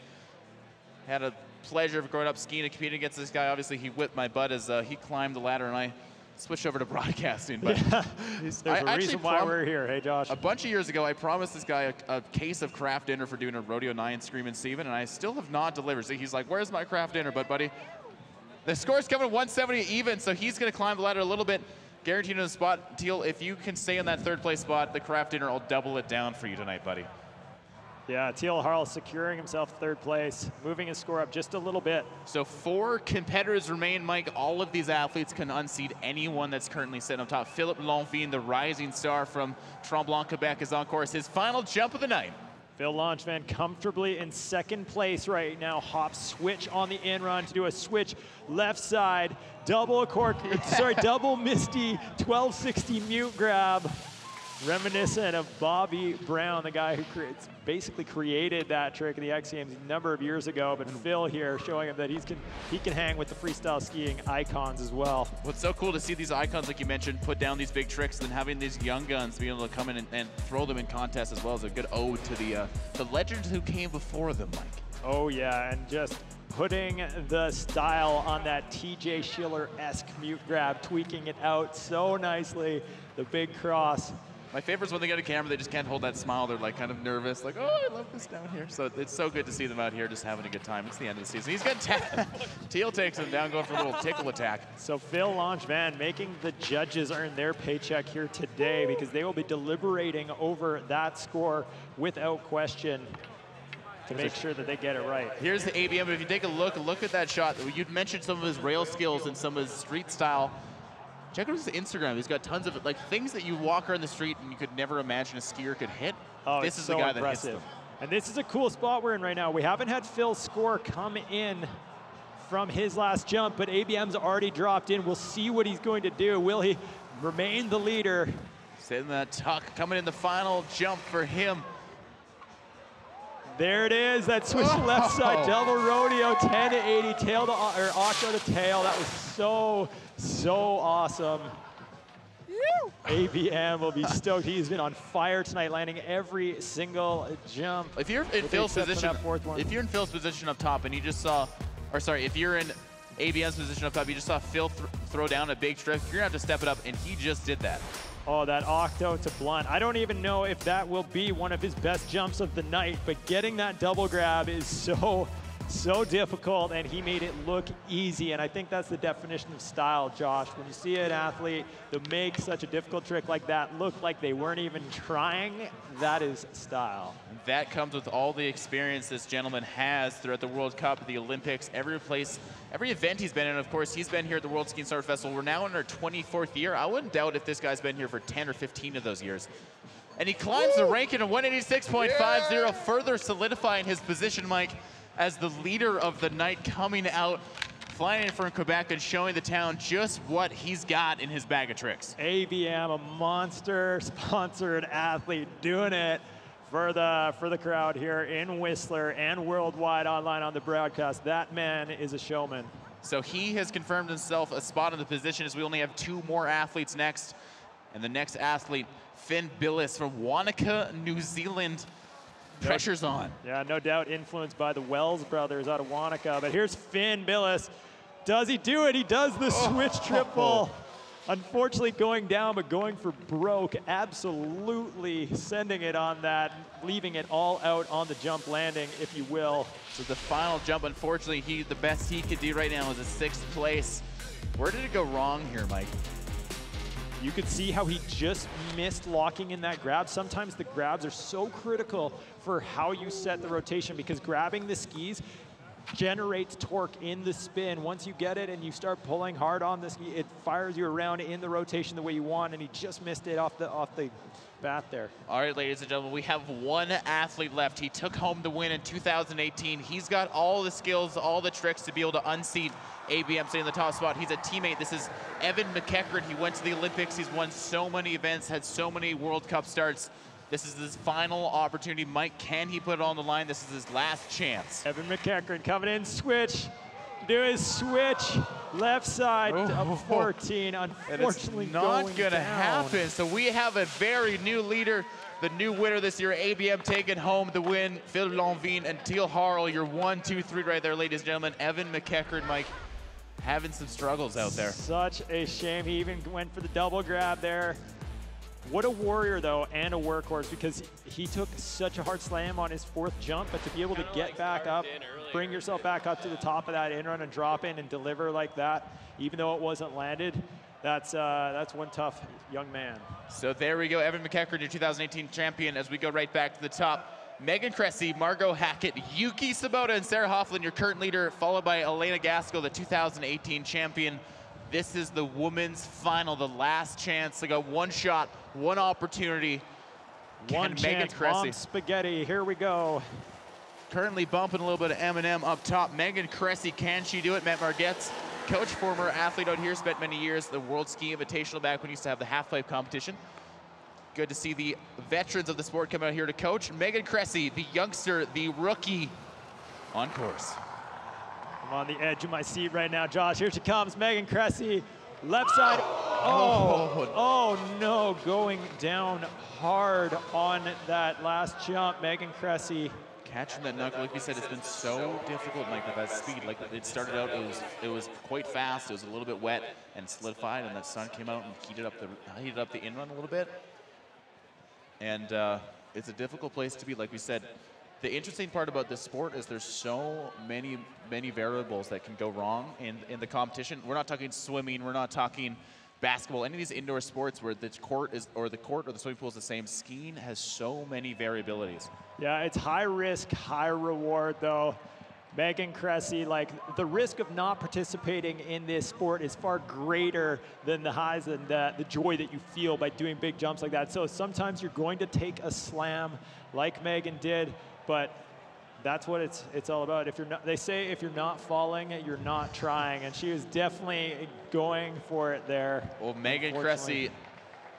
Had a pleasure of growing up skiing and competing against this guy. Obviously, he whipped my butt as he climbed the ladder, and I switched over to broadcasting. But yeah, there's a reason why we're here. Hey, Josh. A bunch of years ago, I promised this guy a case of craft dinner for doing a Rodeo 9 Screamin' Steven, and I still have not delivered. So he's like, where's my craft dinner, buddy? The score's coming 170 even, so he's going to climb the ladder a little bit. Guaranteed in the spot. Teal, if you can stay in that 3rd place spot, the craft dinner will double it down for you tonight, buddy. Yeah, Teal Harl securing himself 3rd place, moving his score up just a little bit. So 4 competitors remain, Mike. All of these athletes can unseat anyone that's currently sitting on top. Philippe Lonvin, the rising star from Tremblant, Quebec, is on course. His final jump of the night. Phil Langevin comfortably in 2nd place right now. Hop switch on the in run to do a switch left side. Double double Misty 1260 mute grab. Reminiscent of Bobby Brown, the guy who basically created that trick in the X Games a number of years ago. But Phil here showing him that he can hang with the freestyle skiing icons as well. What's so cool to see these icons, like you mentioned, put down these big tricks, and then having these young guns be able to come in and throw them in contests as well as a good ode to the legends who came before them, Mike. Oh yeah, and just putting the style on that TJ Schiller-esque mute grab, tweaking it out so nicely. The big cross. My favorite is when they get a camera, they just can't hold that smile. They're like kind of nervous, like, oh, I love this down here. So it's so good to see them out here just having a good time. It's the end of the season. He's got Teal takes him down, going for a little tickle attack. So Phil Langevin making the judges earn their paycheck here today because they will be deliberating over that score without question to make sure that they get it right. Here's the ABM, but if you take a look at that shot. You'd mentioned some of his rail skills and some of his street style. Check out his Instagram. He's got tons of it, like things that you walk around the street and you could never imagine a skier could hit. Oh, this is so the guy impressive. that hits them. And this is a cool spot we're in right now. We haven't had Phil's score come in from his last jump, but ABM's already dropped in. We'll see what he's going to do. Will he remain the leader? Setting that tuck, coming in the final jump for him. There it is, that switch left side, double rodeo, 10 to 80, tail to, or octo to tail. That was so awesome. ABM will be stoked. He's been on fire tonight, landing every single jump. If you're in Phil's position, up top, and you just saw, or sorry, if you're in ABM's position up top, you just saw Phil throw down a big trick. You're gonna have to step it up, and he just did that. Oh, that octo to blunt. I don't even know if that will be one of his best jumps of the night, but getting that double grab is so difficult, and he made it look easy, and I think that's the definition of style, Josh. When you see an athlete that makes such a difficult trick like that look like they weren't even trying, that is style. That comes with all the experience this gentleman has throughout the World Cup, the Olympics, every place, every event he's been in. Of course, he's been here at the World Ski and Snowboard Festival. We're now in our 24th year. I wouldn't doubt if this guy's been here for 10 or 15 of those years. And he climbs the ranking of 186.50, further solidifying his position, Mike, as the leader of the night, coming out, flying in from Quebec and showing the town just what he's got in his bag of tricks. ABM, a monster-sponsored athlete, doing it for the crowd here in Whistler and worldwide online on the broadcast. That man is a showman. So he has confirmed himself a spot in the position, as we only have 2 more athletes next. And the next athlete, Finn Billis from Wanaka, New Zealand. Pressure's on. Yeah, no doubt influenced by the Wells brothers out of Wanaka. But here's Finn Billis. Does he do it? He does the switch triple. Unfortunately going down, but going for broke. Absolutely sending it on that, leaving it all out on the jump landing, if you will. So the final jump, unfortunately, the best he could do right now is a 6th place. Where did it go wrong here, Mike? You could see how he just missed locking in that grab. Sometimes the grabs are so critical for how you set the rotation, because grabbing the skis generates torque in the spin. Once you get it and you start pulling hard on the ski, it fires you around in the rotation the way you want, and he just missed it off the bat there. All right, ladies and gentlemen, we have 1 athlete left. He took home the win in 2018. He's got all the skills, all the tricks to be able to unseat ABM, staying in the top spot. He's a teammate. This is Evan McEachran. He went to the Olympics. He's won so many events, had so many World Cup starts. This is his final opportunity. Mike, can he put it on the line? This is his last chance. Evan McEachran coming in, switch. Do his switch, left side of 14. Unfortunately, and it's not gonna happen. So we have a very new leader, the new winner this year, ABM taking home the win. Phil Langevin and Teal Harrell, your 1, 2, 3 right there, ladies and gentlemen. Evan McEachran, Mike, having some struggles out there. Such a shame. He even went for the double grab there. What a warrior, though, and a workhorse, because he took such a hard slam on his 4th jump, but to be able to get back up, bring yourself back up to the top of that in run and drop in and deliver like that, even though it wasn't landed, that's one tough young man. So there we go, Evan McEachran, your 2018 champion. As we go right back to the top, Megan Cressy, Margot Hackett, Yuki Sabota, and Sarah Hofflin, your current leader, followed by Elena Gaskell, the 2018 champion. This is the women's final, the last chance. They got 1 shot, 1 opportunity. One chance, Mom Spaghetti, here we go. Currently bumping a little bit of M&M up top. Megan Cressy, can she do it? Matt Margette's coach, former athlete out here, spent many years the World Ski Invitational back when we used to have the half-pipe competition. Good to see the veterans of the sport come out here to coach. Megan Cressy, the youngster, the rookie, on course. I'm on the edge of my seat right now, Josh. Here she comes, Megan Cressy, left side. Oh no, going down hard on that last jump. Megan Cressy. Catching that knuckle, like we said, it's been so difficult, Mike, at that speed. Like it started out, it was quite fast. It was a little bit wet and solidified, and the sun came out and heated up the in-run a little bit. And it's a difficult place to be, like we said. The interesting part about this sport is there's so many variables that can go wrong in the competition. We're not talking swimming, we're not talking basketball, any of these indoor sports where the court or the swimming pool is the same. Skiing has so many variabilities. Yeah, it's high risk, high reward though. Megan Cressy, like the risk of not participating in this sport is far greater than the highs and the joy that you feel by doing big jumps like that. So sometimes you're going to take a slam like Megan did, but that's what it's all about. If you're not, they say if you're not falling, you're not trying, and she was definitely going for it there. Well, Megan Cressy,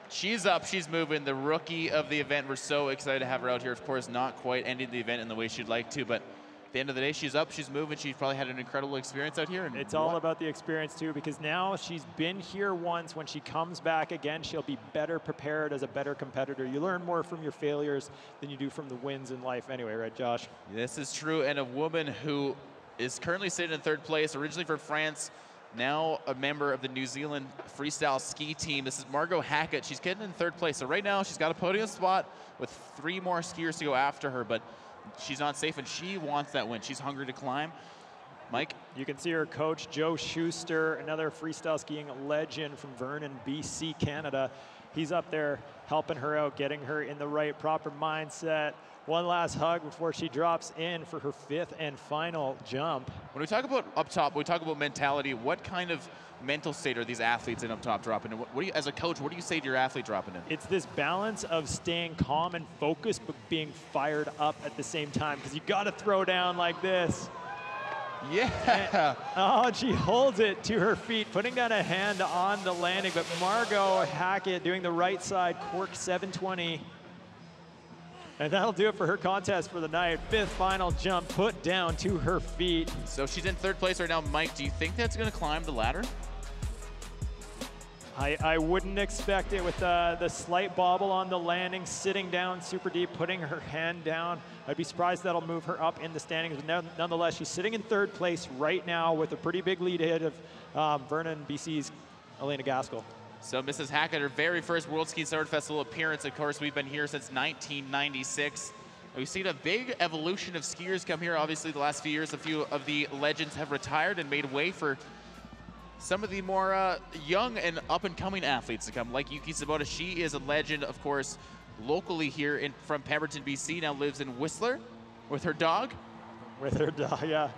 she's up, she's moving, the rookie of the event. We're so excited to have her out here. Of course, not quite ending the event in the way she'd like to, but at the end of the day, she's up, she's moving. She's probably had an incredible experience out here. And it's all about the experience too, because now she's been here once. When she comes back again, she'll be better prepared as a better competitor. You learn more from your failures than you do from the wins in life anyway, right, Josh? This is true, and a woman who is currently sitting in third place, originally from France, now a member of the New Zealand freestyle ski team. This is Margot Hackett. She's getting in third place. So right now, she's got a podium spot with 3 more skiers to go after her, but she's not safe, and she wants that win. She's hungry to climb. Mike? You can see her coach, Joe Schuster, another freestyle skiing legend from Vernon, BC, Canada. He's up there helping her out, getting her in the right, proper mindset. One last hug before she drops in for her 5th and final jump. When we talk about up top, when we talk about mentality, what kind of mental state are these athletes in up top dropping in? What do you, as a coach, what do you say to your athlete dropping in? It's this balance of staying calm and focused, but being fired up at the same time, because you got to throw down like this. Yeah. And she holds it to her feet, putting down a hand on the landing, but Margot Hackett doing the right side, cork 720. And that'll do it for her contest for the night. 5th final jump put down to her feet. So she's in third place right now. Mike, do you think that's going to climb the ladder? I wouldn't expect it with the slight bobble on the landing, sitting down super deep, putting her hand down. I'd be surprised that'll move her up in the standings. Nonetheless, she's sitting in third place right now with a pretty big lead ahead of Vernon, BC's Elena Gaskell. So Mrs. Hackett, her very first World Ski Snowboard Festival appearance. Of course, we've been here since 1996. We've seen a big evolution of skiers come here. Obviously, the last few years, a few of the legends have retired and made way for some of the more young and up-and-coming athletes to come, like Yuki Sabota. She is a legend, of course, locally here from Pemberton, BC, now lives in Whistler with her dog. With her dog, yeah.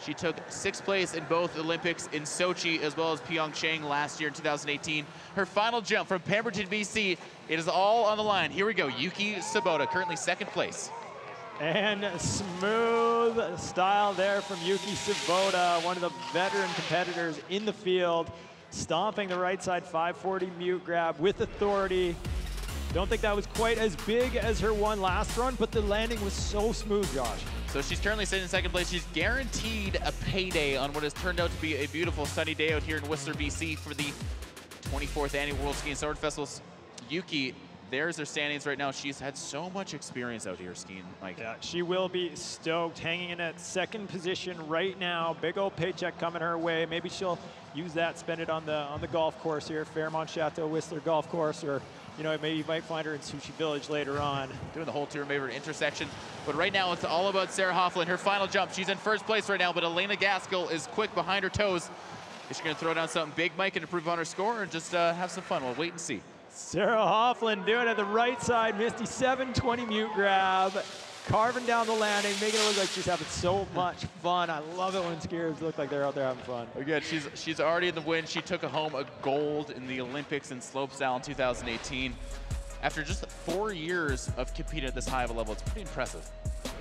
She took 6th place in both Olympics in Sochi as well as Pyeongchang last year in 2018. Her final jump from Pemberton, BC, it is all on the line. Here we go, Yuki Sabota, currently 2nd place. And smooth style there from Yuki Sabota, one of the veteran competitors in the field, stomping the right side 540 mute grab with authority. Don't think that was quite as big as her one last run, but the landing was so smooth, Josh. So she's currently sitting in 2nd place. She's guaranteed a payday on what has turned out to be a beautiful sunny day out here in Whistler, BC for the 24th Annual World Ski and Snowboard Festivals. Yuki, there's her standings right now. She's had so much experience out here skiing, Mike. Yeah, she will be stoked, hanging in at 2nd position right now. Big old paycheck coming her way. Maybe she'll use that, spend it on the golf course here, Fairmont Chateau Whistler Golf Course, or you know, maybe you might find her in Sushi Village later on. Doing the whole tour, maybe an intersection. But right now, it's all about Sarah Hofflin. Her final jump, she's in 1st place right now, but Elena Gaskell is quick behind her toes. Is she going to throw down something big, Mike, and improve on her score, or just have some fun? We'll wait and see. Sarah Hofflin doing it the right side, Misty 720 mute grab, carving down the landing, making it look like she's having so much fun. I love it when skiers look like they're out there having fun. Again, she's already in the win. She took home a gold in the Olympics in slopestyle in 2018. After just 4 years of competing at this high of a level, it's pretty impressive.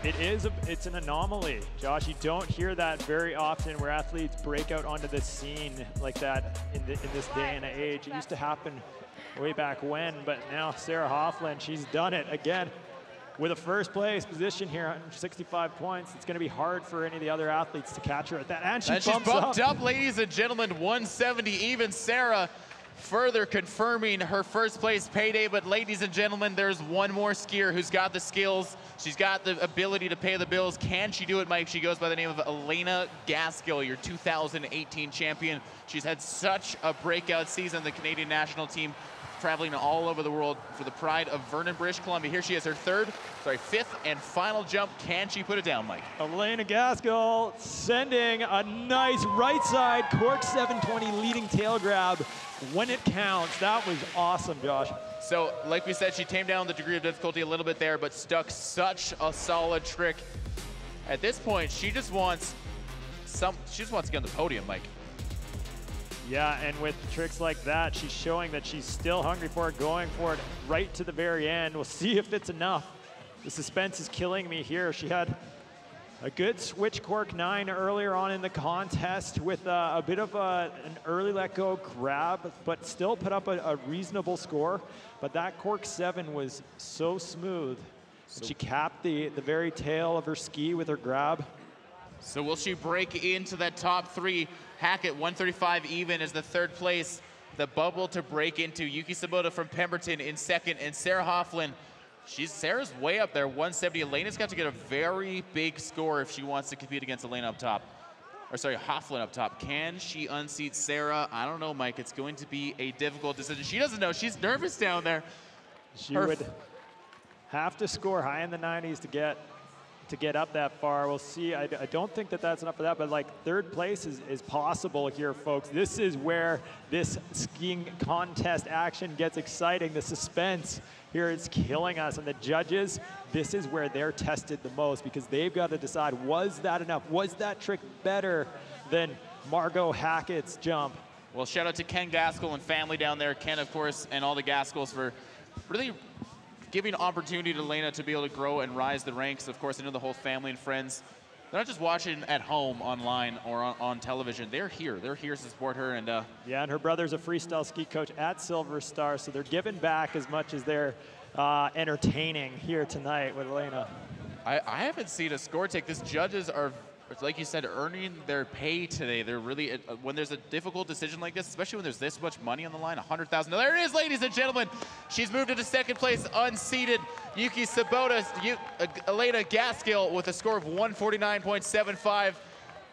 It is, it's an anomaly, Josh. You don't hear that very often where athletes break out onto the scene like that in this day and age. It used to happen way back when, but now Sarah Hofflin, she's done it again with a 1st place position here, 165 points. It's going to be hard for any of the other athletes to catch her at that. And she's bumped up, ladies and gentlemen, 170 even. Sarah further confirming her 1st place payday. But ladies and gentlemen, there's one more skier who's got the skills. She's got the ability to pay the bills. Can she do it, Mike? She goes by the name of Elena Gaskell, your 2018 champion. She's had such a breakout season. The Canadian national team traveling all over the world for the pride of Vernon, British Columbia. Here she is, her fifth and final jump. Can she put it down, Mike? Elena Gaskell sending a nice right side cork 720 leading tail grab when it counts. That was awesome, Josh. So, like we said, she tamed down the degree of difficulty a little bit there, but stuck such a solid trick. At this point, she just wants to get on the podium, Mike. Yeah, and with tricks like that, she's showing that she's still hungry for it, going for it right to the very end. We'll see if it's enough. The suspense is killing me here. She had a good switch cork 9 earlier on in the contest with a bit of an early let go grab, but still put up a reasonable score. But that cork 7 was so smooth. And she capped the very tail of her ski with her grab. So will she break into that top 3? Hackett, 135 even, is the 3rd place. The bubble to break into. Yuki Sabota from Pemberton in 2nd, and Sarah Hofflin. Sarah's way up there, 170. Elena's got to get a very big score if she wants to compete against Elena up top. Or sorry, Hofflin up top. Can she unseat Sarah? I don't know, Mike. It's going to be a difficult decision. She doesn't know. She's nervous down there. She would have to score high in the 90s to get up that far. We'll see. I don't think that that's enough for that, but like 3rd place is possible here, folks. This is where this skiing contest action gets exciting. The suspense here is killing us, and the judges, this is where they're tested the most, because they've got to decide, was that enough? Was that trick better than Margot Hackett's jump? Well, shout out to Ken Gaskell and family down there. Ken, of course, and all the Gaskells for really giving opportunity to Elena to be able to grow and rise the ranks. Of course, I know the whole family and friends, they're not just watching at home online or on television. They're here. They're here to support her. And yeah, and her brother's a freestyle ski coach at Silver Star, so they're giving back as much as they're entertaining here tonight with Elena. I haven't seen a score take. These judges are, like you said, earning their pay today. They're really, when there's a difficult decision like this, especially when there's this much money on the line, $100,000. There it is, ladies and gentlemen. She's moved into 2nd place, unseated. Yuki Sabota, Elena Gaskell with a score of 149.75.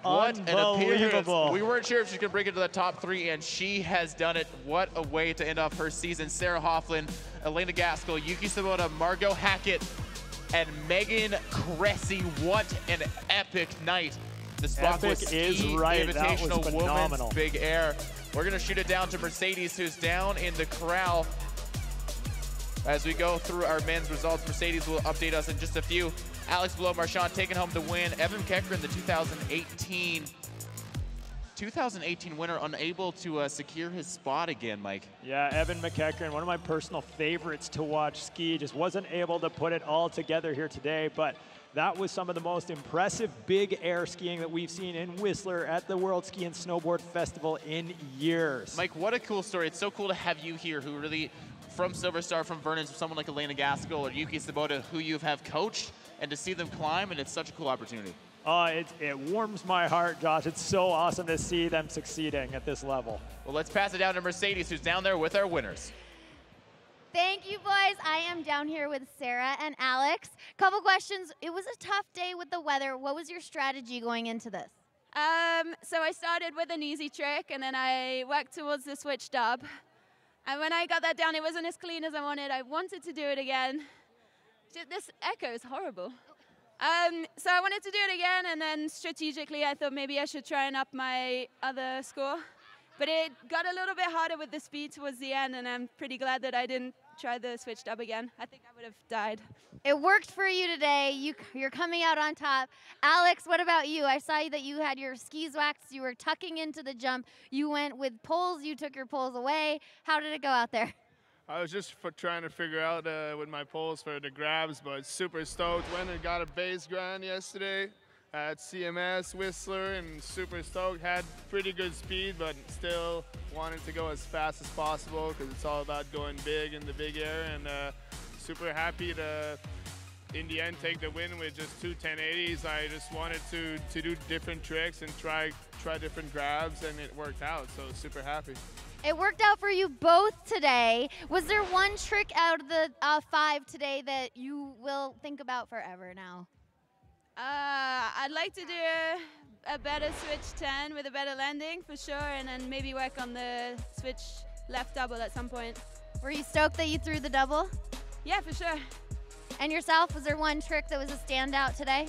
What an appearance. We weren't sure if she could break into the top 3, and she has done it. What a way to end off her season. Sarah Hofflin, Elena Gaskell, Yuki Sabota, Margot Hackett, and Megan Cressy. What an epic night. The Spockwell Ski Invitational Women's Big Air. We're going to shoot it down to Mercedes, who's down in the corral. As we go through our men's results, Mercedes will update us in just a few. Alex Below-Marchand taking home the win. Evan McEachran, the 2018 winner, unable to secure his spot again, Mike. Yeah, Evan McEachran, one of my personal favorites to watch ski, just wasn't able to put it all together here today, but that was some of the most impressive big air skiing that we've seen in Whistler at the World Ski and Snowboard Festival in years. Mike, what a cool story. It's so cool to have you here, who really, from Silver Star, from Vernon, someone like Elena Gaskell or Yuki Sabota, who you have coached, and to see them climb, and it's such a cool opportunity. It warms my heart, Josh. It's so awesome to see them succeeding at this level. Well, let's pass it down to Mercedes, who's down there with our winners. Thank you, boys. I am down here with Sarah and Alex. Couple questions. It was a tough day with the weather. What was your strategy going into this? So I started with an easy trick, and then I worked towards the switch dub. And when I got that down, it wasn't as clean as I wanted. I wanted to do it again. This echo is horrible. So I wanted to do it again, and then strategically I thought maybe I should try and up my other score. But it got a little bit harder with the speed towards the end, and I'm pretty glad that I didn't try the switch dub again. I think I would have died. It worked for you today. You're coming out on top. Alex, what about you? I saw that you had your skis waxed. You were tucking into the jump. You went with poles. You took your poles away. How did it go out there? I was just trying to figure out with my poles for the grabs, but super stoked. Went and got a base grind yesterday at CMS Whistler, and super stoked. Had pretty good speed, but still wanted to go as fast as possible because it's all about going big in the big air, and super happy to, in the end, take the win with just 2 1080s. I just wanted to do different tricks and try different grabs, and it worked out, so super happy. It worked out for you both today. Was there one trick out of the 5 today that you will think about forever now? I'd like to do a better switch 10 with a better landing for sure, and then maybe work on the switch left double at some point. Were you stoked that you threw the double? Yeah, for sure. And yourself, was there one trick that was a standout today?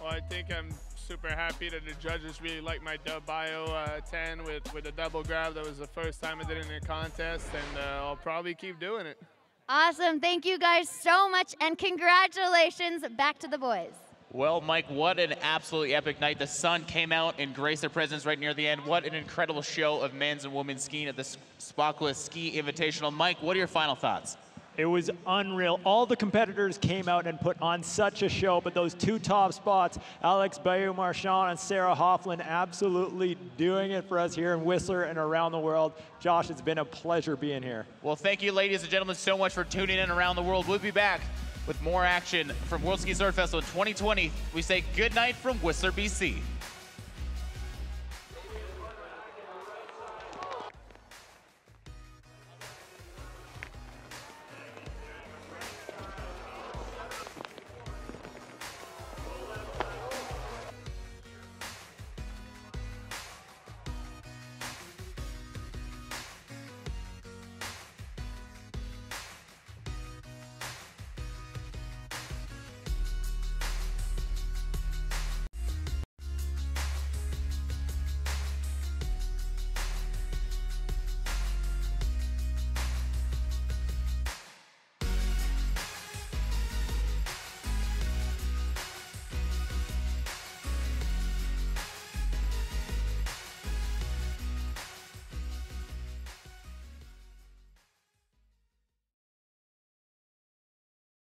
Well, I think I'm super happy that the judges really liked my dub bio 10 with a double grab. That was the first time I did it in a contest, and I'll probably keep doing it. Awesome. Thank you guys so much, and congratulations. Back to the boys. Well, Mike, what an absolutely epic night. The sun came out and graced their presence right near the end. What an incredible show of men's and women's skiing at the Spectators Ski Invitational. Mike, what are your final thoughts? It was unreal. All the competitors came out and put on such a show, but those two top spots, Alex Bayou-Marchand and Sarah Hofflin, absolutely doing it for us here in Whistler and around the world. Josh, it's been a pleasure being here. Well, thank you, ladies and gentlemen, so much for tuning in around the world. We'll be back with more action from World Ski Resort Festival 2020. We say good night from Whistler, BC.